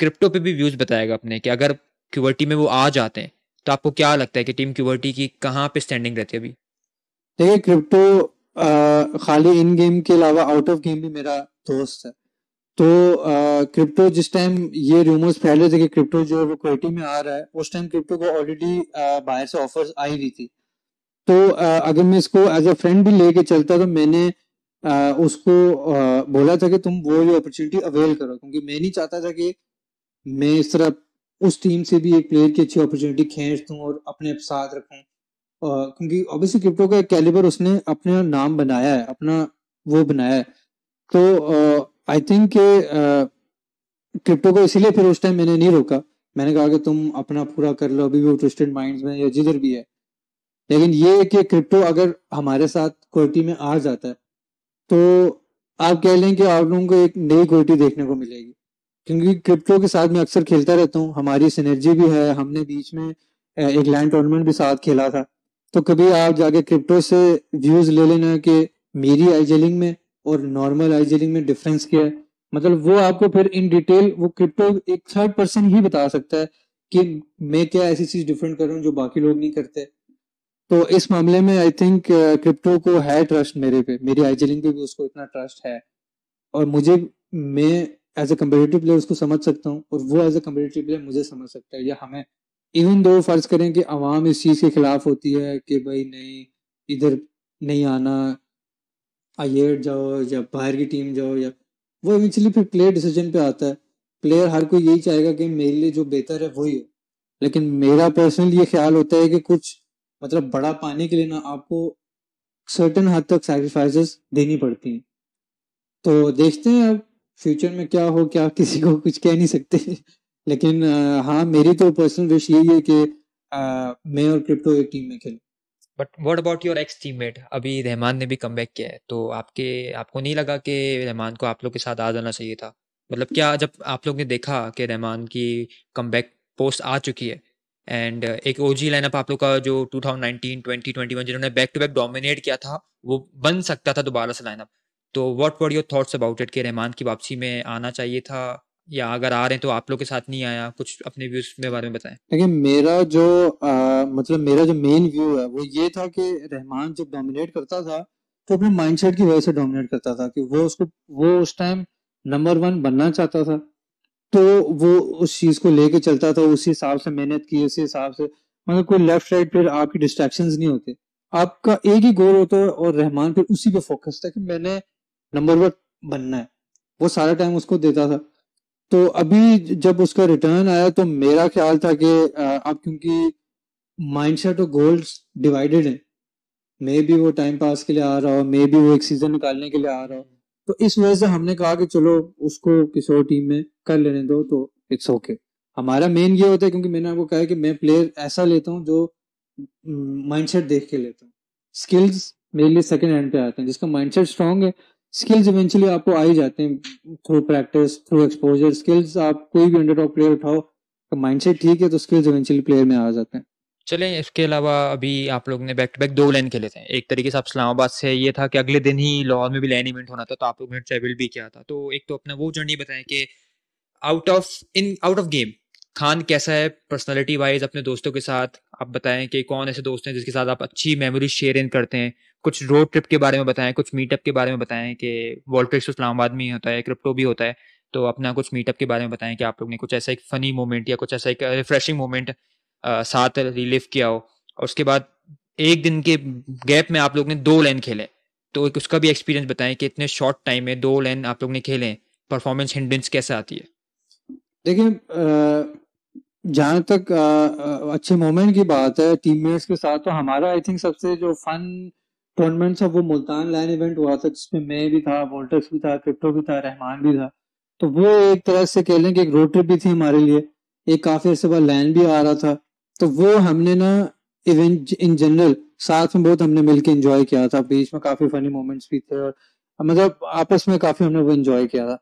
क्रिप्टो पे भी व्यूज बताएगा अपने कि अगर क्यूआरटी में वो आ जाते हैं, तो आपको क्या लगता है कि टीम क्यूआरटी की कहाँ पे स्टैंडिंग रहती है अभी? देखिए, क्रिप्टो खाली इन गेम के अलावा आउट ऑफ गेम भी मेरा दोस्त है। तो क्रिप्टो जिस टाइम ये रूमर्स फैले थे कि क्रिप्टो जो है वो क्वेटी में आ रहा है, उस टाइम क्रिप्टो को ऑलरेडी बाहर से ऑफर्स आई हुई थी। तो अगर मैं इसको एज अ फ्रेंड भी लेके चलता तो मैंने उसको बोला था कि तुम वो ये अपॉर्चुनिटी अवेल करो, क्योंकि मैं नहीं चाहता था कि मैं इस तरह उस टीम से भी एक प्लेयर की अच्छी अपॉर्चुनिटी खींच दूं और अपने साथ रखूं। क्योंकि ऑब्वियसली क्रिप्टो का एक कैलिबर उसने अपना नाम बनाया है, अपना वो बनाया है। तो आई थिंक क्रिप्टो को इसीलिए फिर उस टाइम मैंने नहीं रोका। मैंने कहा कि तुम अपना पूरा कर लो, अभी भी वो ट्विस्टेड माइंड्स में या जिधर भी है। लेकिन ये है कि क्रिप्टो अगर हमारे साथ क्वालिटी में आ जाता है तो आप कह लें कि आप लोगों को एक नई क्वालिटी देखने को मिलेगी। क्योंकि क्रिप्टो के साथ मैं अक्सर खेलता रहता हूँ, हमारी सिनर्जी भी है, हमने बीच में एक लैंड टूर्नामेंट भी साथ खेला था। तो कभी आप जाके क्रिप्टो से व्यूज ले लेना कि मेरी आईजेलिंग में और नॉर्मल आईजेलिंग में डिफरेंस क्या है। मतलब वो आपको फिर इन डिटेल वो क्रिप्टो एक थर्ड पर्सन ही बता सकता है कि मैं क्या ऐसी चीज डिफरेंट कर रहा हूँ जो बाकी लोग नहीं करते। तो इस मामले में आई थिंक क्रिप्टो को है ट्रस्ट मेरे पे, मेरी आईजेलिंग पे भी उसको इतना ट्रस्ट है। और मुझे मैं एज ए कम्पिटिटिव प्लेयर उसको समझ सकता हूँ और वो एज ए कम्पिटिटिव प्लेयर मुझे समझ सकता है, या हमें। इवन दो फर्ज करें कि आवाम इस चीज के खिलाफ होती है कि भाई नहीं, इधर नहीं आना, आइए जाओ या बाहर की टीम जाओ, या वो इवेंचुअली फिर प्लेयर डिसीजन पे आता है। प्लेयर हर कोई यही चाहेगा कि मेरे लिए जो बेहतर है वही हो। लेकिन मेरा पर्सनल ये ख्याल होता है कि कुछ मतलब बड़ा पाने के लिए ना आपको सर्टेन हद तक सैक्रिफाइसेस देनी पड़ती हैं। तो देखते हैं अब फ्यूचर में क्या हो, क्या किसी को कुछ कह नहीं सकते। लेकिन हाँ, मेरी तो पर्सनल विश यही है कि मैं और क्रिप्टो एक टीम में खेलें। But what about your x teammate? अभी रहमान ने भी कमबैक किया है, तो आपको नहीं लगा कि रहमान को आप लोग के साथ आ जाना चाहिए था? मतलब क्या जब आप लोग ने देखा कि रहमान की कमबैक पोस्ट आ चुकी है एंड एक ओजी लाइनअप आप लोग का जो 2019 2021 जिन्होंने बैक टू बैक डोमिनेट किया था, वो बन सकता था दोबारा से लाइनअप, तो what were your thoughts about it कि रहमान की वापसी में आना चाहिए था, या अगर आ रहे हैं तो आप लोग के साथ नहीं आया? कुछ अपने व्यूज के बारे में बताएं। देखिए मेरा जो मतलब मेरा जो मेन व्यू है वो ये था कि रहमान जब डोमिनेट करता था तो अपने माइंडसेट की वजह से डोमिनेट करता था कि वो उस टाइम नंबर 1 बनना चाहता था। तो वो उस चीज को लेके चलता था, उसी हिसाब से मेहनत की, उसी हिसाब से मतलब कोई लेफ्ट राइट फिर आपकी डिस्ट्रैक्शंस नहीं होते, आपका एक ही गोल होता है। और रहमान फिर उसी पे फोकस था कि मैंने नंबर 1 बनना है, वो सारा टाइम उसको देता था। तो अभी जब उसका रिटर्न आया तो मेरा ख्याल था कि अब क्योंकि माइंडसेट और गोल्स डिवाइडेड है, मे बी वो टाइम पास के लिए आ रहा हो, मे बी वो एक सीजन निकालने के लिए आ रहा हो, तो इस वजह से हमने कहा कि चलो उसको किसी और टीम में कर लेने दो, तो इट्स ओके। हमारा मेन ये होता है, क्योंकि मैंने आपको कहा है कि मैं प्लेयर ऐसा लेता हूँ जो माइंडसेट देख के लेता हूँ। स्किल्स मेरे लिए सेकंड हैंड पे आते हैं, जिसका माइंडसेट स्ट्रांग है स्किल्स इवेंचुअली आपको आ ही जाते हैं through practice, through exposure. Skills आप कोई भी अंडरडॉग प्लेयर उठाओ, तो माइंडसेट ठीक है तो स्किल्स इवेंचुअली प्लेयर में आ जाते हैं। चलें, इसके अलावा अभी आप लोग ने बैक टू बैक 2 लैन खेले थे। एक तरीके से आप इस्लामाबाद से ये था कि अगले दिन ही लाहौर में भी लैन इवेंट होना था, तो आप लोग ने ट्रैवल भी किया था। तो एक तो अपना वो जर्नी बताएं कि आउट ऑफ गेम खान कैसा है पर्सनालिटी वाइज, अपने दोस्तों के साथ आप बताएं कि कौन ऐसे दोस्त हैं जिसके साथ आप अच्छी मेमोरी शेयर इन करते हैं। कुछ रोड ट्रिप के बारे में बताएं, कुछ मीटअप के बारे में बताएं कि वर्ल्ड ट्रिप इस्लामाबाद में ही होता है, क्रिप्टो भी होता है, तो अपना कुछ मीटअप के बारे में बताएं कि आप लोग ने कुछ ऐसा एक फनी मोमेंट या कुछ ऐसा एक रिफ्रेशिंग मोमेंट साथ रिलीव किया हो। और उसके बाद एक दिन के गैप में आप लोग ने 2 लैन खेले, तो एक उसका भी एक्सपीरियंस बताएं कि इतने शॉर्ट टाइम में 2 लैन आप लोग ने खेले, परफॉर्मेंस हिंड्रेंस कैसे आती है? देखिए जहाँ तक अच्छे मोमेंट की बात है टीममेट्स के साथ, तो हमारा आई थिंक सबसे जो फन टूर्नामेंट था वो मुल्तान लैन इवेंट हुआ था, जिसमें मैं भी था, वोल्टर्स भी था, क्रिप्टो भी था, रहमान भी था। तो वो एक तरह से कह लें कि एक रोड ट्रिप भी थी हमारे लिए, एक काफी अर्से बाद लैन भी आ रहा था। तो वो हमने ना इवेंट इन जनरल साथ में बहुत हमने मिलके एंजॉय किया था, बीच में काफी फनी मोमेंट्स भी थे और मतलब आपस में काफी हमने वो एंजॉय किया था।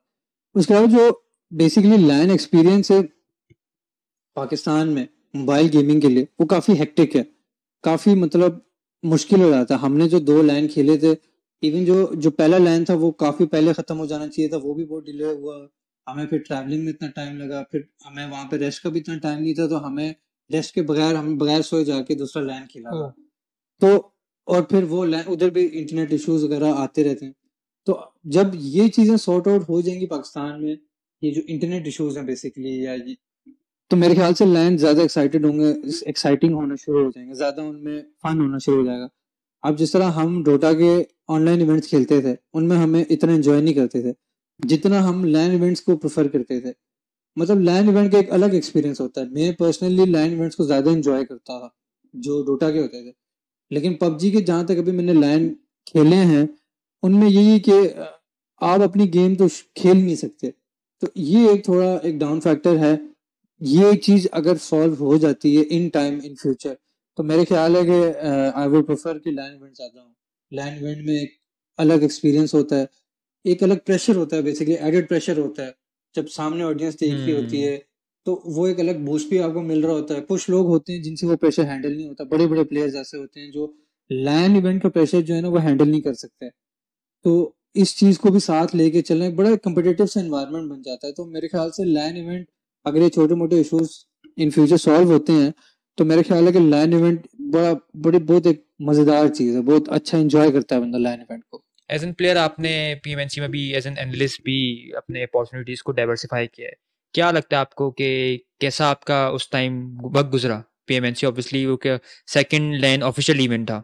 उसके अलावा जो बेसिकली लैन एक्सपीरियंस है पाकिस्तान में मोबाइल गेमिंग के लिए, वो काफी हेक्टिक है, काफी मतलब मुश्किल हो जाता है। हमने जो 2 लाइन खेले थे, इवन जो जो पहला लाइन था वो काफी पहले खत्म हो जाना चाहिए था, वो भी बहुत डिले हुआ। हमें फिर ट्रैवलिंग में इतना टाइम लगा, फिर हमें वहां पे रेस्ट का भी इतना टाइम नहीं था, तो हमें रेस्ट के बगैर हम बगैर सोए जाके दूसरा लाइन खेला था। तो और फिर वो लाइन उधर भी इंटरनेट इश्यूज वगैरह आते रहते हैं। तो जब ये चीजें सॉर्ट आउट हो जाएंगी पाकिस्तान में, ये जो इंटरनेट इश्यूज हैं बेसिकली, या ये, तो मेरे ख्याल से लैंड ज्यादा एक्साइटेड होंगे, एक्साइटिंग होना शुरू हो जाएंगे, ज्यादा उनमें फन होना शुरू हो जाएगा। अब जिस तरह हम डोटा के ऑनलाइन इवेंट्स खेलते थे, उनमें हमें इतना एंजॉय नहीं करते थे जितना हम लैन इवेंट्स को प्रेफर करते थे। मतलब लैन इवेंट का एक अलग एक्सपीरियंस होता है। मैं पर्सनली लैन इवेंट्स को ज्यादा एंजॉय करता था जो डोटा के होते थे। लेकिन पबजी के जहां तक अभी मैंने लैन खेले हैं, उनमें यही कि आप अपनी गेम तो खेल नहीं सकते। तो ये एक थोड़ा एक डाउन फैक्टर है। ये चीज अगर सॉल्व हो जाती है इन टाइम इन फ्यूचर, तो मेरे ख्याल है कि आई वुड प्रेफर कि लैन इवेंट ज्यादा हूँ। लैन इवेंट में एक अलग एक्सपीरियंस होता है, एक अलग प्रेशर होता है, बेसिकली एडेड प्रेशर होता है। जब सामने ऑडियंस देख रही होती है तो वो एक अलग बूस्ट भी आपको मिल रहा होता है। कुछ लोग होते हैं जिनसे वो प्रेशर हैंडल नहीं होता, बड़े बड़े प्लेयर्स ऐसे होते हैं जो लैन इवेंट का प्रेशर जो है ना वो हैंडल नहीं कर सकते। तो इस चीज को भी साथ लेके चलना एक बड़ा कम्पिटिटिव सा एनवायरनमेंट बन जाता है। तो मेरे ख्याल से लैन इवेंट, अगर ये छोटे मोटे इश्यूज इन फ्यूचर सॉल्व होते हैं, तो मेरे ख्याल है कि लैन इवेंट बहुत एक मजेदार चीज है, बहुत अच्छा एंजॉय करता है बंदा लैन इवेंट को। एज एन प्लेयर आपने पीएमएनसी में भी एज एन एनालिस्ट भी अपने अपॉर्चुनिटीज को डाइवर्सिफाई किया है। क्या लगता है आपको कि कैसा आपका उस टाइम वक्त गुजरा? पीएमएनसी ऑब्वियसली वो क्या सेकंड लैन ऑफिशियल इवेंट था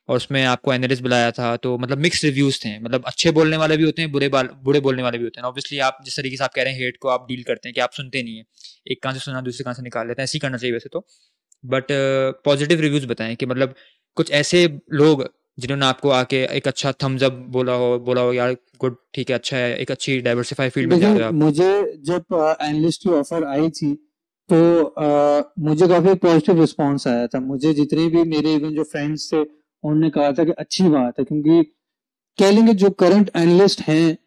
और उसमें आपको एनालिस्ट बुलाया था, तो मतलब मिक्स रिव्यूज थे। मतलब अच्छे बोलने वाले भी होते हैं, बुरे बोलने वाले भी होते हैं। ऑब्वियसली आप जिस तरीके से आप कह रहे हैं हेट को आप डील करते हैं कि आप सुनते नहीं है, एक कान से सुना दूसरे कान से निकाल लेते हैं, ऐसे ही करना चाहिए वैसे तो। बट पॉजिटिव रिव्यूज बताएं कि मतलब कुछ ऐसे लोग जिन्होंने आपको आके एक अच्छा थम्स अप बोला हो यार गुड, ठीक है, अच्छा है, एक अच्छी डाइवर्सिफाई फील्ड में जा रहे हो आप। मुझे जब एनालिस्ट की ऑफर आई थी तो मुझे काफी पॉजिटिव रिस्पांस आया था। मुझे जितने भी मेरे इवन जो फ्रेंड्स थे उन्होंने कहा था कि अच्छी बात है, क्योंकि कह लेंगे जो करंट एनालिस्ट हैं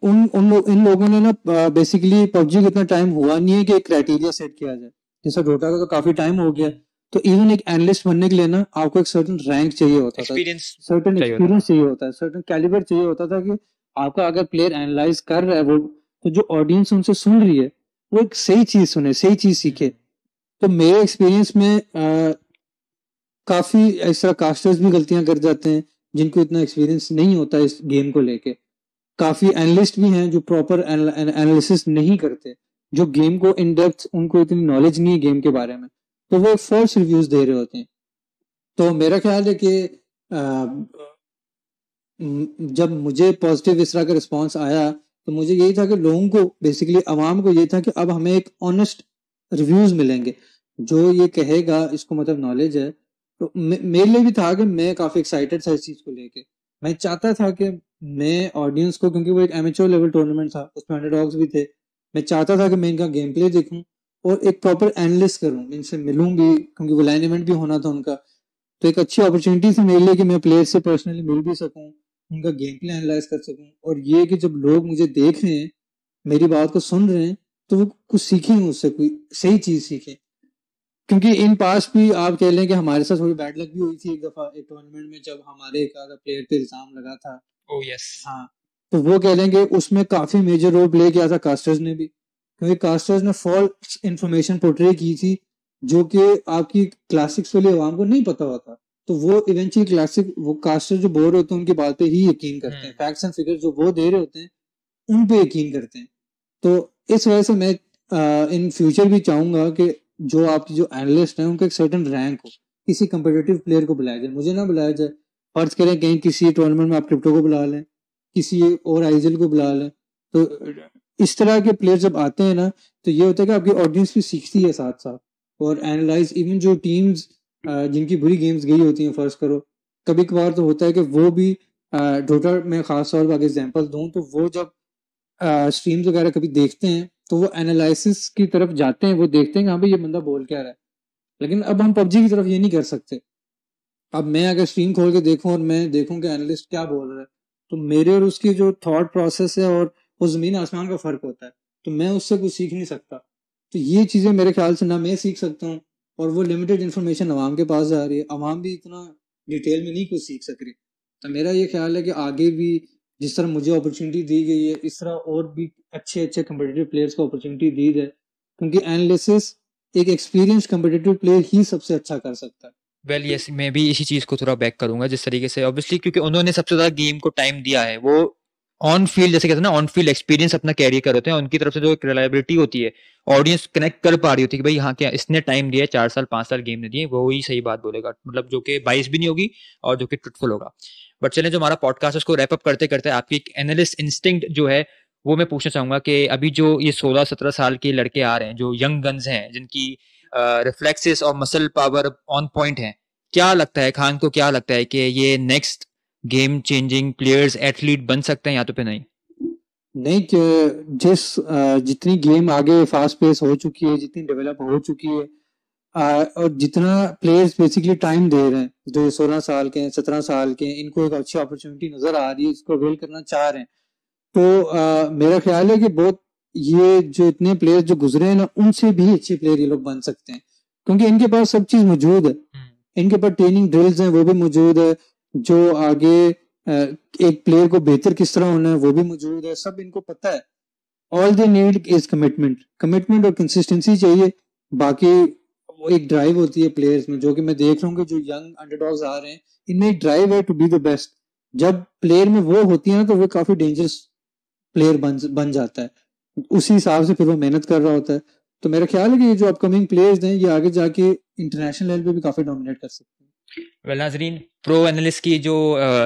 इन लोगों ने ना बेसिकली पबजी को इतना टाइम हुआ नहीं है कि एक क्राइटेरिया सेट किया जाए। जैसा डोटा का तो काफी टाइम हो गया, तो इवन एक एनालिस्ट बनने के लिए ना आपको एक सर्टेन रैंक चाहिए होता था, सर्टेन एक्सपीरियंस चाहिए होता है, सर्टेन कैलिबर चाहिए होता था कि आपका अगर प्लेयर एनालाइज कर रहा है वो, तो जो ऑडियंस उनसे सुन रही है वो एक सही चीज सुने, सही चीज सीखे। तो मेरे एक्सपीरियंस में काफी इस तरह कास्टर्स भी गलतियां कर जाते हैं जिनको इतना एक्सपीरियंस नहीं होता इस गेम को लेके। काफी एनालिस्ट भी हैं जो प्रॉपर एनालिसिस नहीं करते, जो गेम को इन डेप्थ, उनको इतनी नॉलेज नहीं है गेम के बारे में, तो वो फॉल्स रिव्यूज दे रहे होते हैं। तो मेरा ख्याल है कि जब मुझे पॉजिटिव इस तरह का रिस्पॉन्स आया तो मुझे यही था कि लोगों को बेसिकली आवाम को ये था कि अब हमें एक ऑनेस्ट रिव्यूज मिलेंगे, जो ये कहेगा इसको मतलब नॉलेज है। तो मेरे लिए भी था कि मैं काफी एक्साइटेड था इस चीज को लेके। मैं चाहता था कि मैं ऑडियंस को, क्योंकि वो एक एमेच्योर लेवल टूर्नामेंट था, उसमें अंडरडॉग्स भी थे, मैं चाहता था कि मैं इनका गेम प्ले देखूं और एक प्रॉपर एनालिस्ट करूं, इनसे मिलूं भी, क्योंकि वो लाइन इवेंट भी होना था उनका। तो एक अच्छी अपॉर्चुनिटी थी मेरे लिए कि मैं प्लेयर से पर्सनली मिल भी सकूं, उनका गेम प्ले एनालाइज कर सकूं। और ये कि जब लोग मुझे देख रहे हैं, मेरी बात को सुन रहे हैं, तो वो कुछ सीखें मुझसे, कोई सही चीज सीखें। क्योंकि इन पास भी आप कह लें कि हमारे साथ थोड़ी बैड लक भी हुई थी एक दफा एक टूर्नामेंट में, जब हमारे एक आधा प्लेयर पे इल्जाम लगा था। यस हाँ, तो वो कह लेंगे उसमें काफी मेजर रोल प्ले किया था कास्टर्स ने भी, क्योंकि कास्टर्स ने फॉल्स इंफॉर्मेशन पोर्ट्रे की थी जो कि आपकी क्लासिक्स वाली आवाम को नहीं पता होता। तो वो इवेंचुअली क्लासिक, वो कास्टर जो बोल रहे होते हैं उनकी बात पे ही यकीन करते हैं, फैक्ट्स एंड फिगर्स जो वो दे रहे होते हैं उन पे यकीन करते हैं। तो इस वजह से मैं इन फ्यूचर भी चाहूंगा कि जो आपकी जो एनालिस्ट हैं उनका एक सर्टेन रैंक हो, किसी कंपिटिटिव प्लेयर को बुलाया जाए, मुझे ना बुलाया जाए। फर्ज करें कहीं किसी टूर्नामेंट में आप क्रिप्टो को बुला लें, किसी और आइजल को बुला लें, तो इस तरह के प्लेयर जब आते हैं ना, तो ये होता है कि आपकी ऑडियंस भी सीखती है साथ साथ और एनालाइज। इवन जो टीम्स जिनकी बुरी गेम्स गई होती हैं, फर्ज करो कभी कभार तो होता है कि वो भी डोटा में खास तौर पर अगर एग्जाम्पल दूं, तो वो जब स्ट्रीम्स वगैरह कभी देखते हैं तो वो एनालिसिस की तरफ जाते हैं, वो देखते हैं कि हाँ भाई ये बंदा बोल क्या रहा है। लेकिन अब हम पबजी की तरफ ये नहीं कर सकते। अब मैं अगर स्ट्रीम खोल के देखूं और मैं देखूं कि एनालिस्ट क्या बोल रहा है, तो मेरे और उसकी जो थॉट प्रोसेस है और वो जमीन आसमान का फर्क होता है, तो मैं उससे कुछ सीख नहीं सकता। तो ये चीजें मेरे ख्याल से ना मैं सीख सकता हूँ, और वो लिमिटेड इन्फॉर्मेशन अवाम के पास जा रही है, अवाम भी इतना डिटेल में नहीं कुछ सीख सक रही। तो मेरा ये ख्याल है कि आगे भी जिस तरह मुझे अपॉर्चुनिटी दी गई है, इस तरह और भी अच्छे अच्छे कम्पिटिटिव प्लेयर्स को अपॉर्चुनिटी दी जाए, क्योंकि एनालिसिस एक एक्सपीरियंस कम्पिटिटिव प्लेयर ही सबसे अच्छा कर सकता है। वेल यस, मैं भी इसी चीज को थोड़ा बैक करूंगा जिस तरीके से ऑब्वियसली, क्योंकि उन्होंने सबसे ज्यादा गेम को टाइम दिया है, वो ऑन फील्ड जैसे कहते हैं ना, ऑन फील्ड एक्सपीरियंस अपना कैरी कर होते हैं, उनकी तरफ से जो एक रिलायबिलिटी होती है, ऑडियंस कनेक्ट कर पा रही होती है कि भाई हाँ क्या इसने टाइम दिया है, 4 साल 5 साल गेम ने दिए, वो ही सही बात बोलेगा, मतलब जो कि बाइस भी नहीं होगी और जो कि ट्रुथफुल होगा। बट चलें, जो हमारा पॉडकास्ट है उसको रैप अप करते करते आपकी एक एनालिस्ट इंस्टिंक्ट जो है वो मैं पूछना चाहूंगा कि अभी जो ये 16-17 साल के लड़के आ रहे हैं, जो यंग गन्स हैं, जिनकी रिफ्लेक्सेस और मसल पावर ऑन पॉइंट है, क्या लगता है खान को, क्या लगता है कि ये next game changing players athlete बन सकते हैं या तो फिर नहीं? नहीं कि जितनी गेम आगे फास्ट पेस हो चुकी है, जितनी डेवलप हो चुकी है, और जितना प्लेयर्स बेसिकली टाइम दे रहे हैं, जो 16 साल के हैं, 17 साल के हैं, इनको एक अच्छी अपॉर्चुनिटी नजर आ रही है, इसको अवेल करना चाह रहे हैं, तो मेरा ख्याल है कि बहुत ये जो इतने प्लेयर्स जो गुजरे हैं ना, उनसे भी अच्छे प्लेयर ये लोग बन सकते हैं, क्योंकि इनके पास सब चीज मौजूद है, इनके पास ट्रेनिंग ड्रिल्स हैं वो भी मौजूद है, जो आगे एक प्लेयर को बेहतर किस तरह होना है वो भी मौजूद है, सब इनको पता है। All they need is commitment और कंसिस्टेंसी चाहिए। बाकी वो एक ड्राइव होती है प्लेयर्स में, जो कि मैं देख रहा हूँ कि जो यंग अंडरडॉग्स आ रहे हैं, इनमें एक ड्राइव है टू बी द बेस्ट। जब प्लेयर में वो होती है ना, तो वो काफी डेंजरस प्लेयर बन जाता है, उसी हिसाब से फिर वो मेहनत कर रहा होता है। तो मेरा ख्याल है कि ये जो अपकमिंग प्लेयर्स हैं, ये आगे जाके इंटरनेशनल लेवल पे भी काफी डोमिनेट कर सकते हैं। वेल नाजरीन, प्रो एनालिस्ट की जो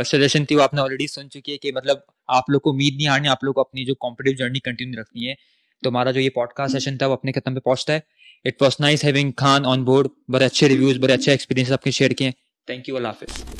सजेशन थी वो आपने ऑलरेडी सुन चुकी है कि मतलब आप लोग को उम्मीद नहीं हारनी, आप लोग को अपनी जो कॉम्पिटिटिव जर्नी कंटिन्यू रखनी है। तो हमारा जो ये पॉडकास्ट सेशन था वो अपने खत्म पे पहुंचता है। It was nice having Khan on board, बड़े अच्छे रिव्यूज, बड़े अच्छे एक्सपीरियंस आपके शेयर किए। Thank you, Allah Hafiz.